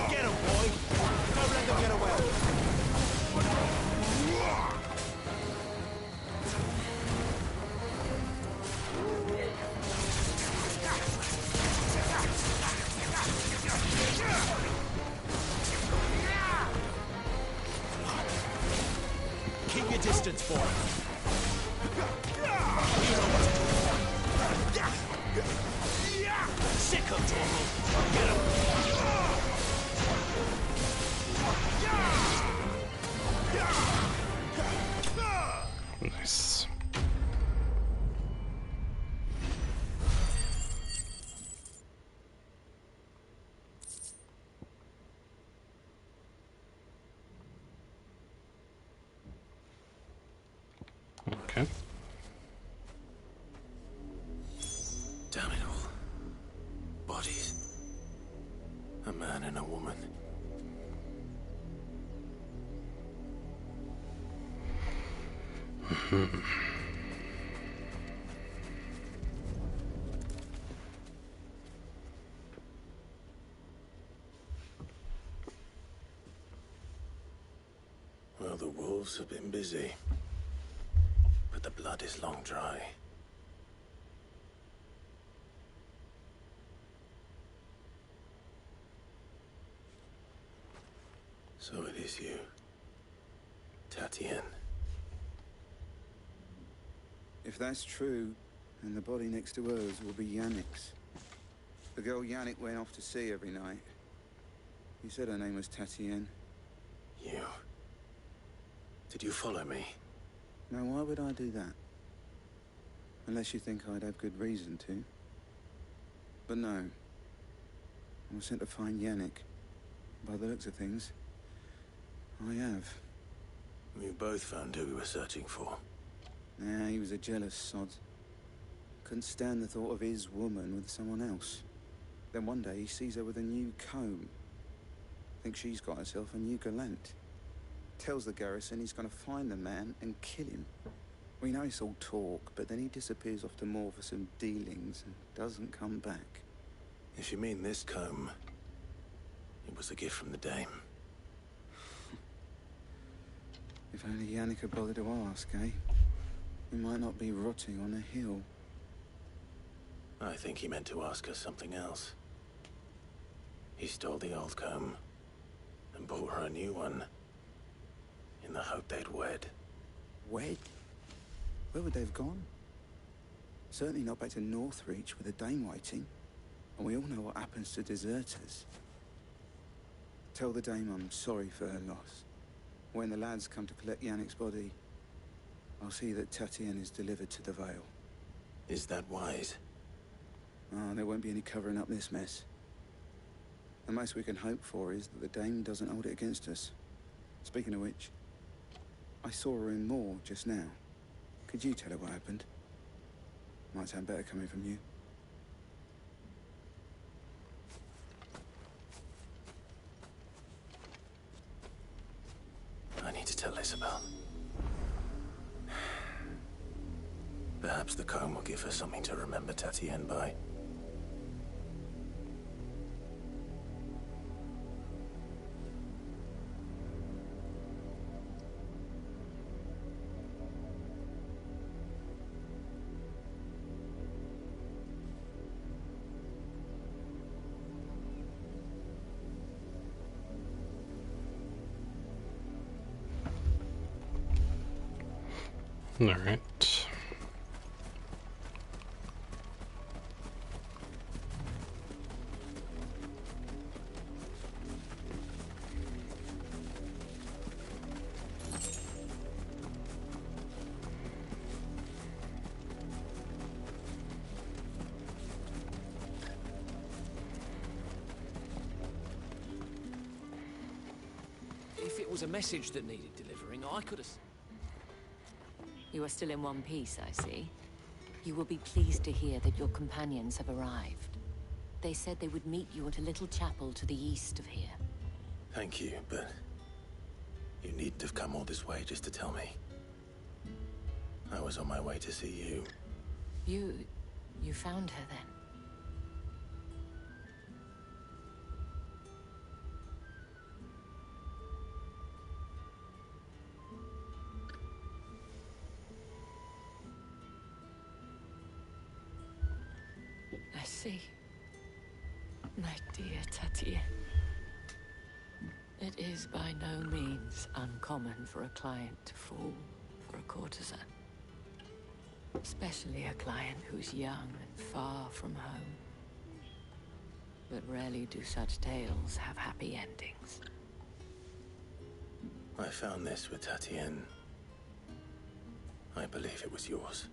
Get him, boy! Don't let them get away! Keep your distance, boy. Sick of Torgal. Get him. Nice. Okay. Damn it all. Bodies. A man and a woman. Well, the wolves have been busy. But the blood is long dry. So it is you, Tatien. If that's true, then the body next to hers will be Yannick's. The girl Yannick went off to sea every night. You said her name was Tatien. You. Did you follow me? Now, why would I do that? Unless you think I'd have good reason to. But no. I was sent to find Yannick. By the looks of things, I have. We both found who we were searching for. Yeah, he was a jealous sod. Couldn't stand the thought of his woman with someone else. Then one day he sees her with a new comb. Thinks she's got herself a new gallant. Tells the garrison he's gonna find the man and kill him. We know it's all talk, but then he disappears off to Moor for some dealings and doesn't come back. If you mean this comb, it was a gift from the Dame. If only Yannick had bothered to ask, eh? He might not be rotting on a hill. I think he meant to ask us something else. He stole the old comb and bought her a new one in the hope they'd wed. Wed? Where would they have gone? Certainly not back to Northreach with a Dame waiting. And we all know what happens to deserters. Tell the dame I'm sorry for her loss. When the lads come to collect Yannick's body, I'll see that Tatienne is delivered to the Vale. Is that wise? Oh, there won't be any covering up this mess. The most we can hope for is that the dame doesn't hold it against us. Speaking of which, I saw her in Moor just now. Could you tell her what happened? Might sound better coming from you. I need to tell Isabel. Perhaps the comb will give her something to remember Tatienne by. All right. If it was a message that needed delivering, I could have... You are still in one piece, I see. You will be pleased to hear that your companions have arrived. They said they would meet you at a little chapel to the east of here. Thank you, but you needn't have come all this way just to tell me. I was on my way to see you. You found her then? I see. My dear Tatienne. It is by no means uncommon for a client to fall for a courtesan. Especially a client who's young and far from home. But rarely do such tales have happy endings. I found this with Tatienne. I believe it was yours.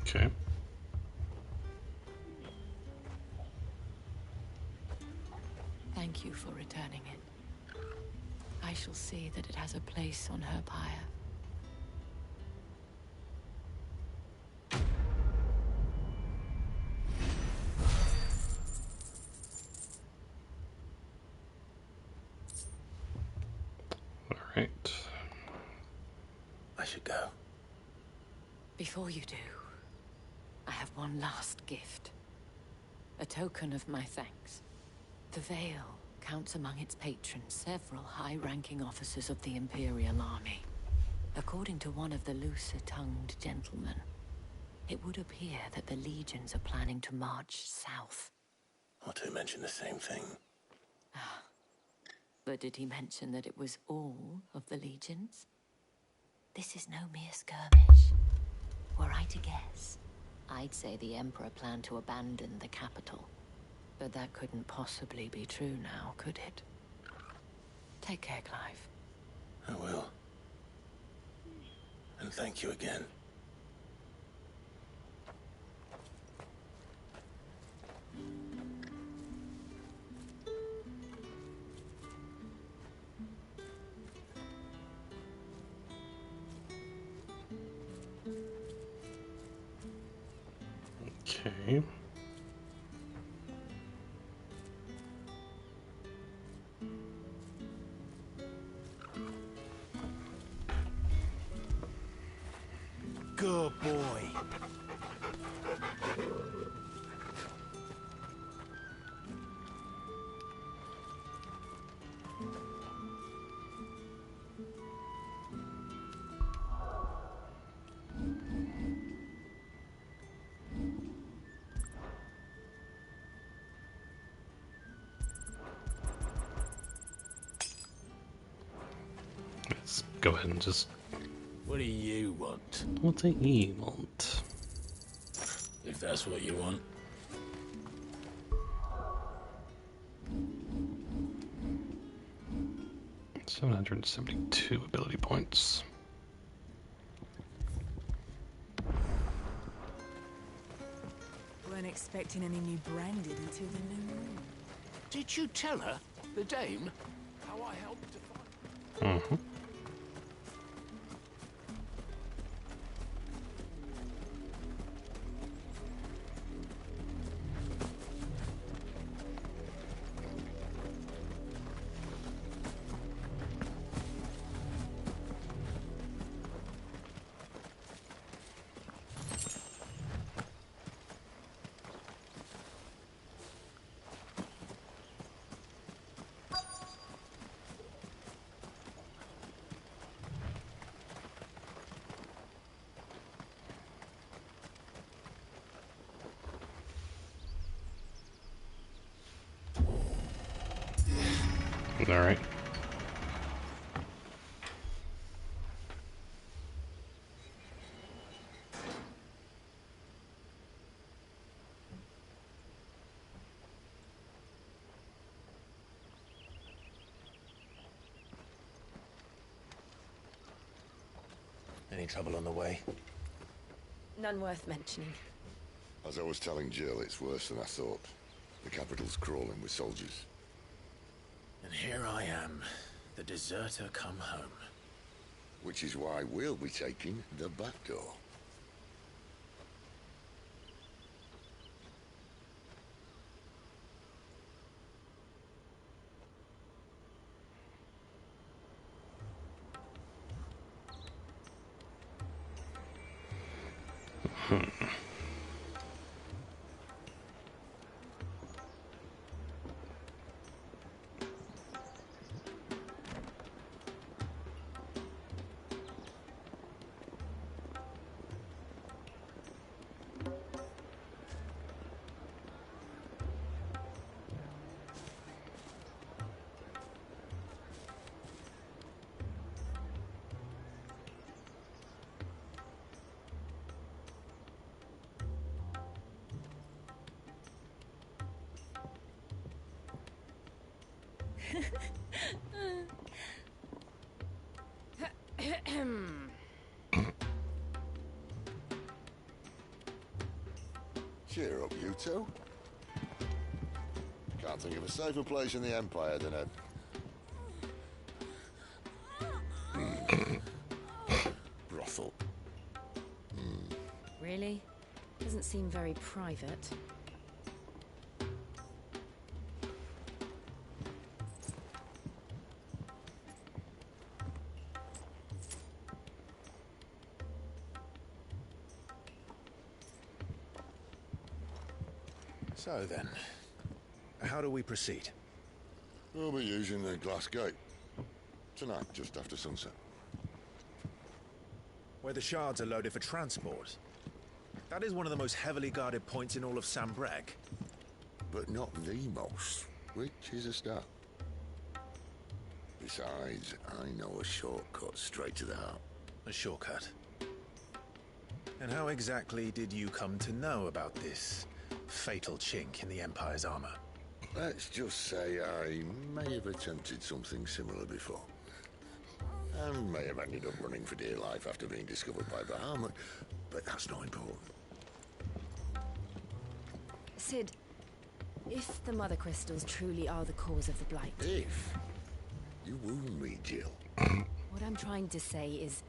Okay. Thank you for returning it. I shall see that it has a place on her pyre. All right. I should go. Before you do, I have one last gift. A token of my thanks. The Vale counts among its patrons several high-ranking officers of the Imperial Army. According to one of the looser-tongued gentlemen, it would appear that the legions are planning to march south. Otto mentioned the same thing. But did he mention that it was all of the legions? This is no mere skirmish. Were I to guess, I'd say the Emperor planned to abandon the capital. But that couldn't possibly be true now, could it? Take care, Clive. I will. And thank you again. Okay. Good boy. Let's go ahead and just... What do you want? What do you want? that's what you want. $772 ability points. Weren't expecting any new branded until the new moon. Did you tell her, the dame, how I helped to find... Mm-hmm. All right. Any trouble on the way? None worth mentioning. As I was telling Jill, it's worse than I thought. The capital's crawling with soldiers. And here I am, the deserter come home. Which is why we'll be taking the back door. Cheer up, you two. Can't think of a safer place in the Empire than a... brothel. Really? Doesn't seem very private. So then, how do we proceed? We'll be using the glass gate. Tonight, just after sunset. Where the shards are loaded for transport. That is one of the most heavily guarded points in all of Sambrec. But not the most, which is a start. Besides, I know a shortcut straight to the heart. A shortcut? And how exactly did you come to know about this fatal chink in the Empire's armor? Let's just say I may have attempted something similar before. And may have ended up running for dear life after being discovered by Bahamut, but that's not important. Sid, if the Mother Crystals truly are the cause of the Blight... If? You wound me, Jill. What I'm trying to say is,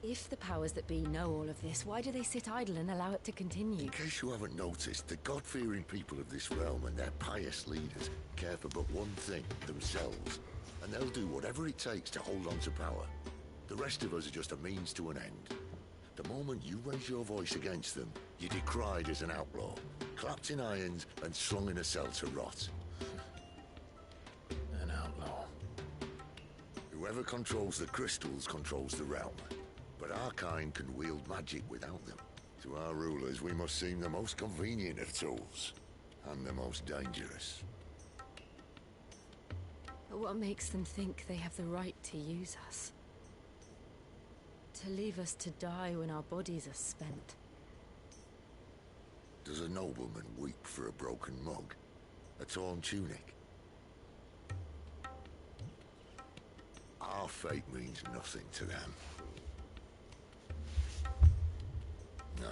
if the powers that be know all of this, why do they sit idle and allow it to continue? In case you haven't noticed, the God-fearing people of this realm and their pious leaders care for but one thing, themselves. And they'll do whatever it takes to hold on to power. The rest of us are just a means to an end. The moment you raise your voice against them, you're decried as an outlaw, clapped in irons and slung in a cell to rot. An outlaw. Whoever controls the crystals controls the realm. But our kind can wield magic without them. To our rulers, we must seem the most convenient of tools. And the most dangerous. But what makes them think they have the right to use us? To leave us to die when our bodies are spent? Does a nobleman weep for a broken mug? A torn tunic? Our fate means nothing to them. No,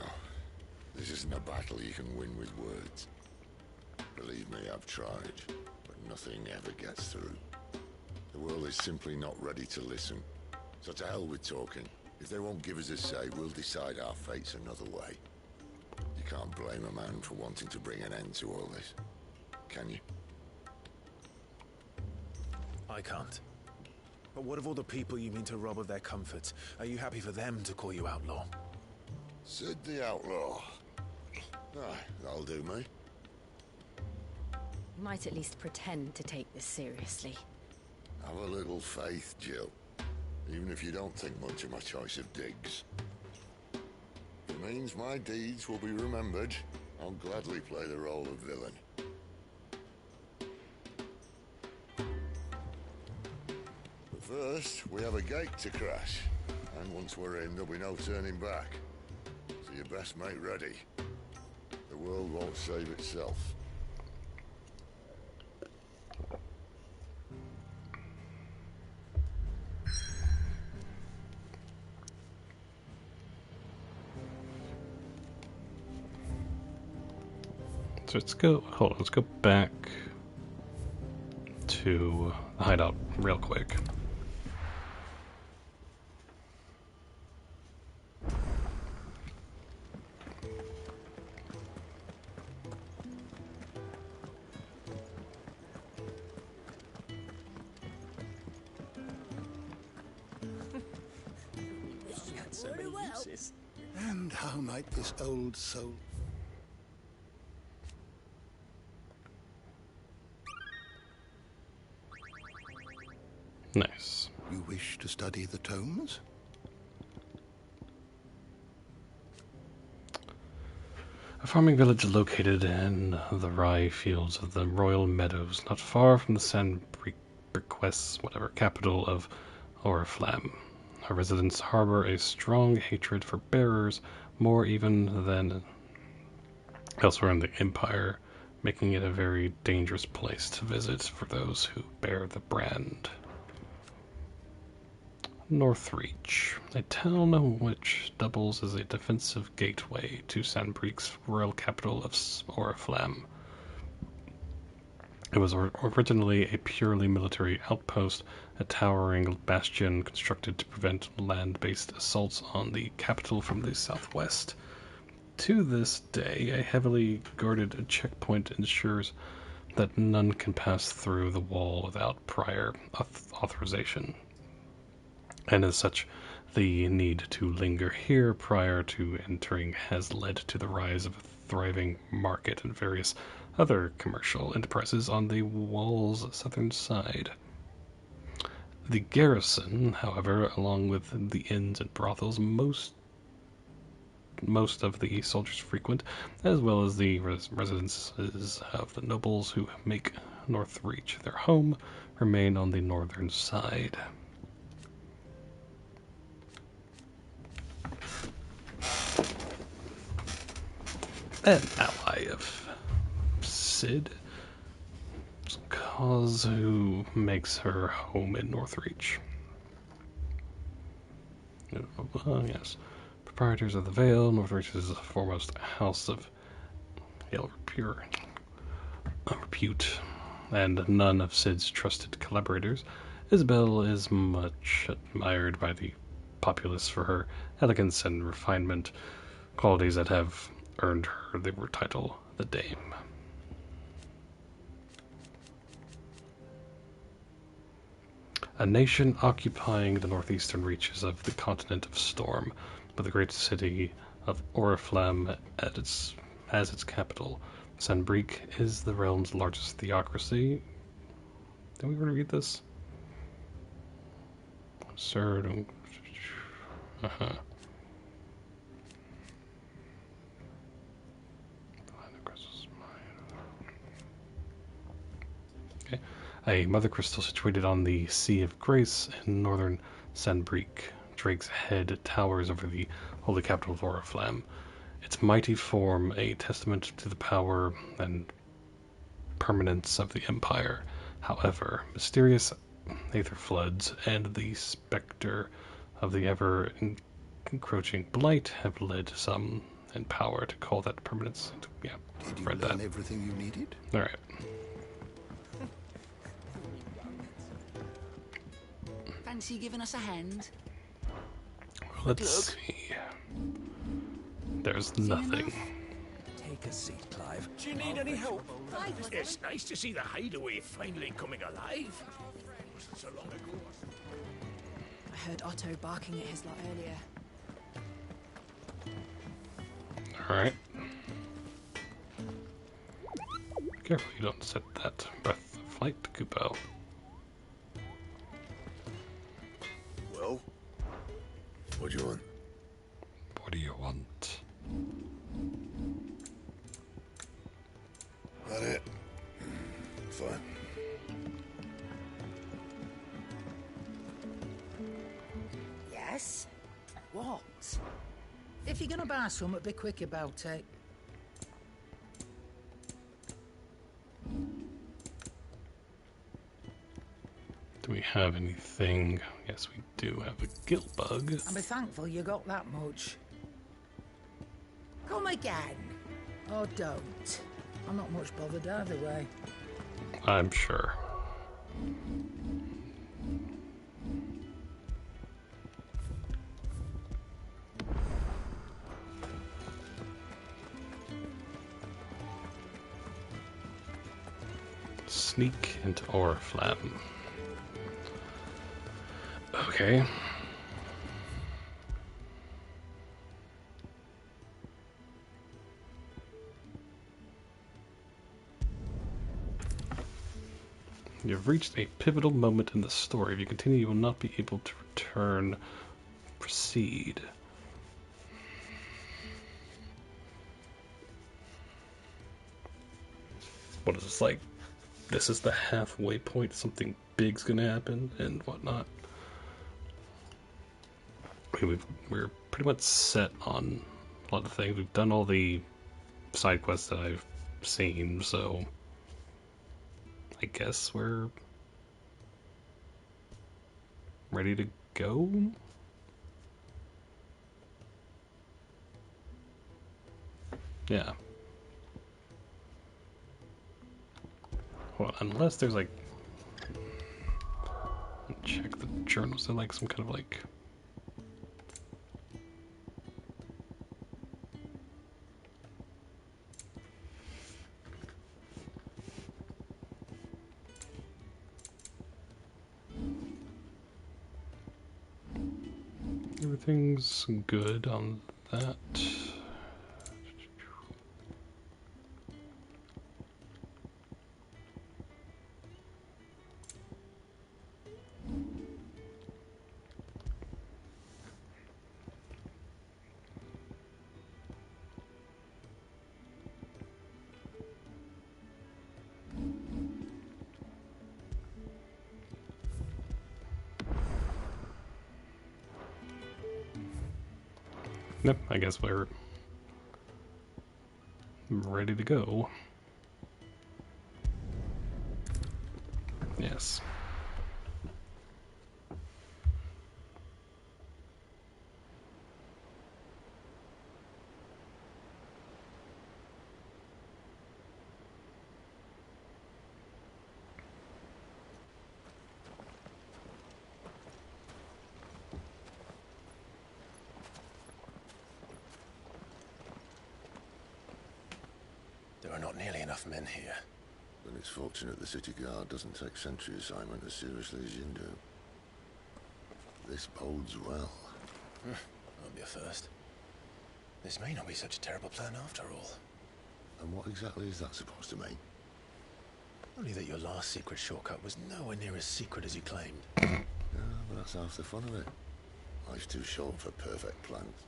this isn't a battle you can win with words. Believe me, I've tried, but nothing ever gets through. The world is simply not ready to listen. So to hell with talking. If they won't give us a say, we'll decide our fates another way. You can't blame a man for wanting to bring an end to all this, can you? I can't. But what of all the people you mean to rob of their comforts? Are you happy for them to call you outlaw? Sid the outlaw. Aye, that'll do me. You might at least pretend to take this seriously. Have a little faith, Jill. Even if you don't think much of my choice of digs. If it means my deeds will be remembered, I'll gladly play the role of villain. But first, we have a gate to crash. And once we're in, there'll be no turning back. So you best make ready. The world won't save itself. So let's go, hold on, let's go back to the hideout real quick. And how might this old soul... Nice. You wish to study the tomes? A farming village located in the rye fields of the Royal Meadows, not far from the San Briquest, capital of Oriflamme. Her residents harbor a strong hatred for bearers, more even than elsewhere in the Empire, making it a very dangerous place to visit for those who bear the brand. Northreach, a town which doubles as a defensive gateway to San Briquest's royal capital of Oriflamme. It was originally a purely military outpost, a towering bastion constructed to prevent land-based assaults on the capital from the southwest. To this day, a heavily guarded checkpoint ensures that none can pass through the wall without prior authorization. And as such, the need to linger here prior to entering has led to the rise of a thriving market and various other commercial enterprises on the wall's southern side. The garrison, however, along with the inns and brothels most of the soldiers frequent, as well as the residences of the nobles who make Northreach their home, remain on the northern side. An ally of Sid, Cause, who makes her home in Northreach. Yes. Proprietors of the Vale, Northreach is the foremost house of repute, and none of Sid's trusted collaborators. Isabel is much admired by the populace for her elegance and refinement, qualities that have earned her the title the Dame. A nation occupying the northeastern reaches of the continent of Storm, with the great city of Oriflamme as its capital. San Brique is the realm's largest theocracy. Did we already read this? Sir. Okay. A mother crystal situated on the Sea of Grace in northern San Brique. Drake's Head towers over the holy capital of Oriflamme. its mighty form a testament to the power and permanence of the Empire. However, mysterious aether floods and the specter of the ever-encroaching blight have led some in power to call that permanence. Yeah, Did you read learn that. everything you needed? All right. Fancy giving us a hand? Let's see. There's nothing. Take a seat, Clive. Do you need any help? It's nice to see the hideaway finally coming alive. Wasn't so long ago. I heard Otto barking at his lot earlier. Alright. Careful you don't set that breath of flight, Kupo. Well, what do you want? What do you want? That it? Fine. Yes? What? If you're gonna buy something, be quick about it. Do we have anything? Yes, we do have a guilt bug. And be thankful you got that much. Come again. Or don't. I'm not much bothered either way. I'm sure. Sneak into Oriflamme. Okay. You've reached a pivotal moment in the story. If you continue, you will not be able to return. Proceed. What is this like? This is the halfway point. Something big's gonna happen and whatnot. We're pretty much set on a lot of things. We've done all the side quests that I've seen, so I guess we're ready to go. Yeah. Well, unless there's like, check the journals. They're like some kind of like. Everything's good on that. Yep, I guess we're ready to go. Yes. There are not nearly enough men here. Then it's fortunate the city guard doesn't take sentry assignment as seriously as you do. This bodes well. Won't be a first. This may not be such a terrible plan after all. And what exactly is that supposed to mean? Only that your last secret shortcut was nowhere near as secret as you claimed. Yeah, but that's half the fun of it. Life's too short for perfect plans.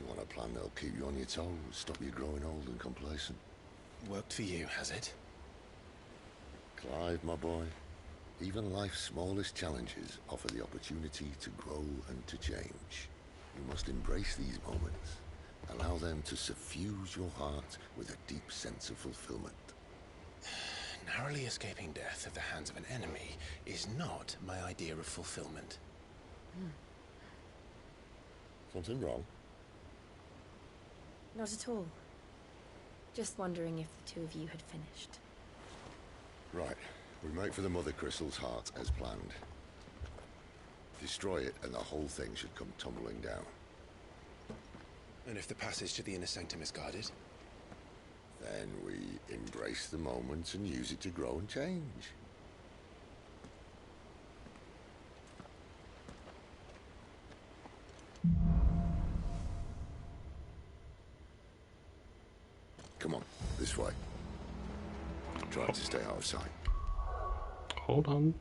You want a plan that'll keep you on your toes, stop you growing old and complacent. Worked for you, has it? Clive, my boy, even life's smallest challenges offer the opportunity to grow and to change. You must embrace these moments, Allow them to suffuse your heart with a deep sense of fulfillment. Narrowly escaping death at the hands of an enemy is not my idea of fulfillment. Something wrong? Not at all. Just wondering if the two of you had finished. Right. We make for the Mother Crystal's heart as planned. Destroy it and the whole thing should come tumbling down. And if the passage to the inner sanctum is guarded? Then we embrace the moment and use it to grow and change. Come on, this way. Try to stay out of sight. Hold on.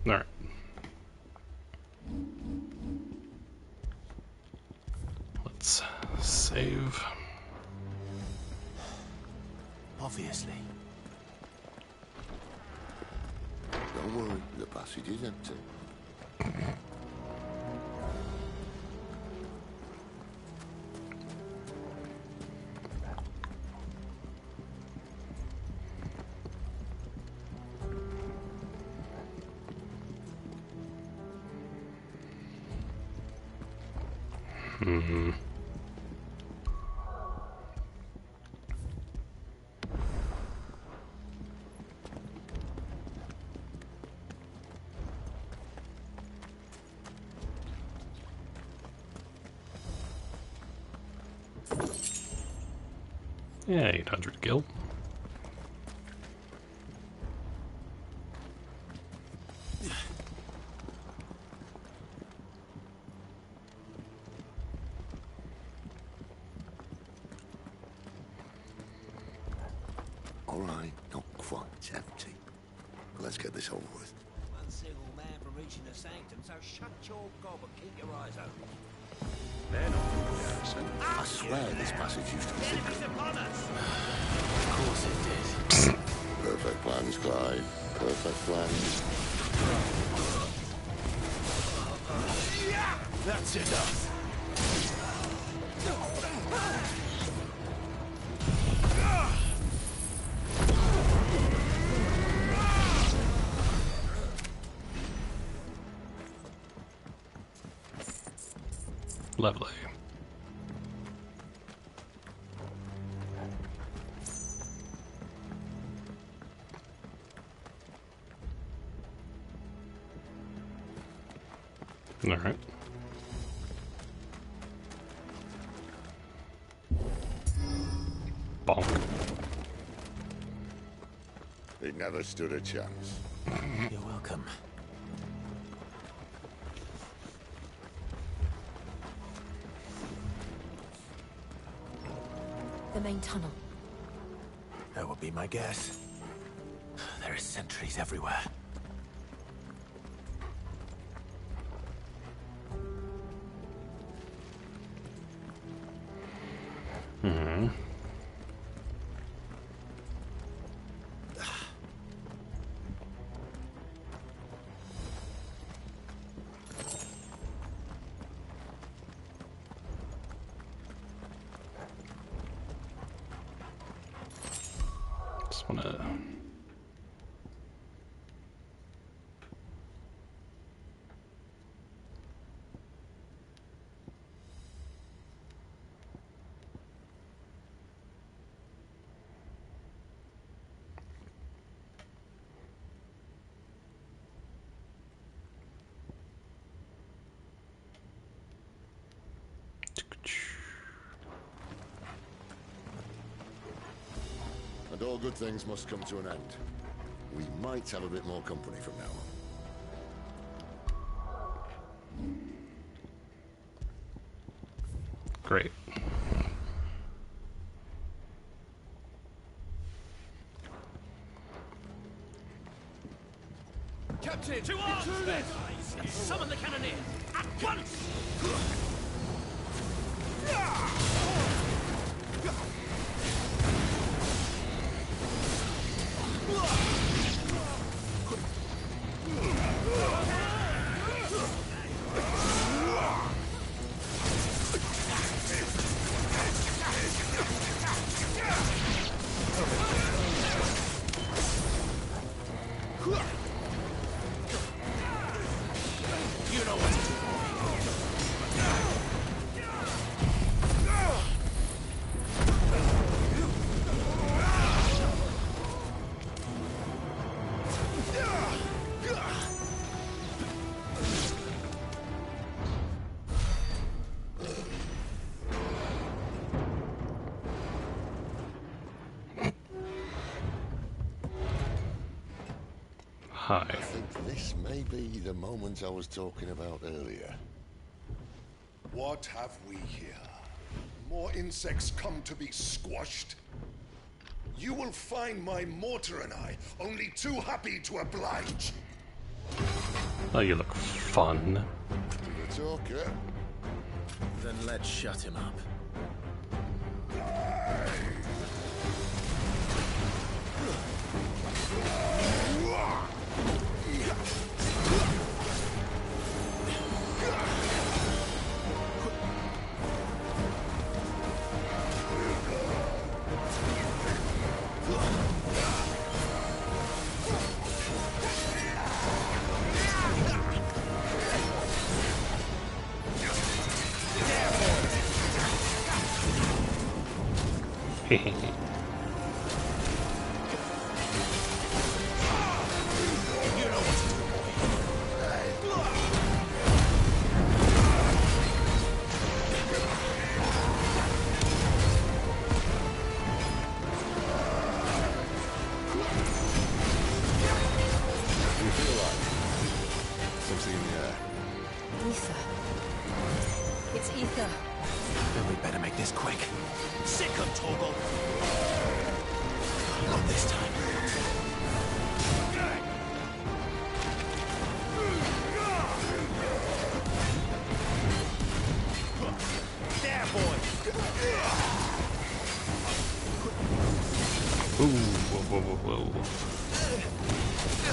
All right. Let's save. Obviously. Don't worry, the passage is empty. Mm-hmm. Yeah, 800 gil. All right, not quite empty. But let's get this over with. One single man from reaching the sanctum, so shut your gob and keep your eyes open. They're not from the garrison. I swear this passage used to be secret. Of course it did. Perfect plans, Clive. Perfect plans. That's enough. Lovely. All right. Bonk. It never stood a chance. You're welcome. The main tunnel. That would be my guess. There are sentries everywhere. Mm-hmm. Just wanna. And all good things must come to an end. We might have a bit more company from now on. Great. Captain! To arms, men! Summon the cannoneer! At once! You know what to do. Hi. I think this may be the moment I was talking about earlier. What have we here? More insects come to be squashed? You will find my mortar and I only too happy to oblige. Oh, you look fun. To the talker. Then let's shut him up. Then we better make this quick. Sick of Torgal. Not this time. There, boy. Ooh, whoa, whoa, whoa, whoa.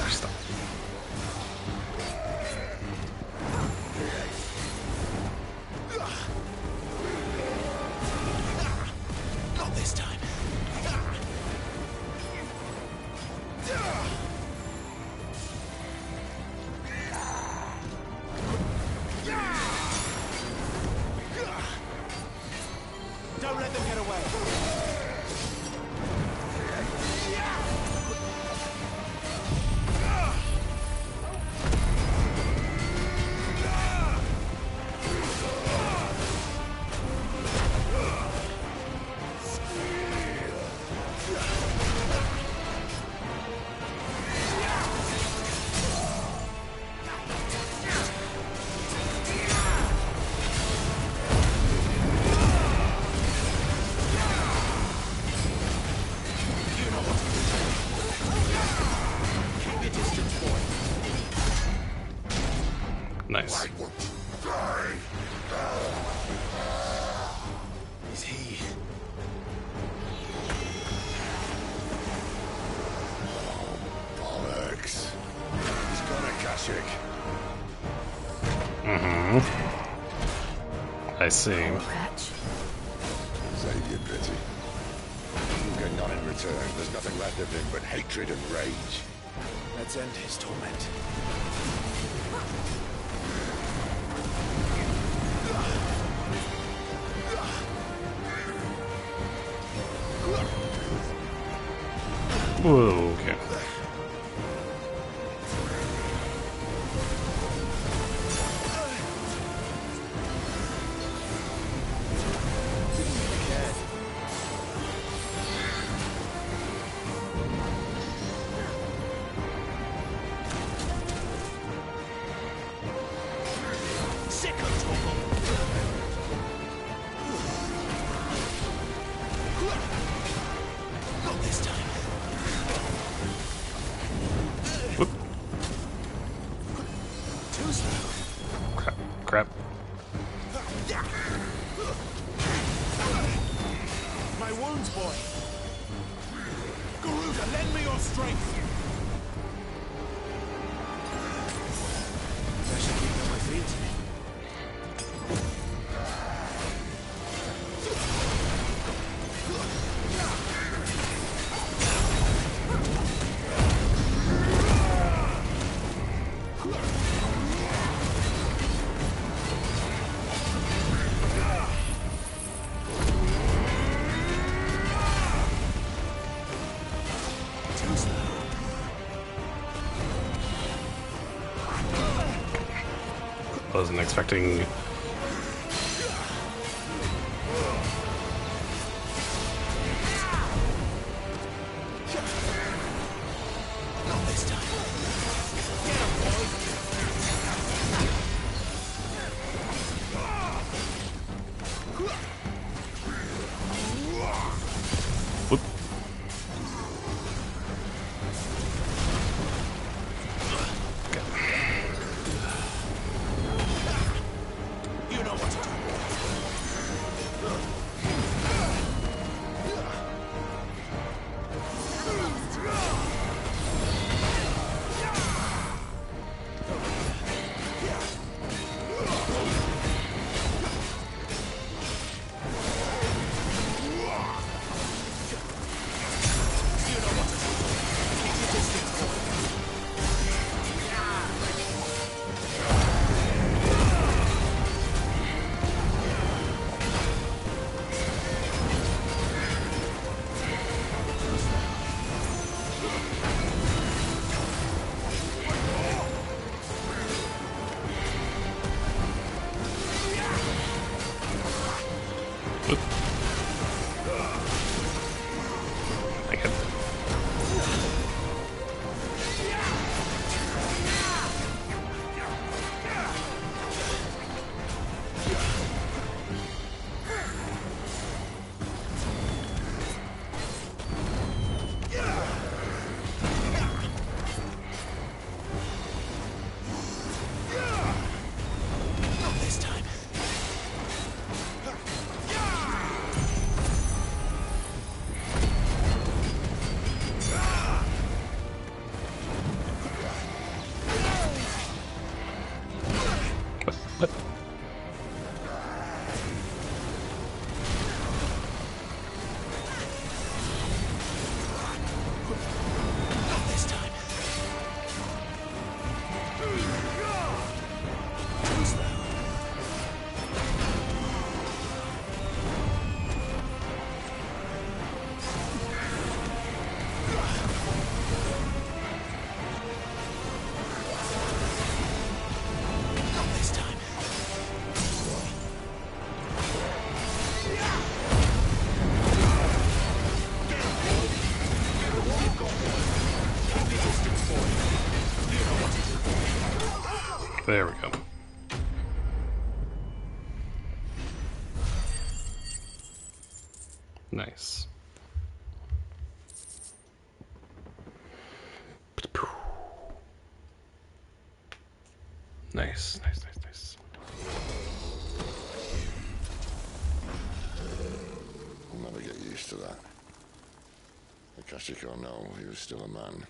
Stop. Not this time. Don't let them get away. Nice. Is he? Bollocks. He's got a Kashyyyk. Mm-hmm. I see. Save you, Gritty. You get none in return. There's nothing left of him but hatred and rage. Let's end his torment. Whoa, okay. Sick of Torgal. Not this time. Whoop. Too slow. Crap. Crap. My wounds, boy. Garuda, lend me your strength. I should keep on my feet. Wasn't expecting. There we go. Nice. Nice, nice, nice, nice. I'll never get used to that. Akashic or no, he was still a man.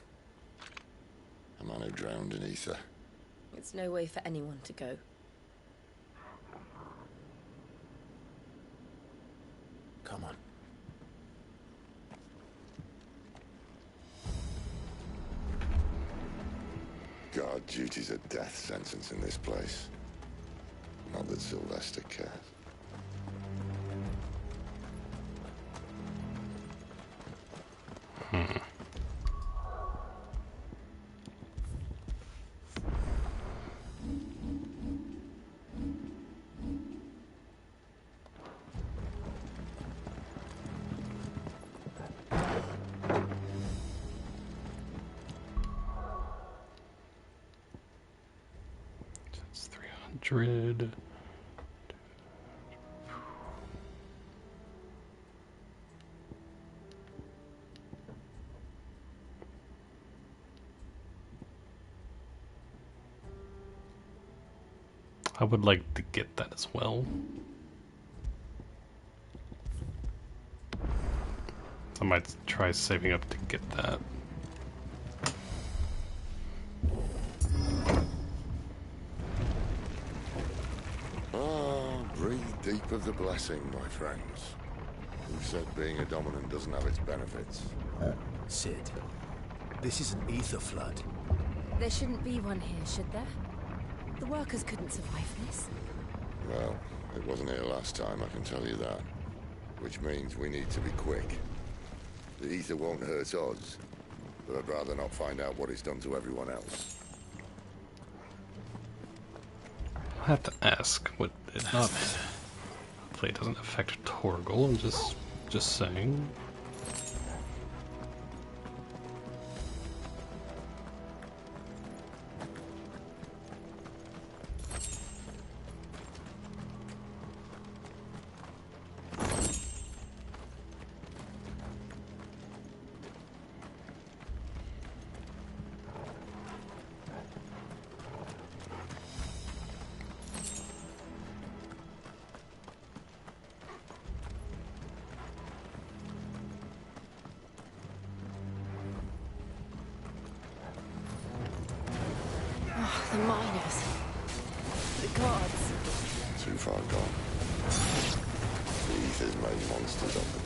A man who drowned in ether. It's no way for anyone to go. Come on. Guard duty's a death sentence in this place. Not that Sylvester cares. That's 300. I would like to get that as well. I might try saving up to get that. Breathe deep of the blessing, my friends. Who said being a dominant doesn't have its benefits? Sid, this is an ether flood. There shouldn't be one here, should there? The workers couldn't survive this. Well, it wasn't here last time, I can tell you that. Which means we need to be quick. The ether won't hurt us, but I'd rather not find out what it's done to everyone else. have to ask. Would it not? Hopefully, it doesn't affect Torgal. I'm just saying. The miners. The gods. Too far gone. The Ether's made monsters of them.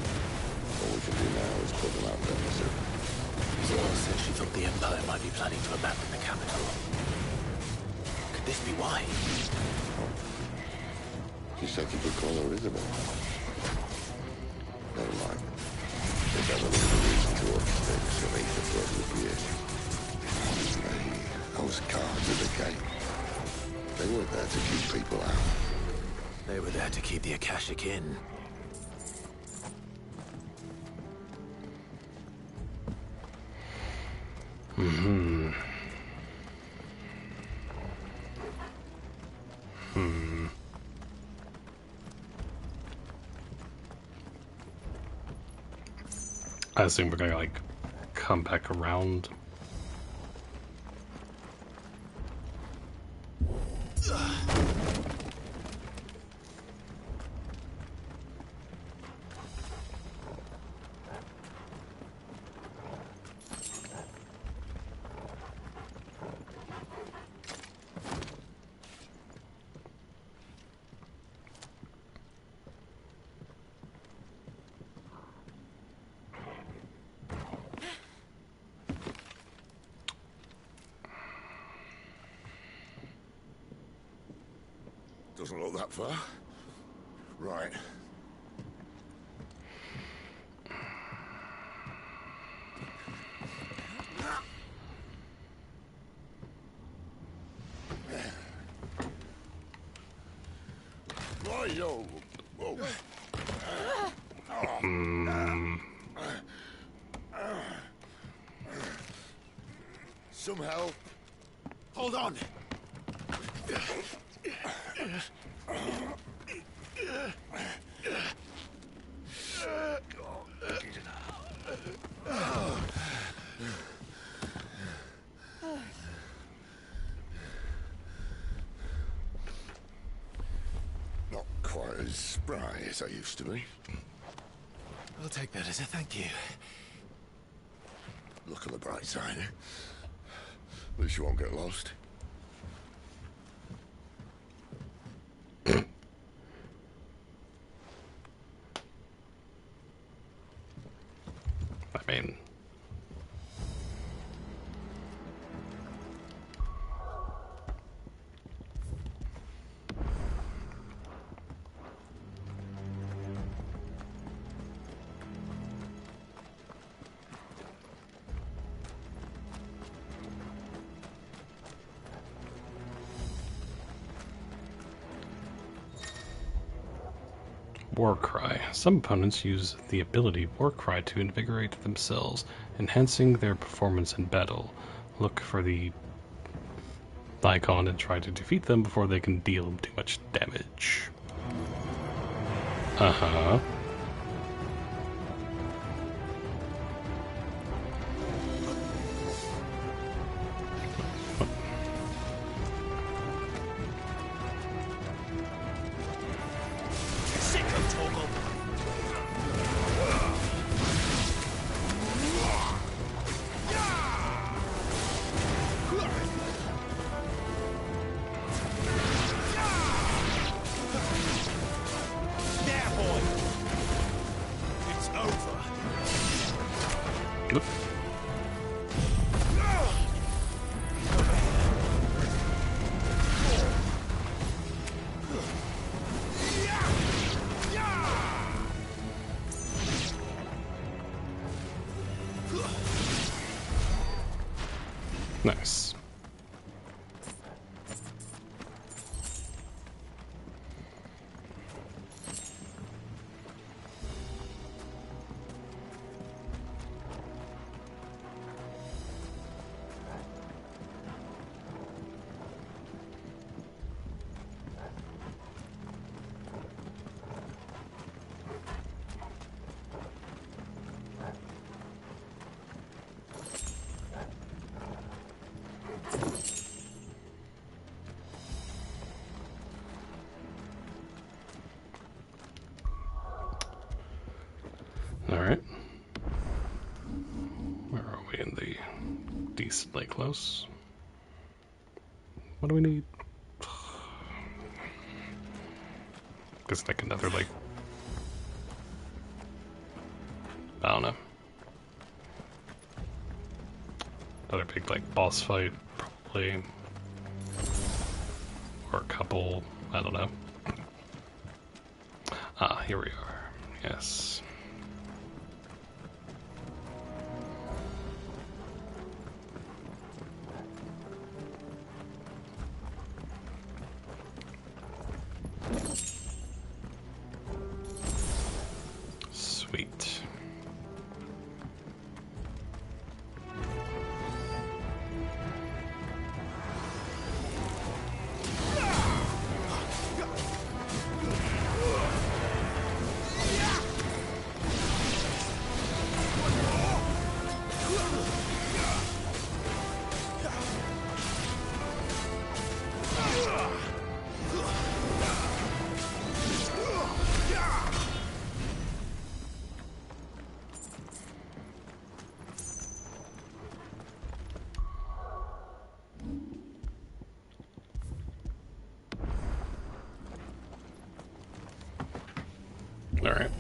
All we can do now is put them out of their misery. Zora said she thought the Empire might be planning to abandon the capital. Could this be why? She's such a good caller, Isabel. Never mind. There's ever been a reason to watch things from Ether for over the years. Those guards at the gate. They weren't there to keep people out. They were there to keep the Akashic in. I assume we're gonna like come back around. Doesn't look that far. Right. Right-o. Whoa. Some help. Hold on! Not quite as spry as I used to be. I'll take that as a thank you. Look on the bright side, eh? At least you won't get lost. I mean, Warcry. Some opponents use the ability Warcry to invigorate themselves, enhancing their performance in battle. Look for the icon and try to defeat them before they can deal too much damage. Uh-huh. Nice. decently close. What do we need? Guess like another, like, I don't know. Another big, like, boss fight, probably. Or a couple, I don't know. Ah, here we are. Yes. Sweet. All right.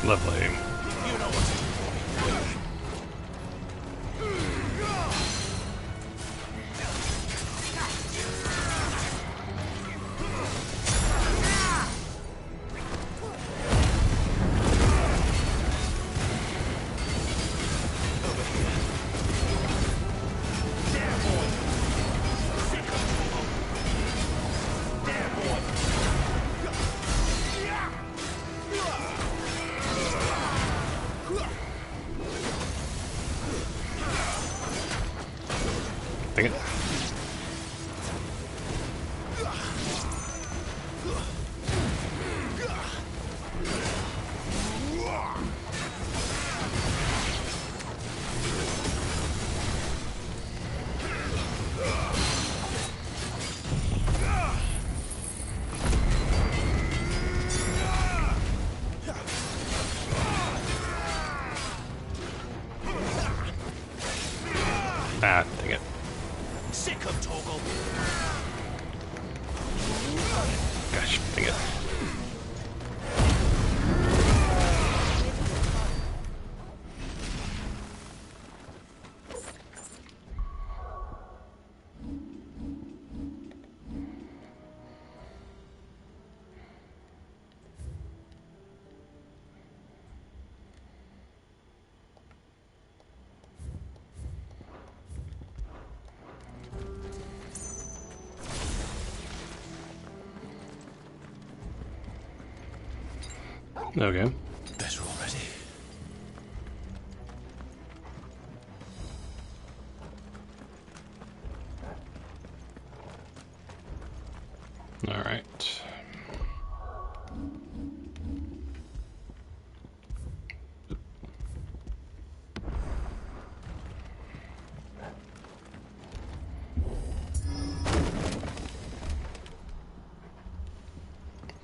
Lovely. Dang it. Ah, dang it. Sick of Torgal. Gosh, dang it. Okay. Better already. All right.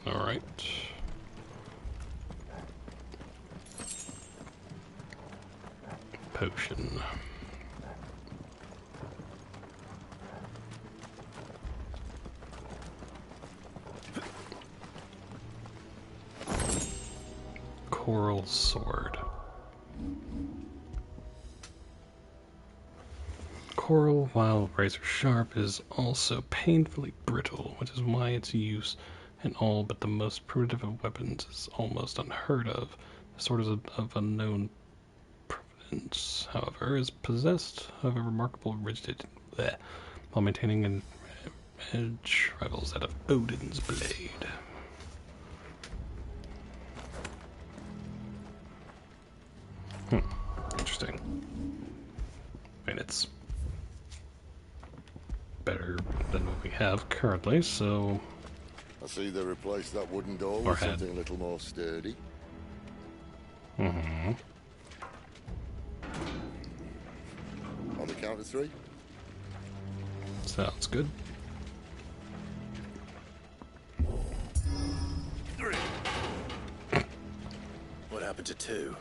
All right. Potion. Coral sword. Coral, while razor sharp, is also painfully brittle, which is why its use in all but the most primitive of weapons is almost unheard of. The sword is of unknown provenance, however, is possessed of a remarkable rigidity, while maintaining an edge rivals that of Odin's blade. Interesting. I mean, it's better than what we have currently, so... I see they replaced that wooden door with something a little more sturdy. Mm-hmm. On the count of 3? Sounds good. 3. What happened to 2?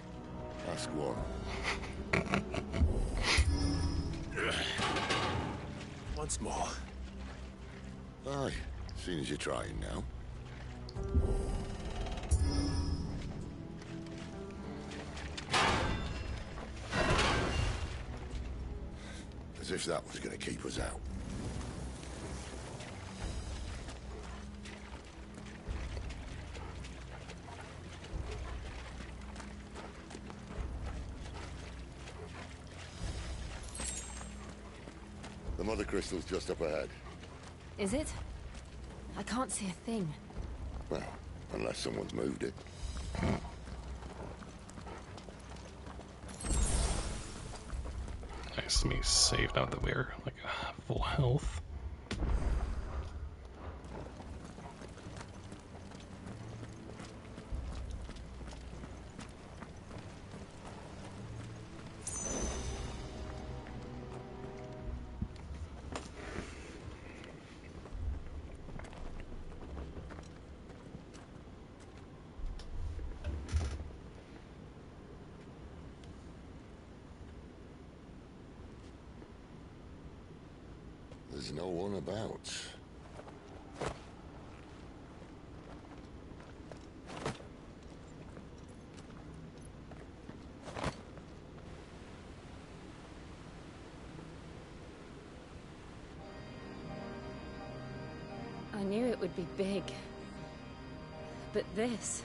Ask 1. Once more. Aye, seeing as you're trying now. As if that was going to keep us out. The mother crystal's just up ahead. Is it? I can't see a thing. Well, unless someone's moved it. Nice to be saved out that we're like full health. There's no one about. I knew it would be big. But this...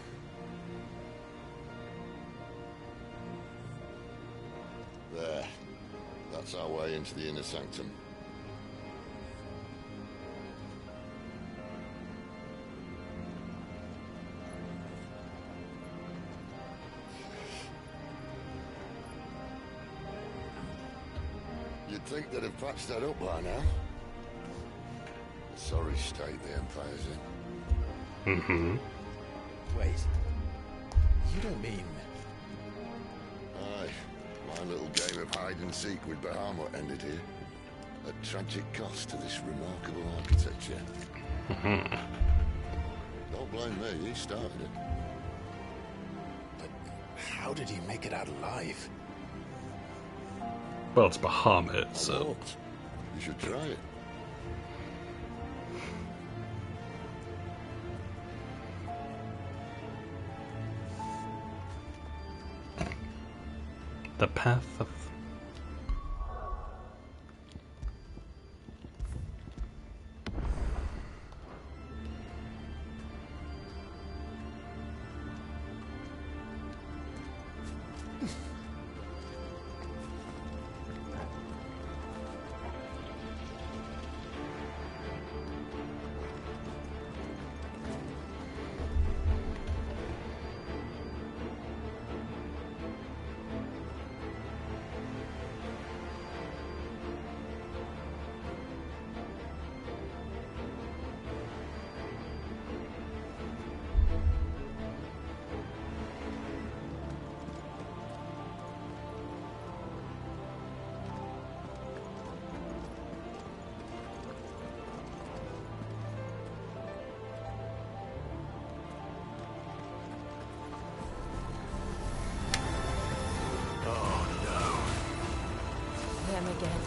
There. That's our way into the inner sanctum. You'd think they'd have patched that up by now. A sorry state the Empire's in. Mm-hmm. Wait. You don't mean... Aye. My little game of hide-and-seek with Bahamut ended here. At tragic cost to this remarkable architecture. Mm-hmm. Don't blame me, he started it. But how did he make it out alive? Well, it's Bahamut, so... You should try it. The path of... them again.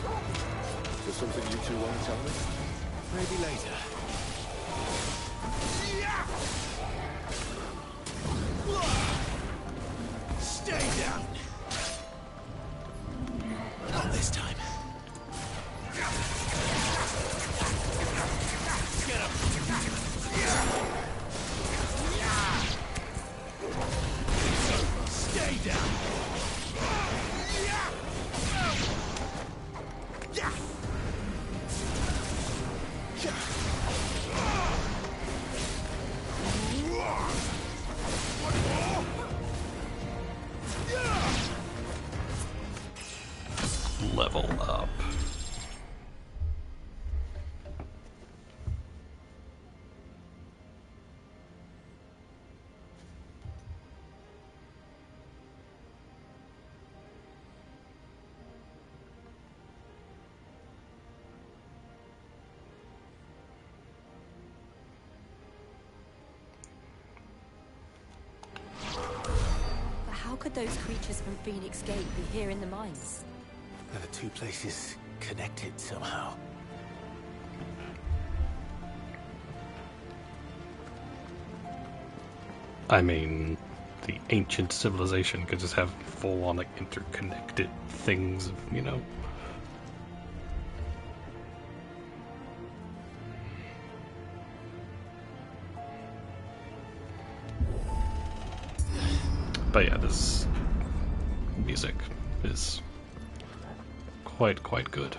Is there something you two want to tell me? Maybe later. Stay down. Not this time. Get up. Stay down. Level up. But how could those creatures from Phoenix Gate be here in the mines? Are the two places connected somehow? I mean, the ancient civilization could just have full-on, like, interconnected things, you know? But yeah, this music is quite good.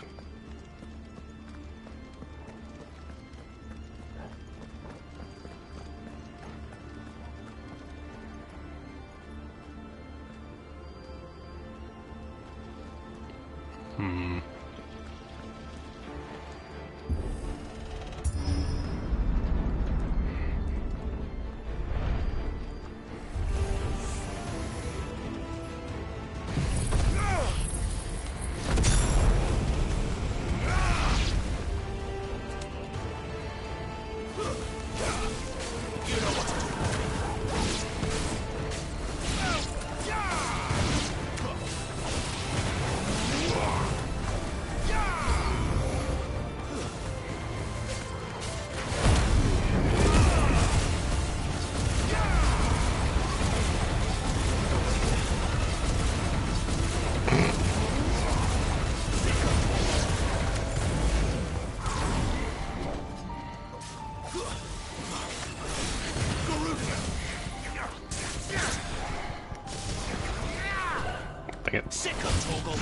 Sick of Torgal.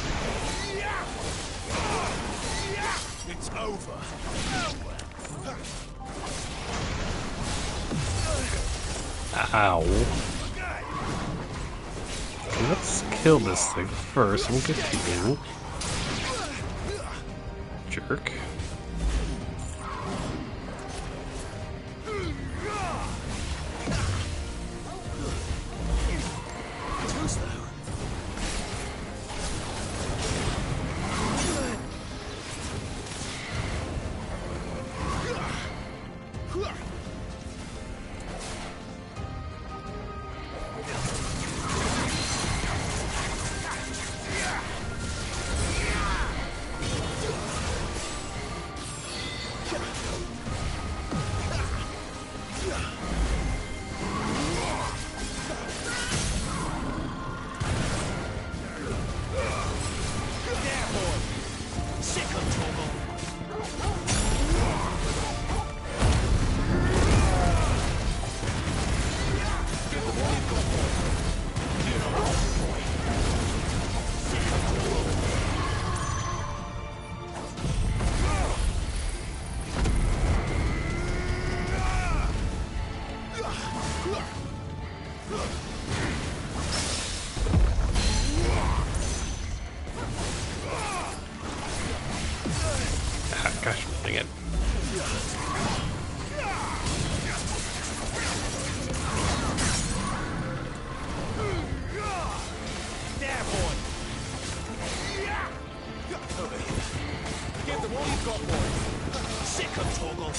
It's over. Ow. Let's kill this thing first. We'll get to you. Jerk. Too slow. Gosh, dang it. There, boy. Over here. Give them all you've got, boy. Sick of Torgal.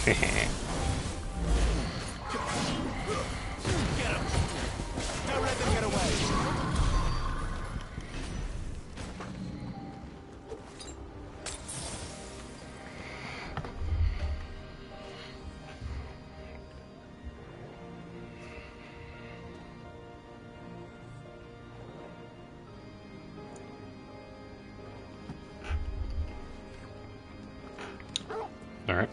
Don't let them get away. All right.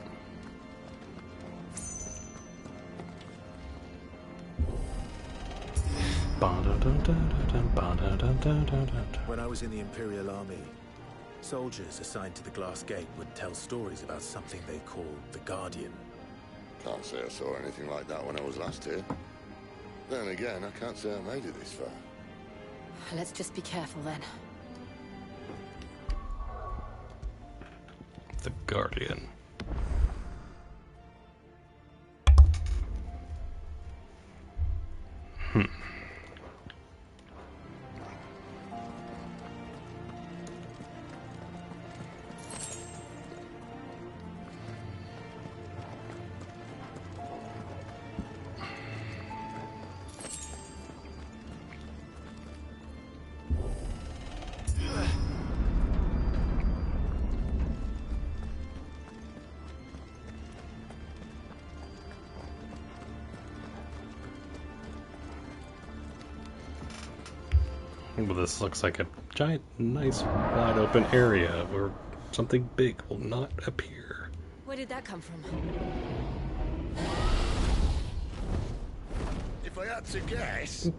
When I was in the Imperial Army, soldiers assigned to the Glass Gate would tell stories about something they called the Guardian. Can't say I saw anything like that when I was last here. Then again, I can't say I made it this far. Let's just be careful then. The Guardian. Well, this looks like a giant, nice, wide open area where something big will not appear. Where did that come from? If I had to guess...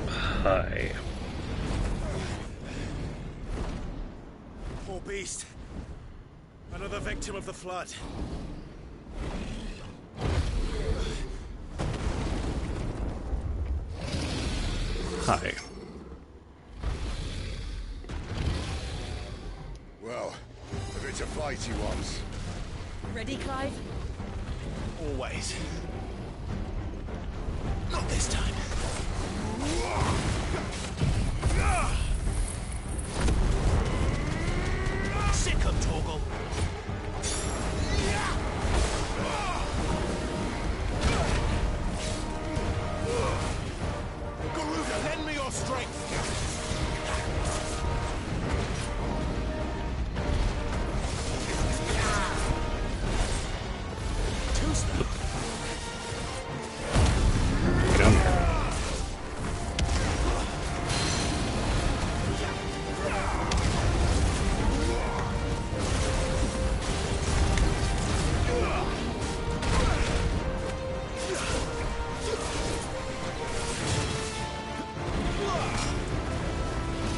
Hi. Poor beast. Another victim of the flood. Hi. Well, if it's a fight he wants. Ready, Clive? Always. Not this time. Sick of Torgal. Garuda, lend me your strength. Get on there.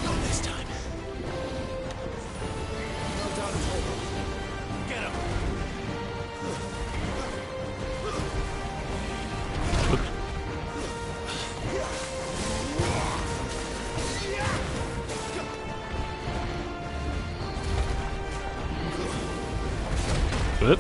Not this time. Well done, Torgal. Get him. What?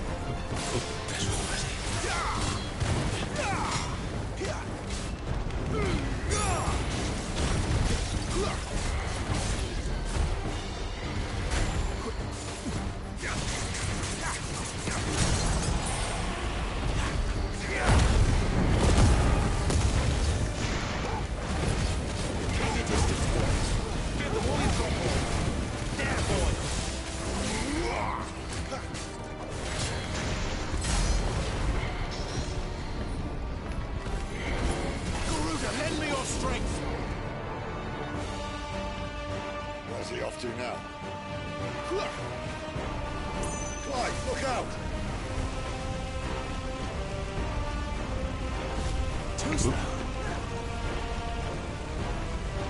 Garuda, lend me your strength. Where's he off to now? Clive, look out!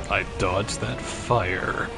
I dodged that fire.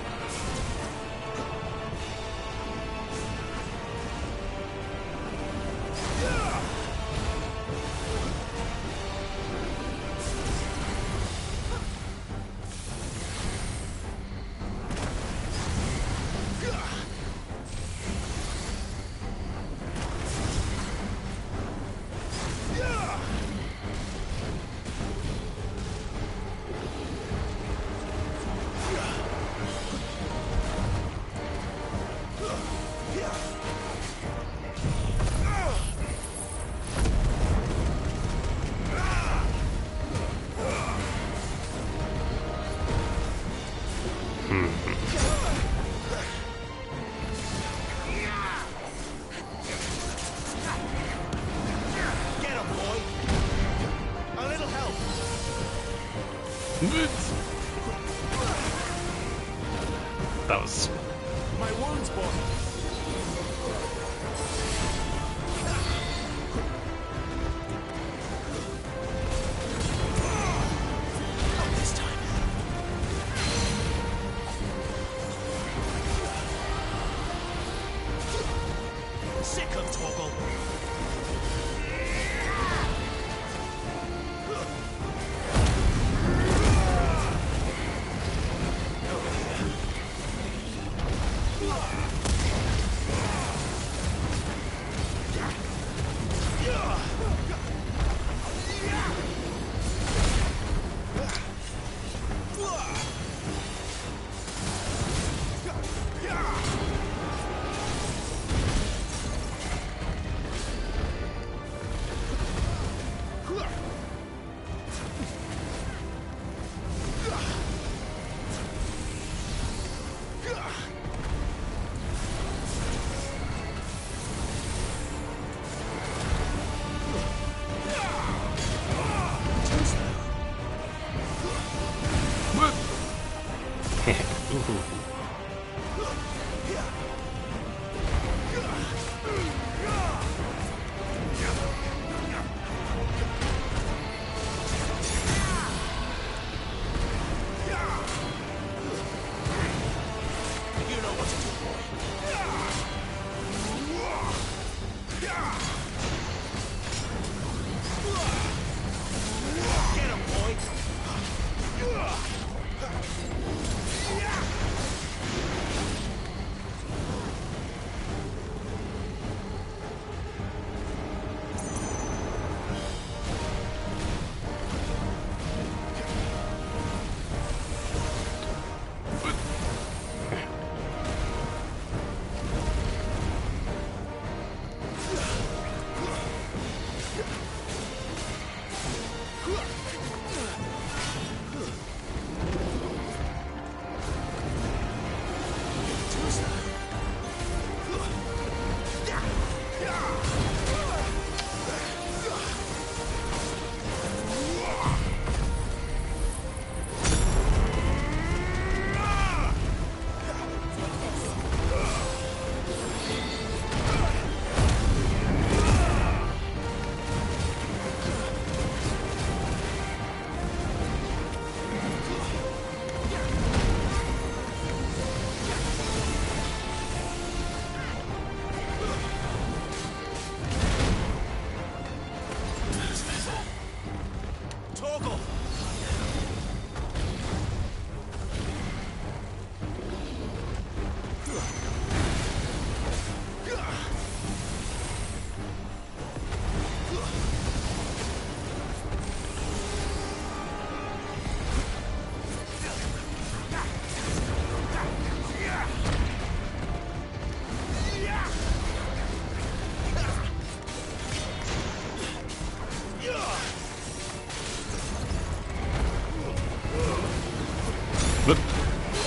That was... My wounds, boy. Not this time. Sick of Torgal.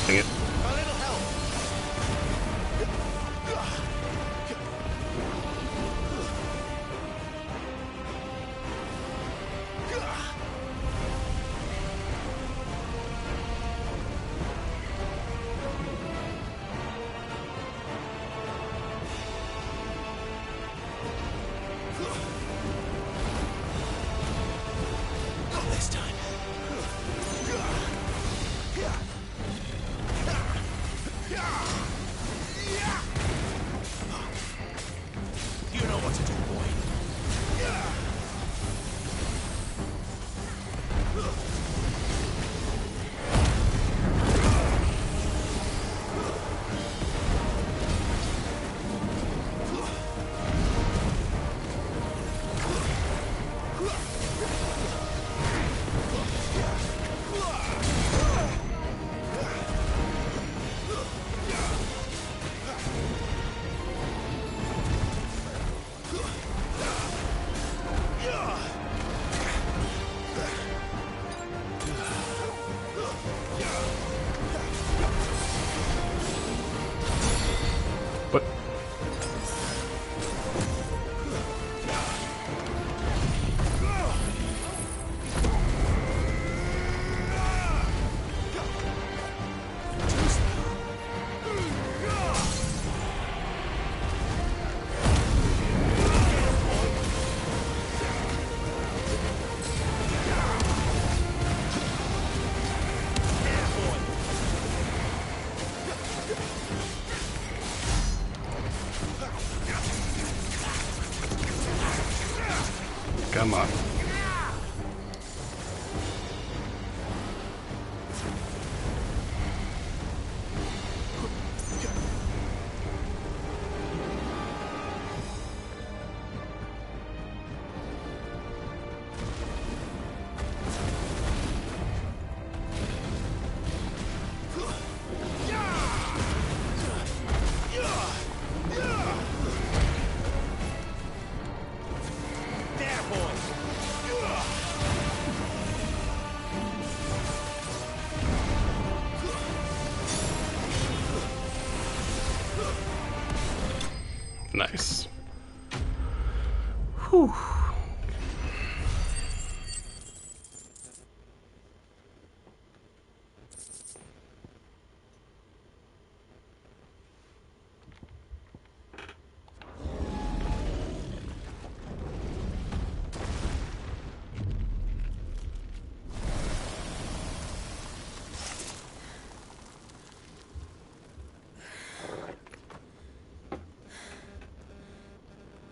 Dang it. Not this time. You know what to do, boy. What? Come on. Nice. Whew.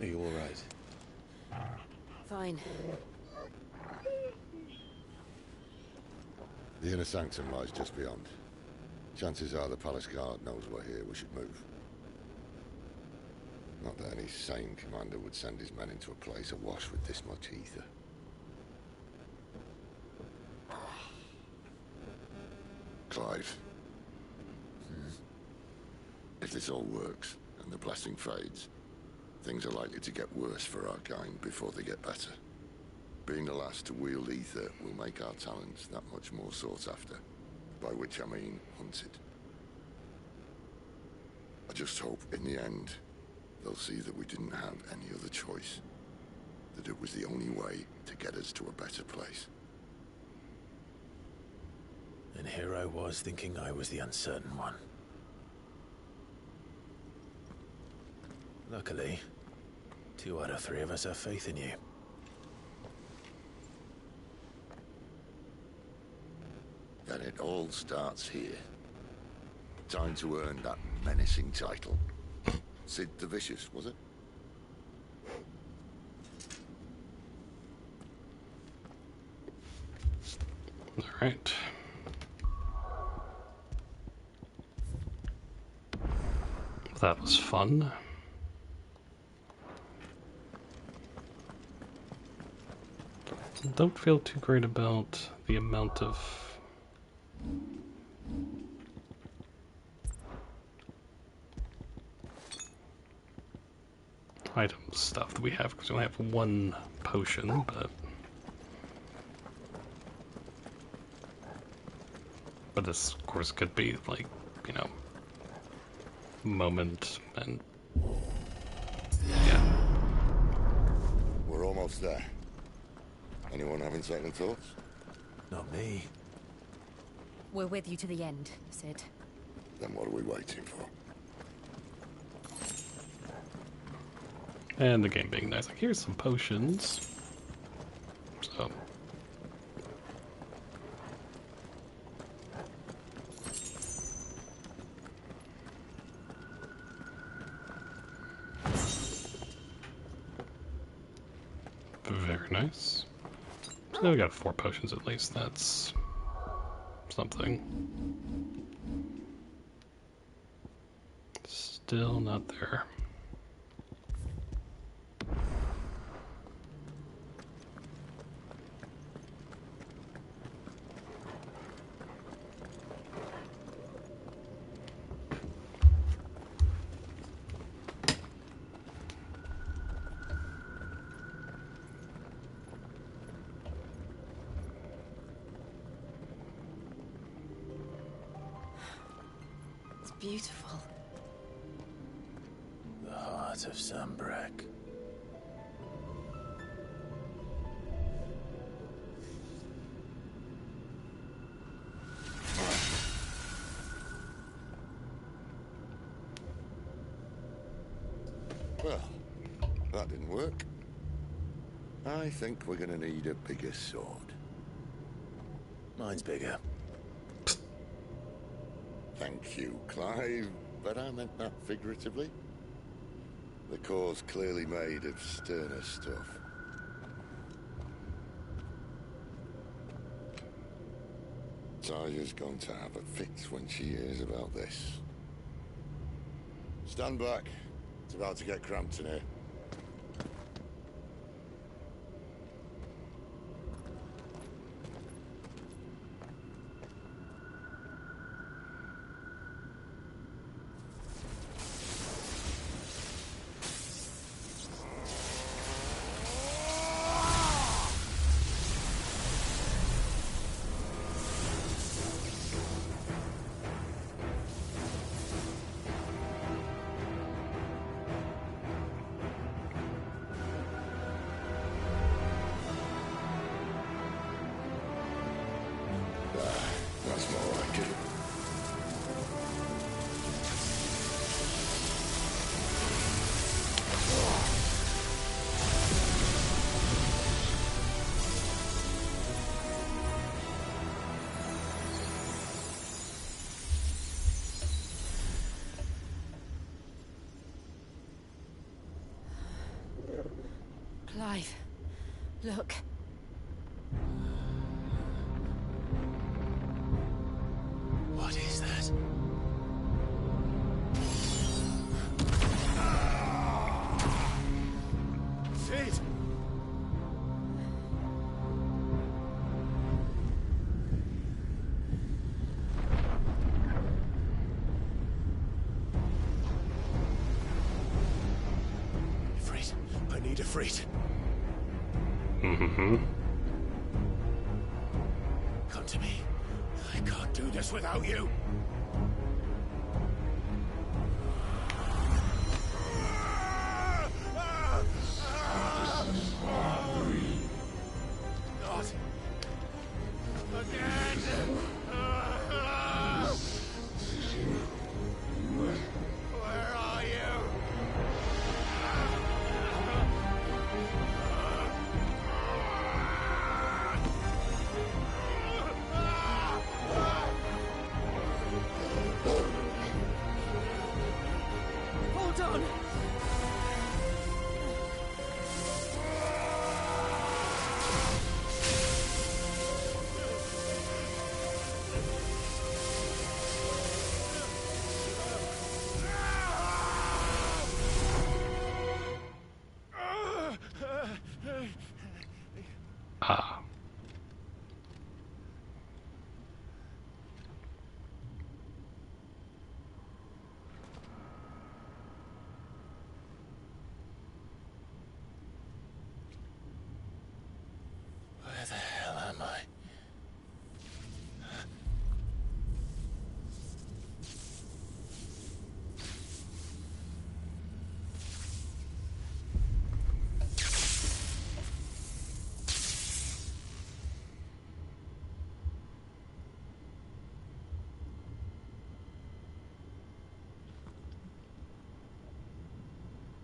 Are you all right? Fine. The inner sanctum lies just beyond. Chances are the palace guard knows we're here. We should move. Not that any sane commander would send his men into a place awash with this much ether. Clive. If this all works, and the blessing fades, things are likely to get worse for our kind before they get better. Being the last to wield ether will make our talents that much more sought after, by which I mean hunted. I just hope, in the end, they'll see that we didn't have any other choice. That it was the only way to get us to a better place. And here I was thinking I was the uncertain one. Luckily, 2 out of 3 of us have faith in you. Then it all starts here. Time to earn that menacing title. Sid the Vicious, was it? All right. That was fun. Don't feel too great about the amount of item stuff that we have, because we only have 1 potion, but this, of course, could be like, you know, moment and yeah. We're almost there. Anyone having second thoughts? Not me. We're with you to the end, Sid. Then what are we waiting for? And the game being nice. Like, here's some potions. So. Very nice. So now we got 4 potions at least. That's something. Still not there. Beautiful. The heart of Sunbreak. Well, that didn't work. I think we're gonna need a bigger sword. Mine's bigger. Thank you, Clive, but I meant that figuratively. The core's clearly made of sterner stuff. Tiger's going to have a fit when she hears about this. Stand back. It's about to get cramped in here. That's more like it. Clive, look. What is that? Sid! Ifrit, I need Ifrit. Mm-hmm. Come to me. I can't do this without you. Not again. Where are you? Hold on! Ah. Where the hell am I?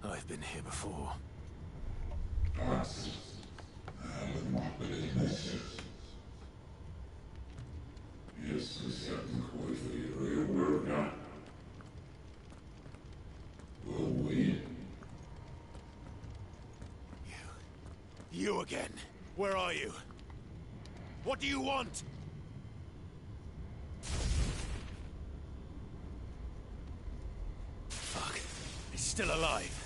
I've been here before. You again. Where are you? What do you want? Fuck. He's still alive.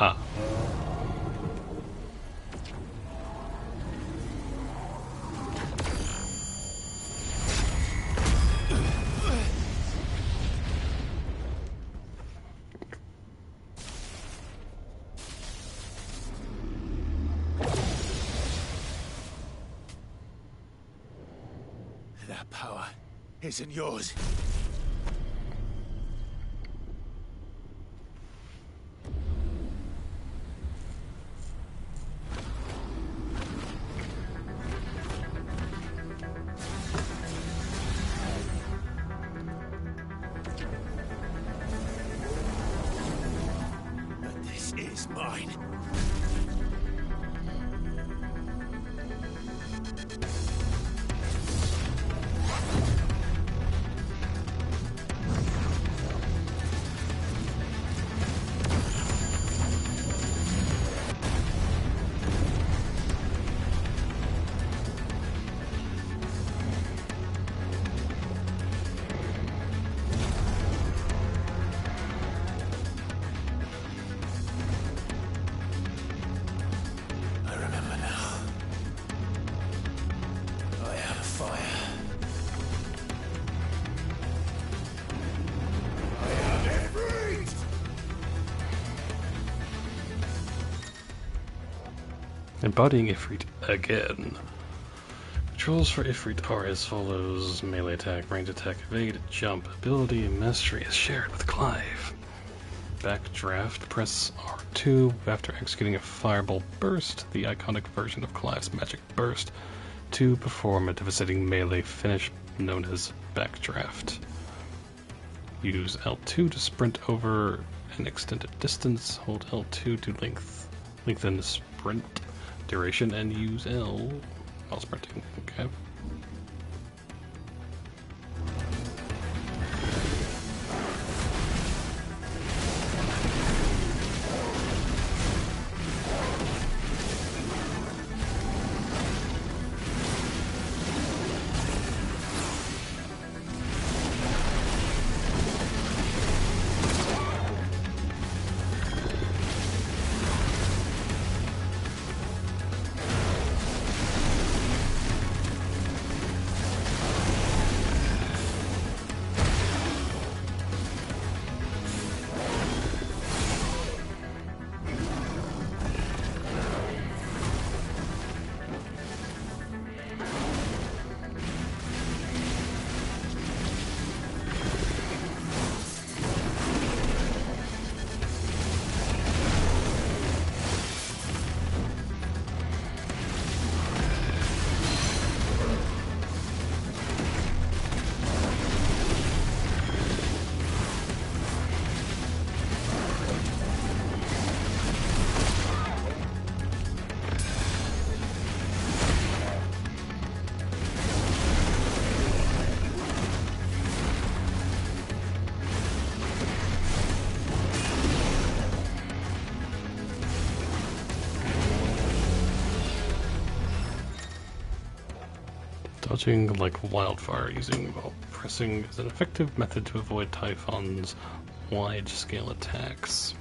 Ah. That power isn't yours. But this is mine. I remember now. I had a fire. I had Ifrit! Embodying Ifrit again. Controls for Ifrit are as follows: melee attack, range attack, evade, jump, ability, mastery is shared with Clive. Backdraft, press R2 after executing a fireball burst, the iconic version of Clive's magic burst, to perform a devastating melee finish known as Backdraft. Use L2 to sprint over an extended distance, hold L2 to lengthen the sprint duration, and use L while sprinting. Okay. Dodging like wildfire using while pressing is an effective method to avoid Typhon's wide-scale attacks.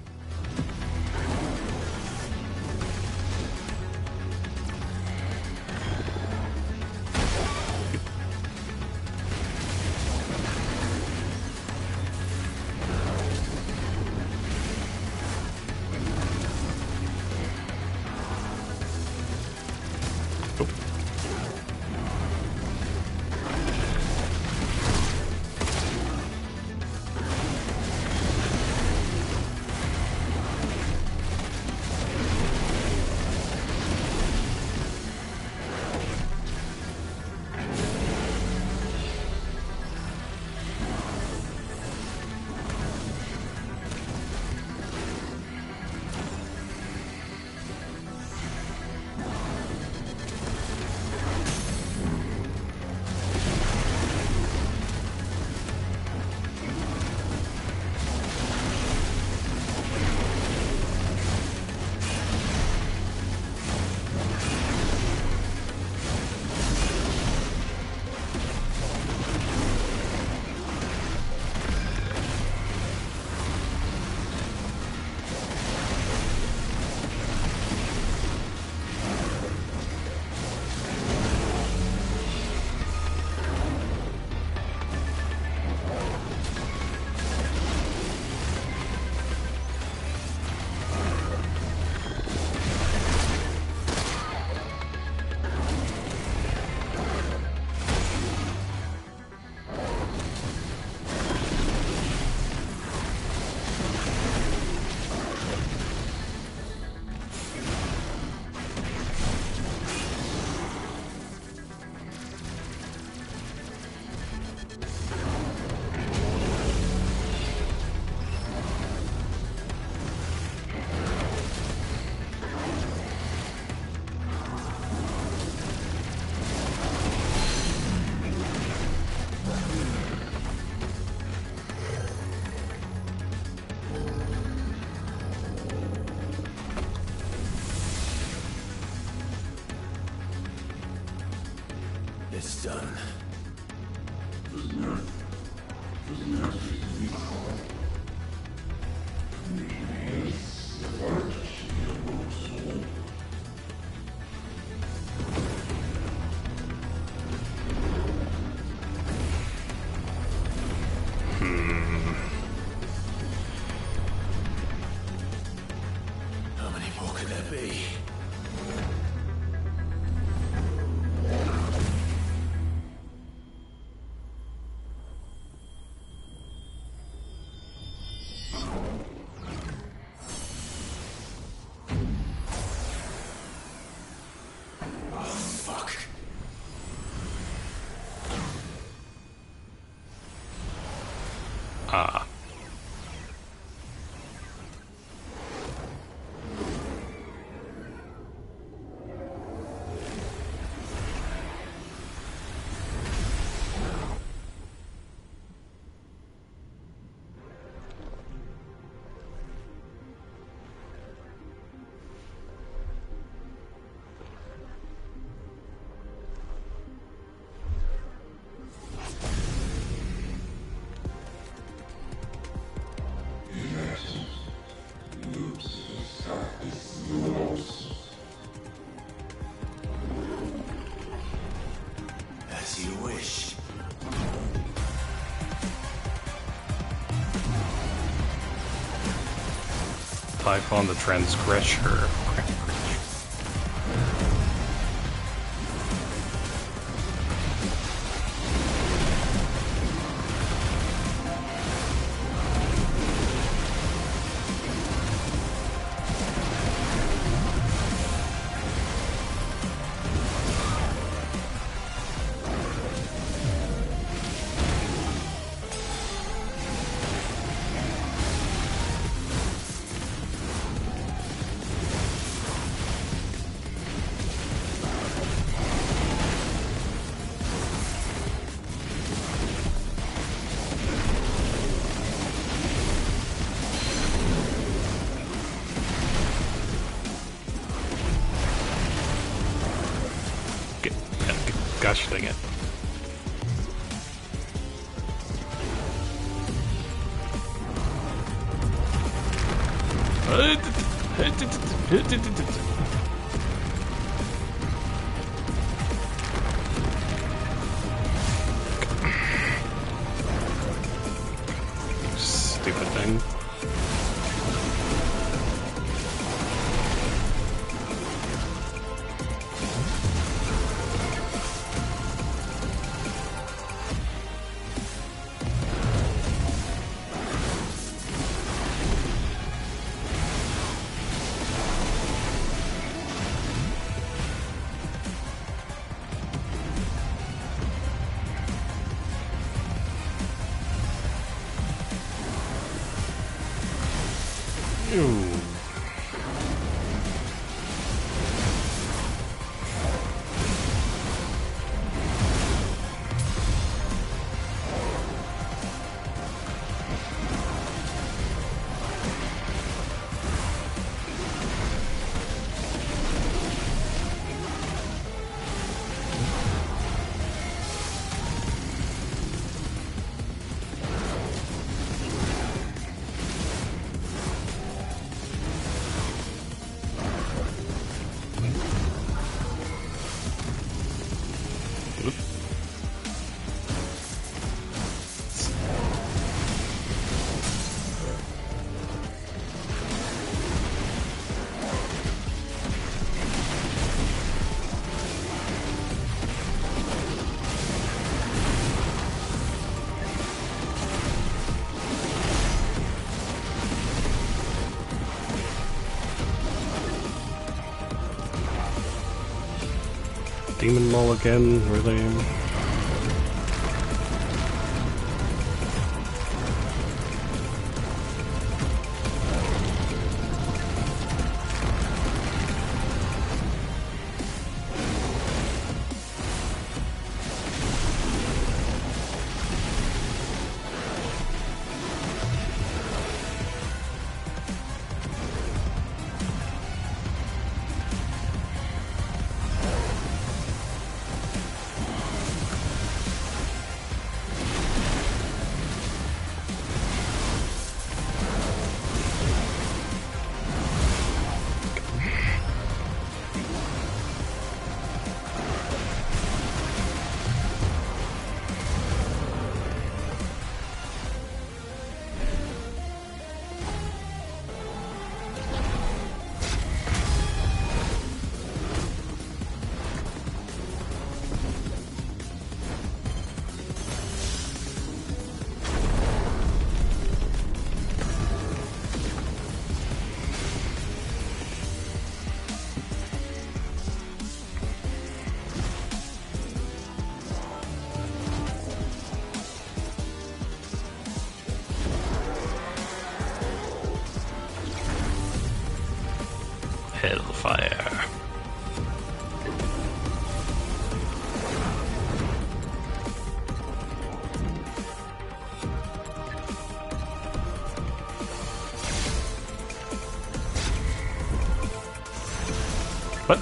stone. How many more could there be? Ah. As you wish. Typhon the Transgressor. Gosh dang it. Stupid thing. Ooh. Demon Mole again, really? Hellfire. What?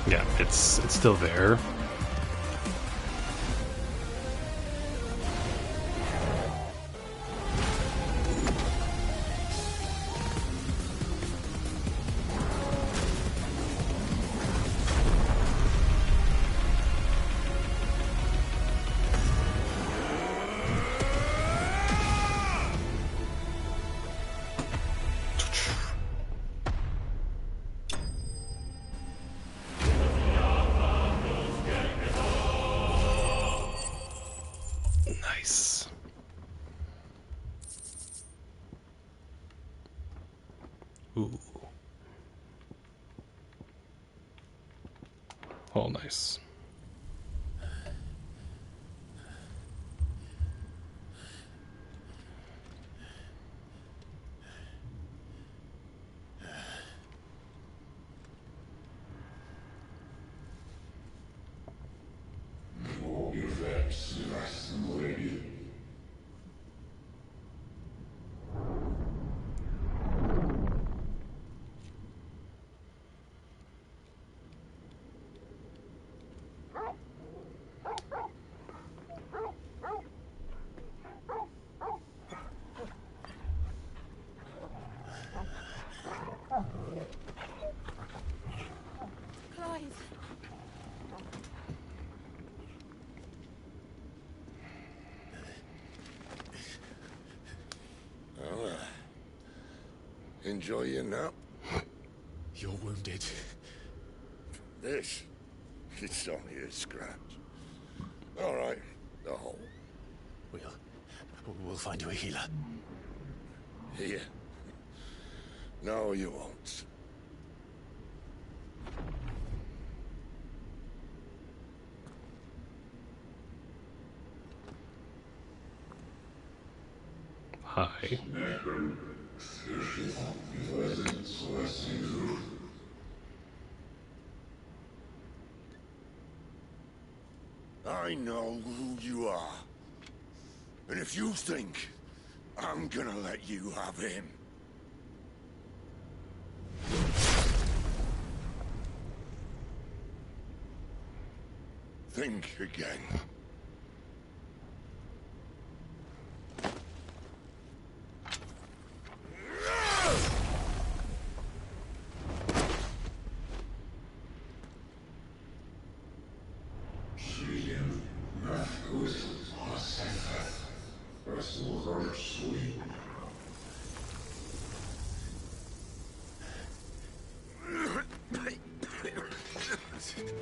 Yeah, it's still there. Nice. Ooh. Oh, nice. Clive. Well, enjoy your nap. You're wounded. This? It's only a scratch. All right, the hole. We'll find you a healer. Here? No, you won't. Hi. I know who you are. And if you think I'm gonna let you have him... think again.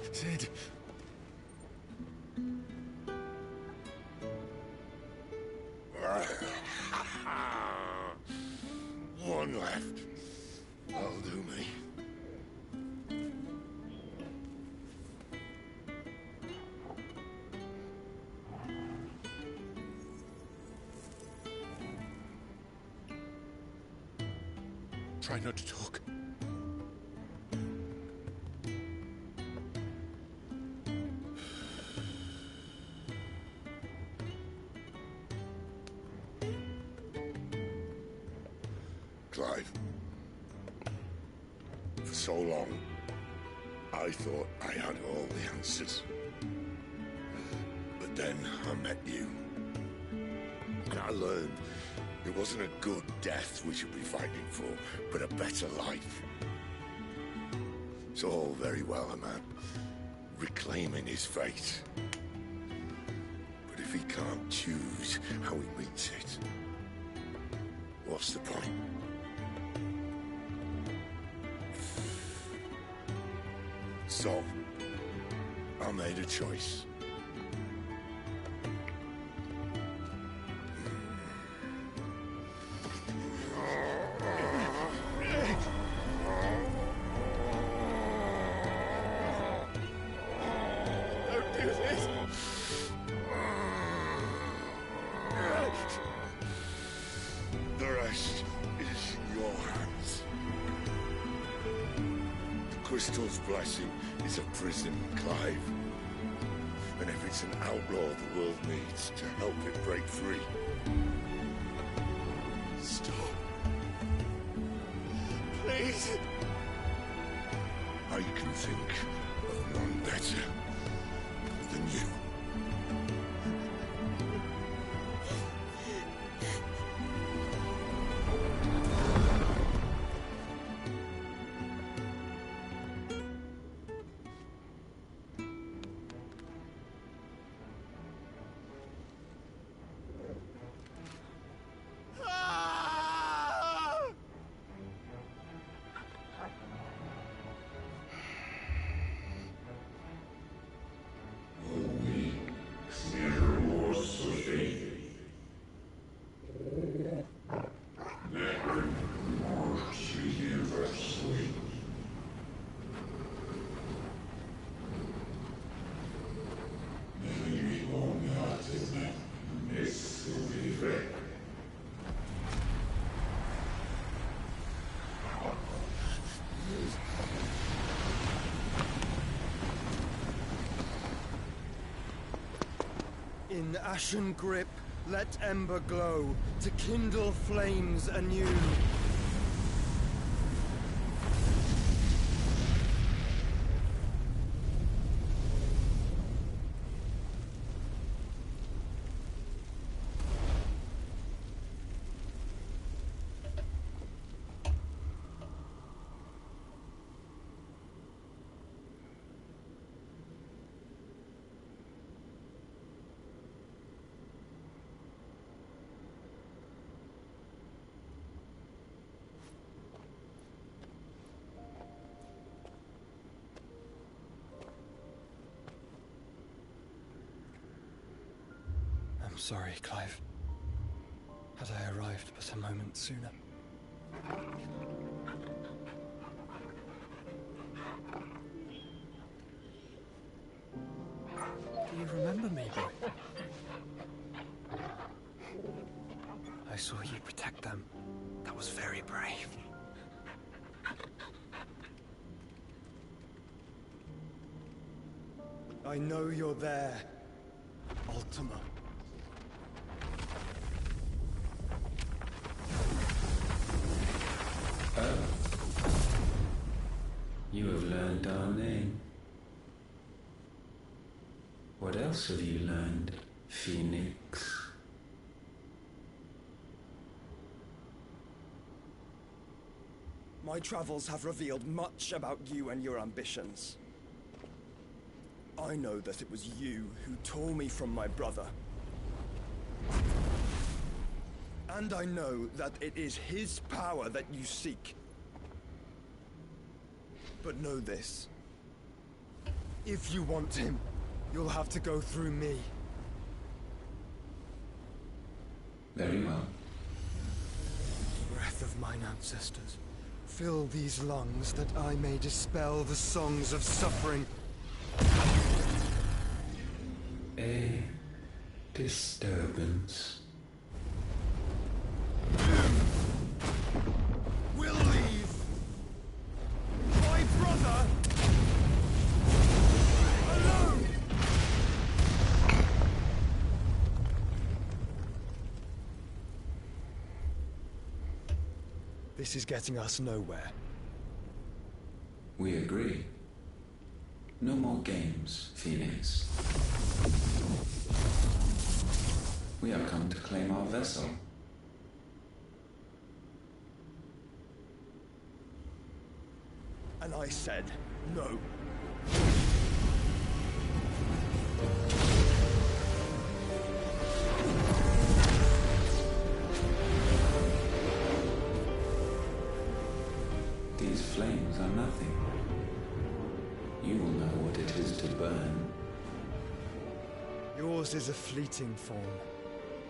Sid. One left. That'll do me. Try not to talk. Clive. For so long, I thought I had all the answers. But then I met you. And I learned it wasn't a good death we should be fighting for, but a better life. It's all very well, a man reclaiming his fate. But if he can't choose how he meets it, what's the point? So, I made a choice. The rest is in your hands. The Crystal's blessing is a prison, Clive. And if it's an outlaw the world needs to help it break free. Stop. Please. I can think of none better than you. In ashen grip, let ember glow, to kindle flames anew. I'm sorry, Clive. Had I arrived but a moment sooner. Do you remember me, boy? I saw you protect them. That was very brave. I know you're there, Ultima. You have learned our name. What else have you learned, Phoenix? My travels have revealed much about you and your ambitions. I know that it was you who tore me from my brother. And I know that it is his power that you seek. But know this. If you want him, you'll have to go through me. Very well. Breath of mine ancestors, fill these lungs that I may dispel the songs of suffering. A disturbance. We'll leave. My brother alone. This is getting us nowhere. We agree. No more games, Phoenix. We have come to claim our vessel. And I I said no. These flames are nothing. You will know what it is to burn. Yours is a fleeting form.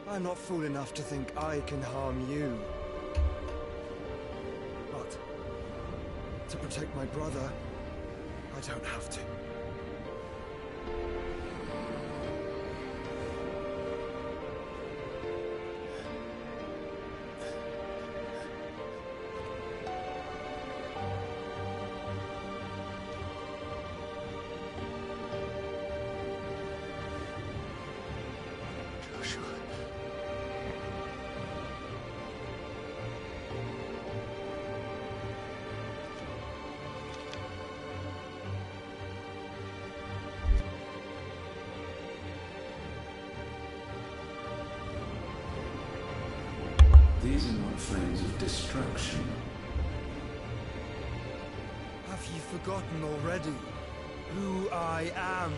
I'm not fool enough to think I can harm you. But to protect my brother, I don't have to. These are not flames of destruction. Have you forgotten already who I am?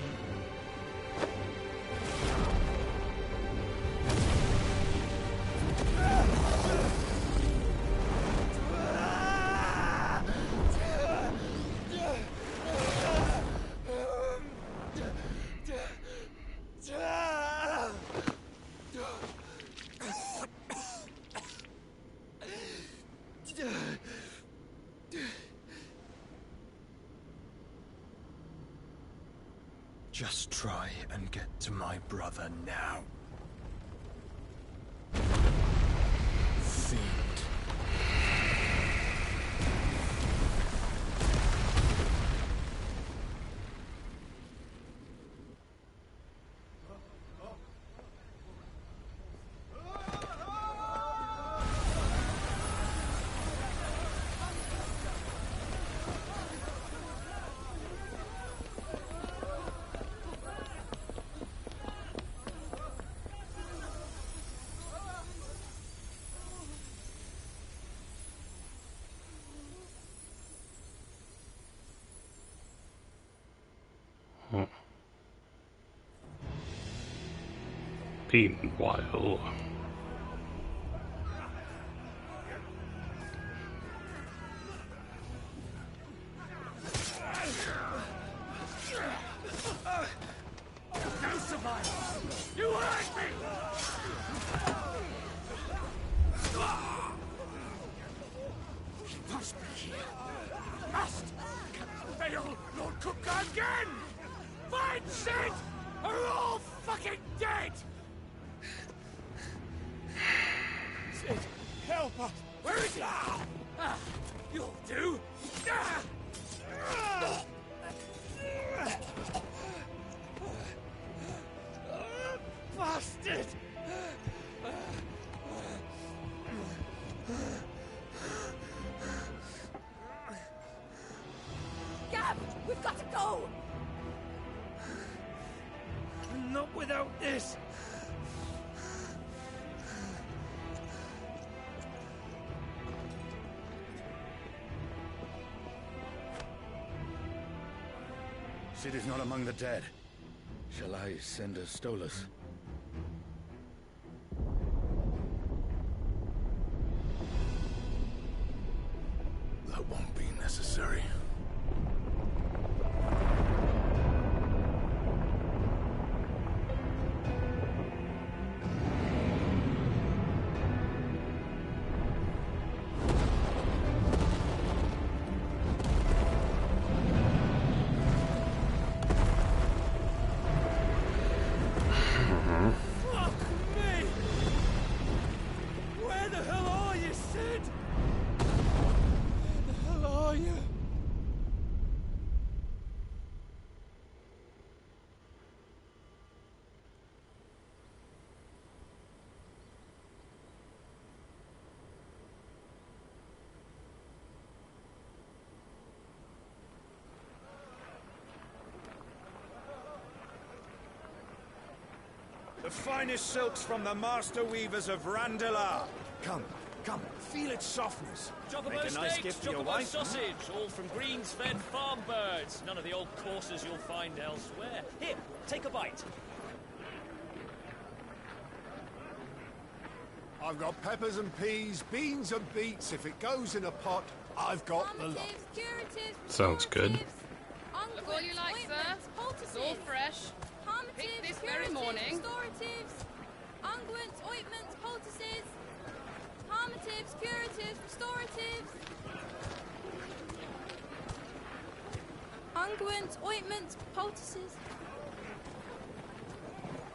Just try and get to my brother now. Fiend. Meanwhile, No survivors! You hurt me! Must be here. Must! Can fail Lord Cook again! Find Sid! Are all fucking dead! Sid, help us! Where is he? You'll do! Bastard! Gab! We've got to go! Not without this! Sid is not among the dead. Shall I send a Stolas? That won't be necessary. Fuck me! Where the hell are you, Sid? Where the hell are you? The finest silks from the master weavers of Randalar. Come, Come, feel its softness. Chop a Make a nice gift for your wife. sausage, all from greens-fed farm birds. None of the old courses you'll find elsewhere. Here, take a bite. I've got peppers and peas, beans and beets. If it goes in a pot, I've got the lot. Sounds good. Look all you like, sir. It's all fresh. Picked this very morning. Restoratives, unguents, ointments, poultices, palmatives, curatives, restoratives. Unguents, ointments, poultices.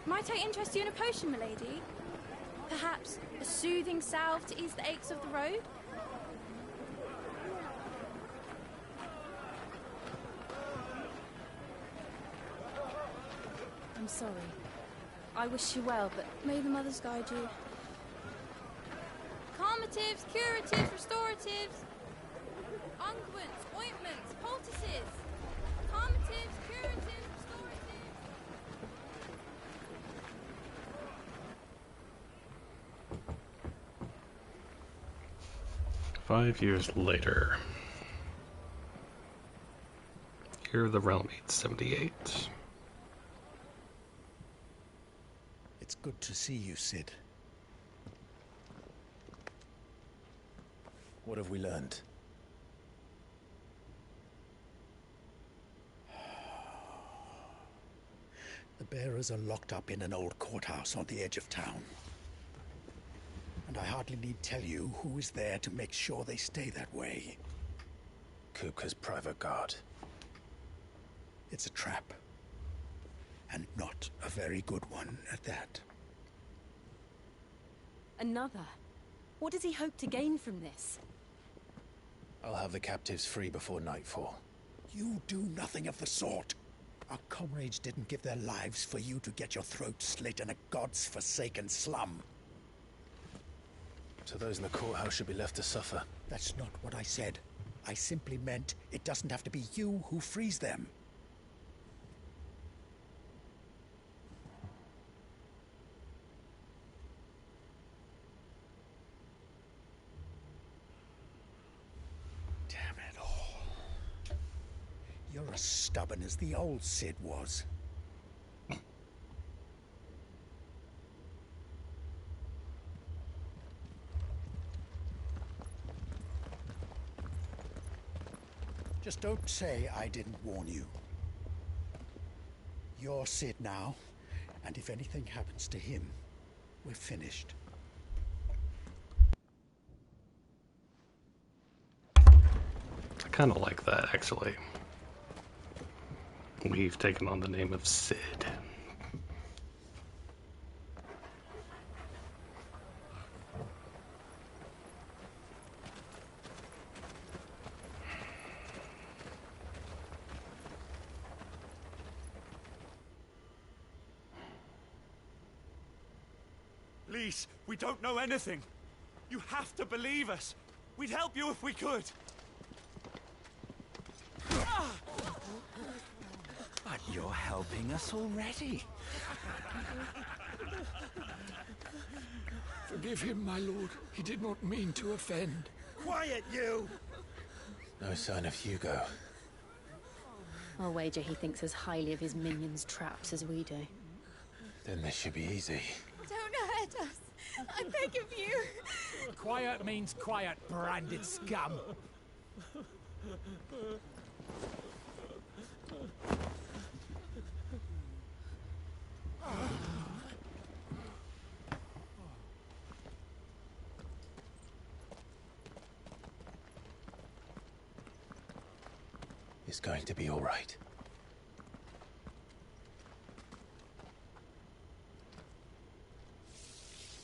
Might I interest you in a potion, milady? Perhaps a soothing salve to ease the aches of the road? I'm sorry. I wish you well, but may the mothers guide you. Calmatives, curatives, restoratives. Unguents, ointments, poultices. Calmatives, curatives, restoratives. 5 years later. Year of the Realm 878. It's good to see you, Cid. What have we learned? The bearers are locked up in an old courthouse on the edge of town. And I hardly need tell you who is there to make sure they stay that way. Kupka's private guard. It's a trap. And not a very good one at that. Another? What does he hope to gain from this? I'll have the captives free before nightfall. You do nothing of the sort. Our comrades didn't give their lives for you to get your throat slit in a god's forsaken slum. So those in the courthouse should be left to suffer. That's not what I said. I simply meant it doesn't have to be you who frees them. Damn it all. You're as stubborn as the old Cid was. Just don't say I didn't warn you. You're Cid now, and if anything happens to him, we're finished. I kind of like that, actually. We've taken on the name of Cid. Please, we don't know anything. You have to believe us. We'd help you if we could. But you're helping us already. Forgive him, my lord. He did not mean to offend. Quiet, you! No sign of Hugo. I'll wager he thinks as highly of his minions' traps as we do. Then this should be easy. Don't hurt us. I beg of you. Quiet means quiet, branded scum. It's going to be all right.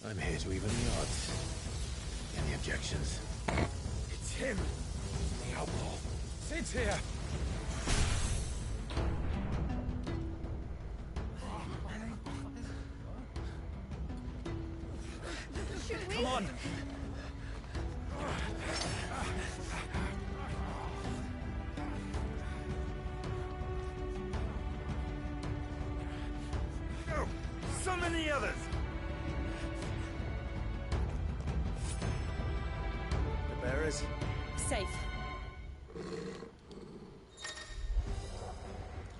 I'm here to even the odds. Any objections? It's him, the outlaw. Sid's here. Come on. Go! Summon the others! others? Safe.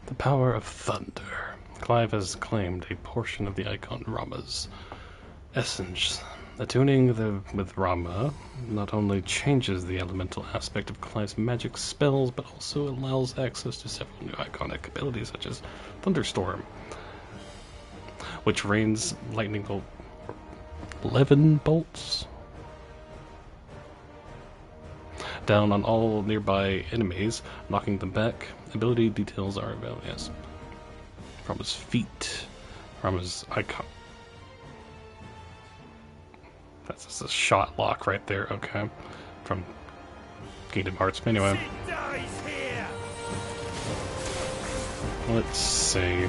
The power of thunder. Clive has claimed a portion of the icon Rama's essence. Attuning with Rama not only changes the elemental aspect of Clive's magic spells, but also allows access to several new iconic abilities such as Thunderstorm, which rains lightning bolt 11 bolts down on all nearby enemies, knocking them back. Ability details are available. Yes. Rama's feet. Rama's icon. That's just a shot lock right there. Okay. From Kingdom Hearts. Anyway. Let's see.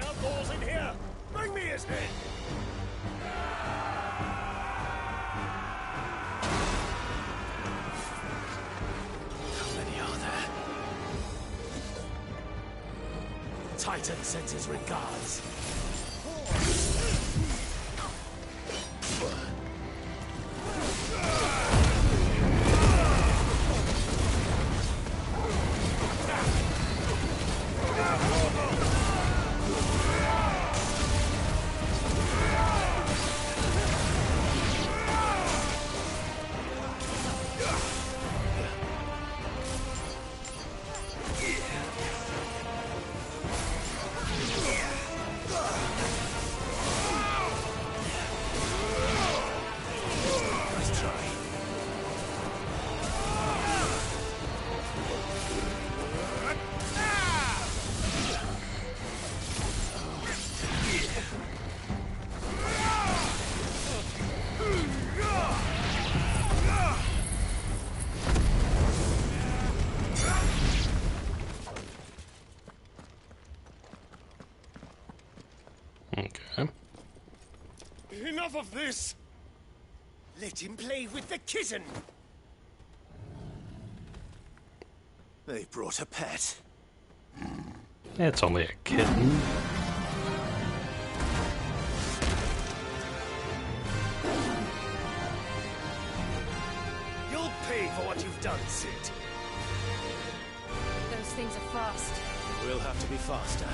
Outlaws in here! Bring me his head! How many are there? Titan sends his regards. Okay. Enough of this! Let him play with the kitten! They brought a pet. It's only a kitten. You'll pay for what you've done, Sid. Those things are fast. We'll have to be faster.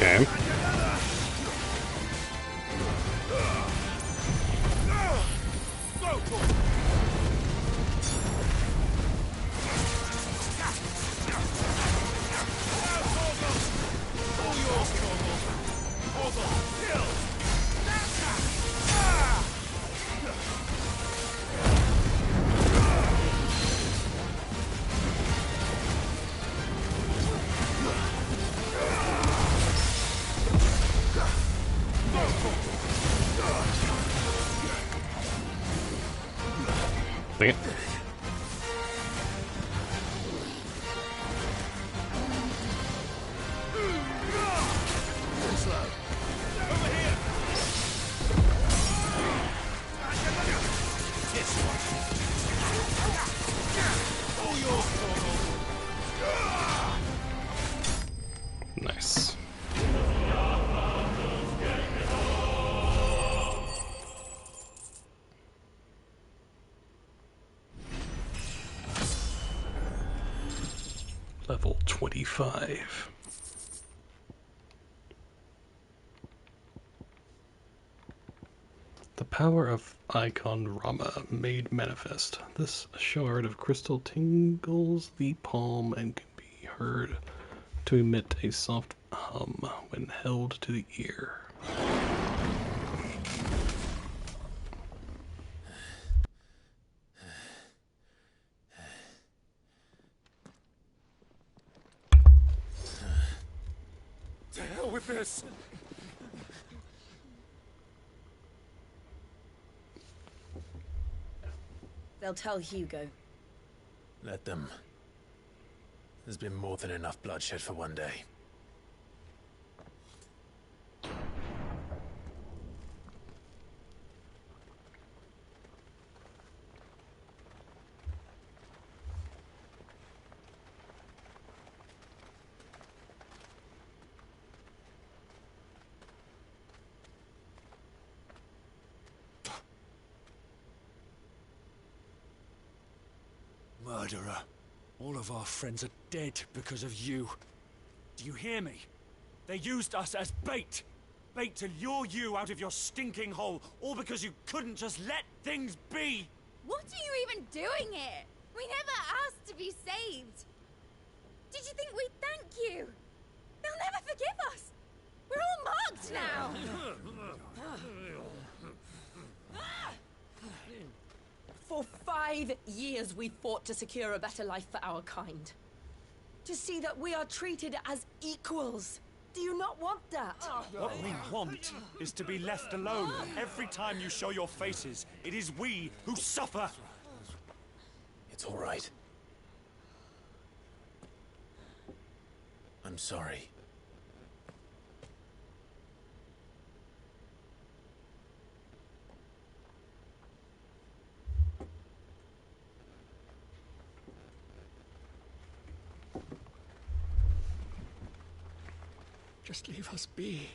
Okay. Dang it. Nice. Level 25. The power of Icon Rama made manifest. This shard of crystal tingles the palm and can be heard to emit a soft hum when held to the ear. To hell with this! They'll tell Hugo. Let them. There's been more than enough bloodshed for one day. Murderer. All of our friends are dead because of you. Do you hear me? They used us as bait. Bait to lure you out of your stinking hole, all because you couldn't just let things be. What are you even doing here? We never asked to be saved. Did you think we'd thank you? They'll never forgive us. We're all marked now. For 5 years we fought to secure a better life for our kind. To see that we are treated as equals. Do you not want that? What we want is to be left alone. Every time you show your faces, it is we who suffer. It's all right. I'm sorry. Just leave us be.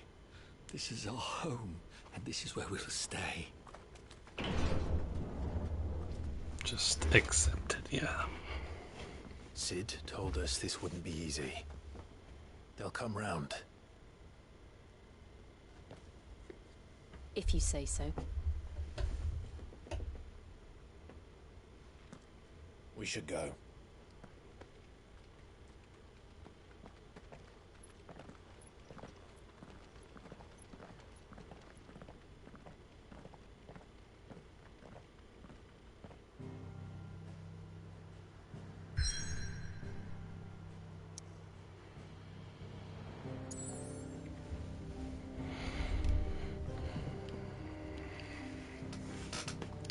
This is our home, and this is where we'll stay. Just accept it, yeah. Sid told us this wouldn't be easy. They'll come round. If you say so. We should go.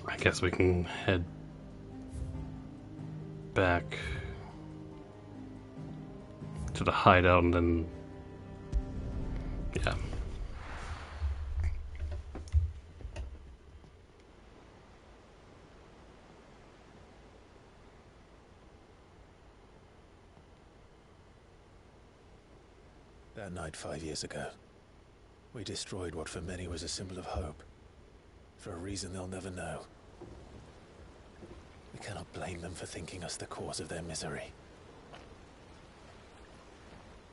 I guess we can head back to the hideout and then, yeah. That night 5 years ago, we destroyed what for many was a symbol of hope. For a reason they'll never know. We cannot blame them for thinking us the cause of their misery.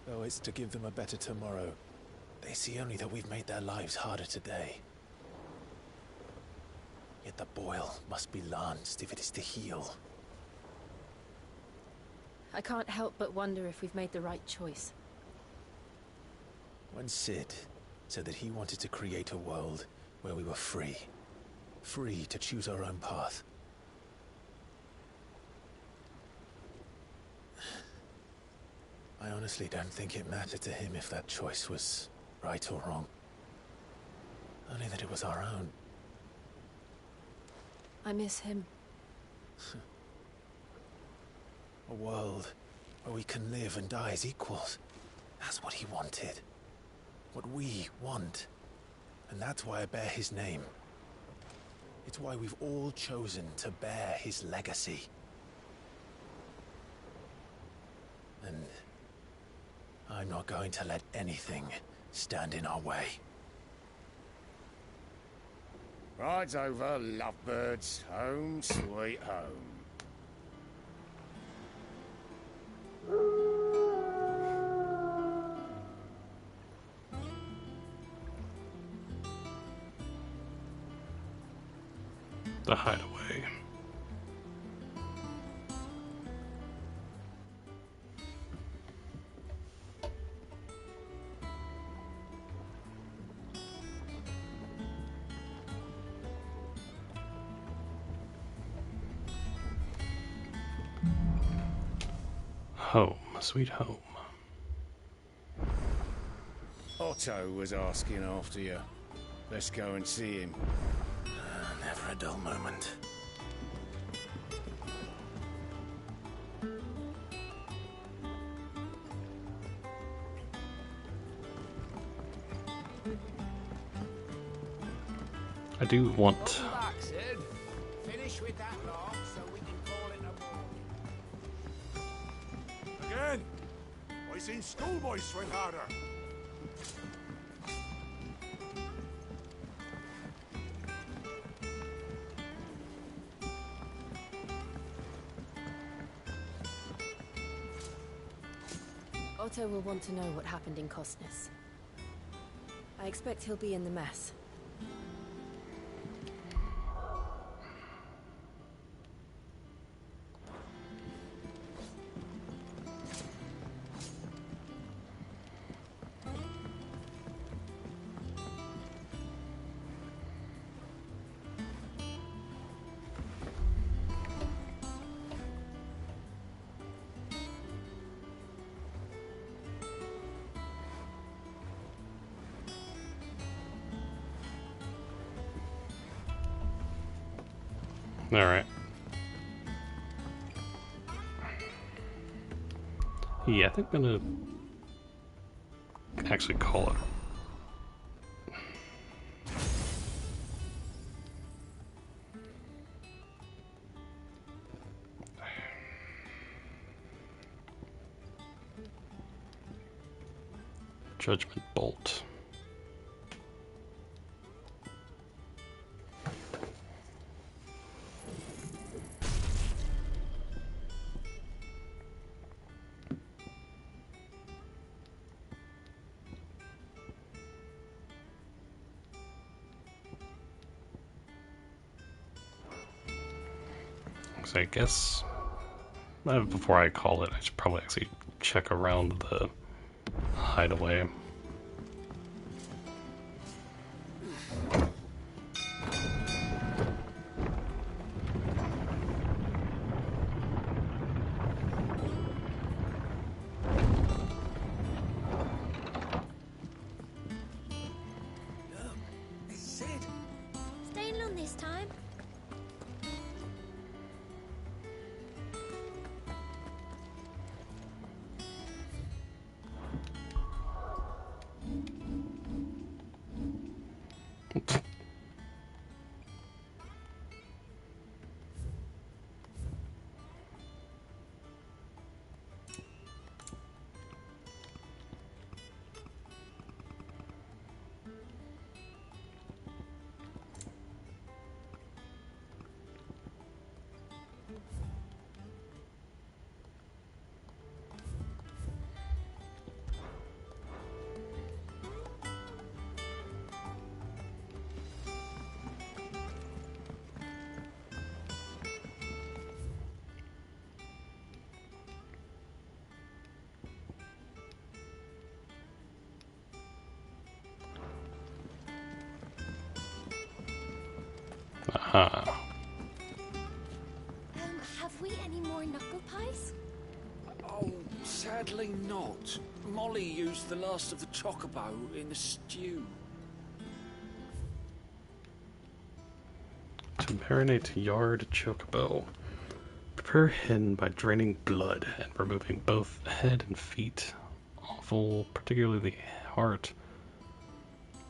Though it's to give them a better tomorrow, they see only that we've made their lives harder today. Yet the boil must be lanced if it is to heal. I can't help but wonder if we've made the right choice. When Sid said that he wanted to create a world where we were free. Free to choose our own path. I honestly don't think it mattered to him if that choice was right or wrong. Only that it was our own. I miss him. A world where we can live and die as equals. That's what he wanted. What we want. And that's why I bear his name. It's why we've all chosen to bear his legacy. And I'm not going to let anything stand in our way. Rides over, lovebirds. Home, sweet home. The hideaway. Home, sweet home. Otto was asking after you. Let's go and see him. Never a dull moment. I do want... Welcome back, Sid. Finish with that lot so we can call it a morning. Again? I seen schoolboys swing harder. Otto will want to know what happened in Costness. I expect he'll be in the mess. Alright. Yeah, I think I'm gonna actually call it. Judgment Bolt. So I guess before I call it, I should probably actually check around the hideaway. Sid! Staying long this time? Aha. Have we any more knuckle pies? Oh, sadly not. Molly used the last of the chocobo in the stew. To marinate yard chocobo. Prepare hidden by draining blood and removing both head and feet. Offal, particularly the heart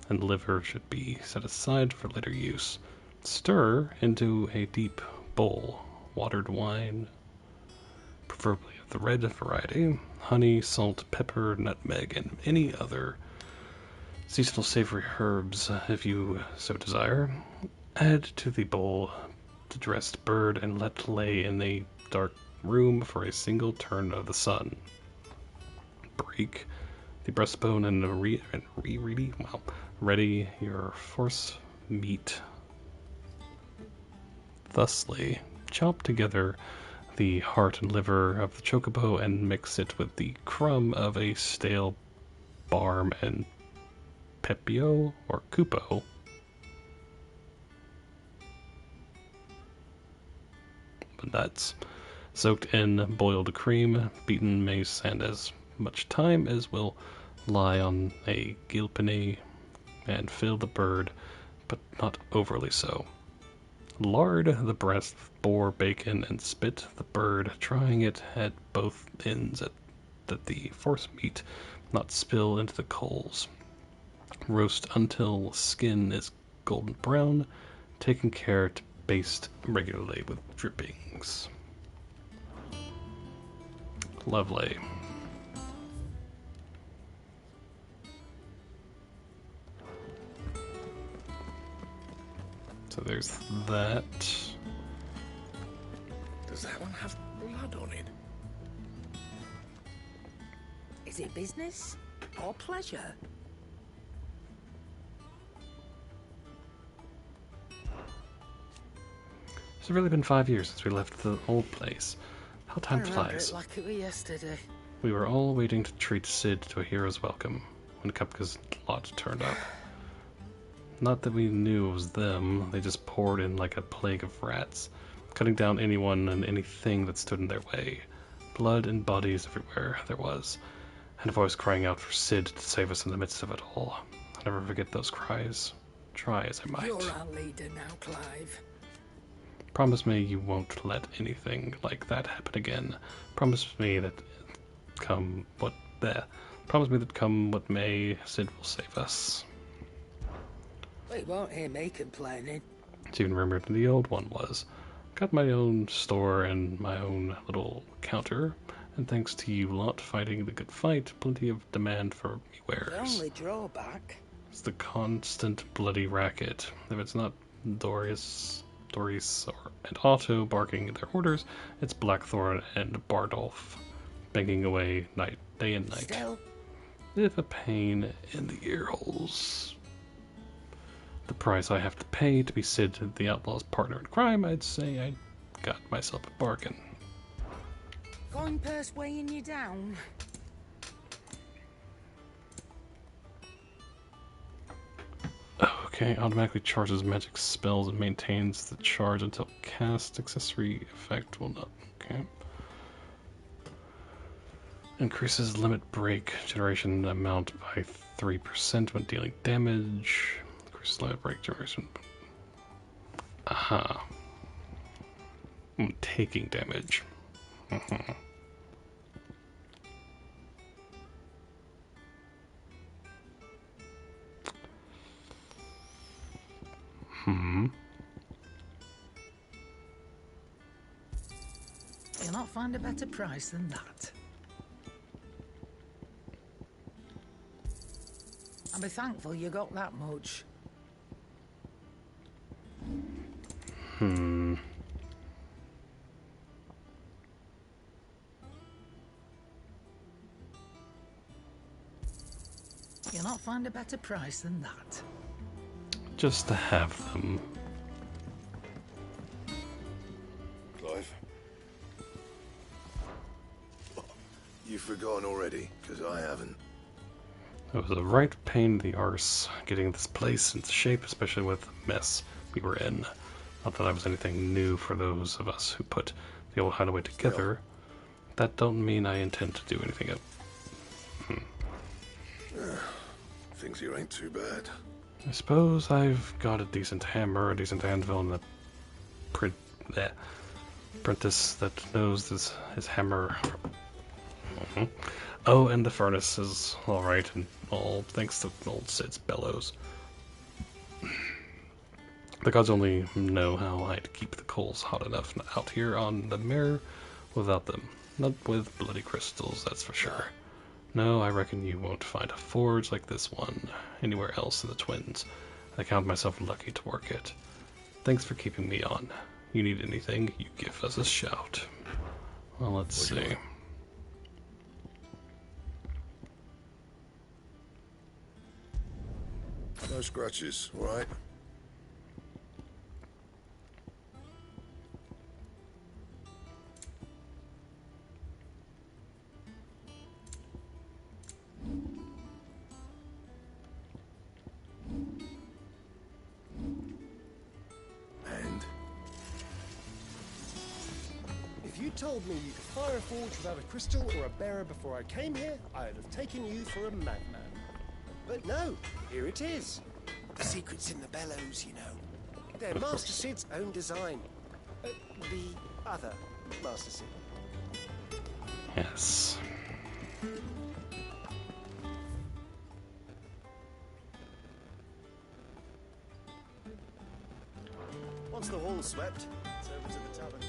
and liver, should be set aside for later use. Stir into a deep bowl watered wine, preferably of the red variety, honey, salt, pepper, nutmeg, and any other seasonal savory herbs if you so desire. Add to the bowl the dressed bird and let lay in a dark room for a single turn of the sun. Break the breastbone and ready your force meat. Thusly, chop together the heart and liver of the chocobo and mix it with the crumb of a stale barm and pepio or cupo. Nuts soaked in boiled cream, beaten mace, and as much time as will lie on a gilpiny, and fill the bird, but not overly so. Lard the breast with boar bacon and spit the bird, trying it at both ends that the force meat not spill into the coals. Roast until skin is golden brown, taking care to baste regularly with drippings. Lovely. So there's that. Does that one have blood on it? Is it business or pleasure? It's really been 5 years since we left the old place. How time flies. It like it was yesterday. We were all waiting to treat Sid to a hero's welcome when Kupka's lot turned up. Not that we knew it was them, they just poured in like a plague of rats, cutting down anyone and anything that stood in their way. Blood and bodies everywhere there was, and a voice crying out for Sid to save us in the midst of it all. I'll never forget those cries, try as I might. You're our leader now, Clive. Promise me you won't let anything like that happen again. Promise me that come what may, Sid will save us. Well, you won't hear me complaining. It's even rumored the old one was. Got my own store and my own little counter, and thanks to you lot fighting the good fight, plenty of demand for me wares. The only drawback It's the constant bloody racket. If it's not Doris and Otto barking their orders, it's Blackthorn and Bardolph banging away day and night. Still, If a pain in the ear holes the price I have to pay to be Sid the Outlaw's partner in crime, I'd say I got myself a bargain. coin purse weighing you down. Okay, automatically charges magic spells and maintains the charge until cast. Accessory effect will not. Okay. Increases limit break generation amount by 3% when dealing damage. Increases limit break generation. Aha. I'm taking damage. You'll not find a better price than that. I'll be thankful you got that much. You'll not find a better price than that. Just to have them. Clive? You've forgotten already, because I haven't. It was a right pain in the arse getting this place into shape, especially with the mess we were in. Not that I was anything new for those of us who put the old hideaway together. That don't mean I intend to do anything Things here ain't too bad. I suppose I've got a decent hammer, a decent anvil, and Apprentice that knows his hammer. Oh, and the furnace is alright, and all thanks to old Sid's bellows. The gods only know how I'd keep the coals hot enough out here on the mirror without them. Not with bloody crystals, that's for sure. No, I reckon you won't find a forge like this one anywhere else in the Twins. I count myself lucky to work it. Thanks for keeping me on. You need anything, you give us a shout. Well, let's see. No scratches, all right? And? If you told me you could fire a forge without a crystal or a bearer before I came here, I'd have taken you for a madman. But no, here it is. The secret's in the bellows, you know. They're Master Sid's own design. The other Master Sid. Yes. Once the hall's swept, it's over to the tavern.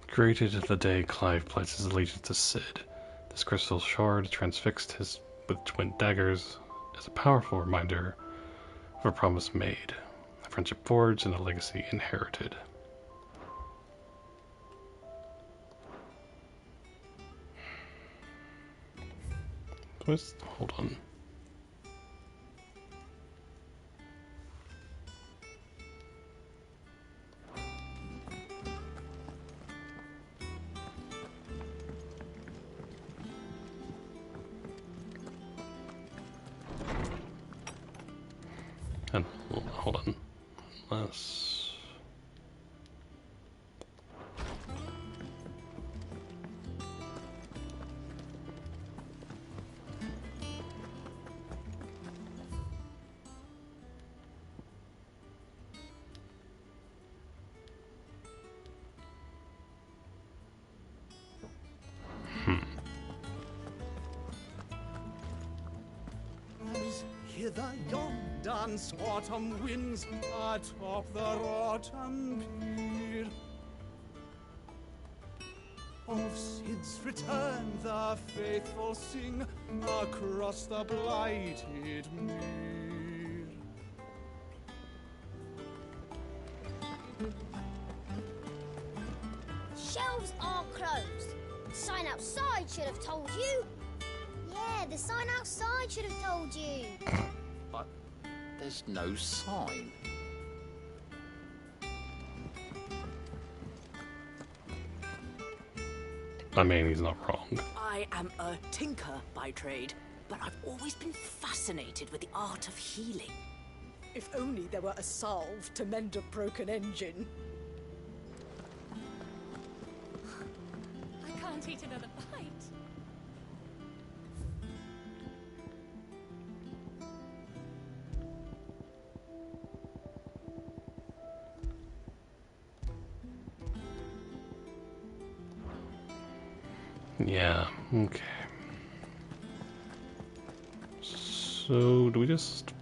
Created the day Clive pledged his allegiance to Sid. This crystal shard, transfixed with twin daggers, is a powerful reminder of a promise made, a friendship forged, and a legacy inherited. Hold on. And hold on. Unless Hear the yon dance autumn winds atop the rotten pier. Of Sid's return the faithful sing across the blighted mere. Shelves are closed. The sign outside should have told you. Yeah, the sign outside should have told you. But there's no sign. I mean, he's not wrong. I am a tinker by trade, but I've always been fascinated with the art of healing. If only there were a salve to mend a broken engine. I can't eat another bite. Yeah, okay. So, do we just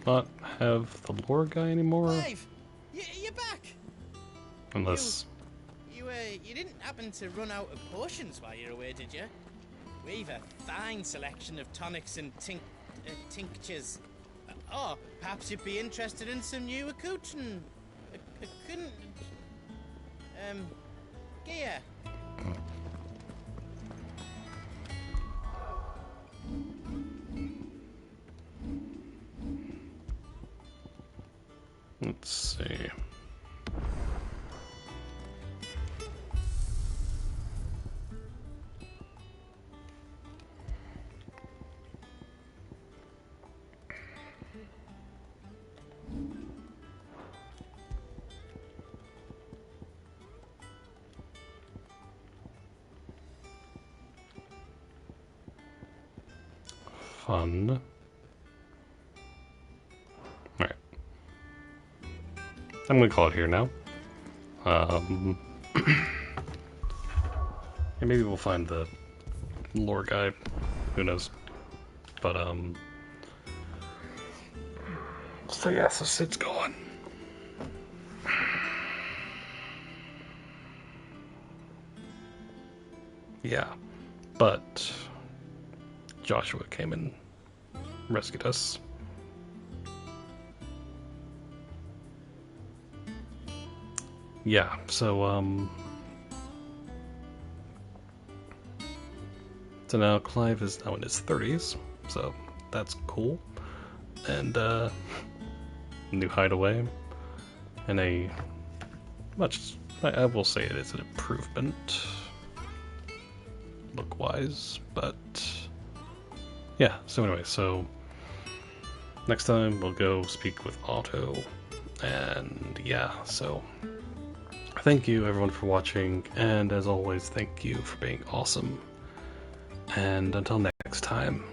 not have the lore guy anymore? Clive, you're back. Unless... You didn't happen to run out of potions while you were away, did you? We've a fine selection of tonics and tinctures. Or perhaps you'd be interested in some new accoutrement. Gear. Let's see. fun. Alright. I'm gonna call it here now. And maybe we'll find the lore guy. Who knows? But, so yeah, so Sid's gone. Yeah, but Joshua came and rescued us. Yeah, so now Clive is now in his 30s, so that's cool. And new hideaway, and a much, I will say it is an improvement look-wise, but yeah, so anyway, so next time we'll go speak with Otto, and yeah, so thank you everyone for watching, and as always, thank you for being awesome, and until next time.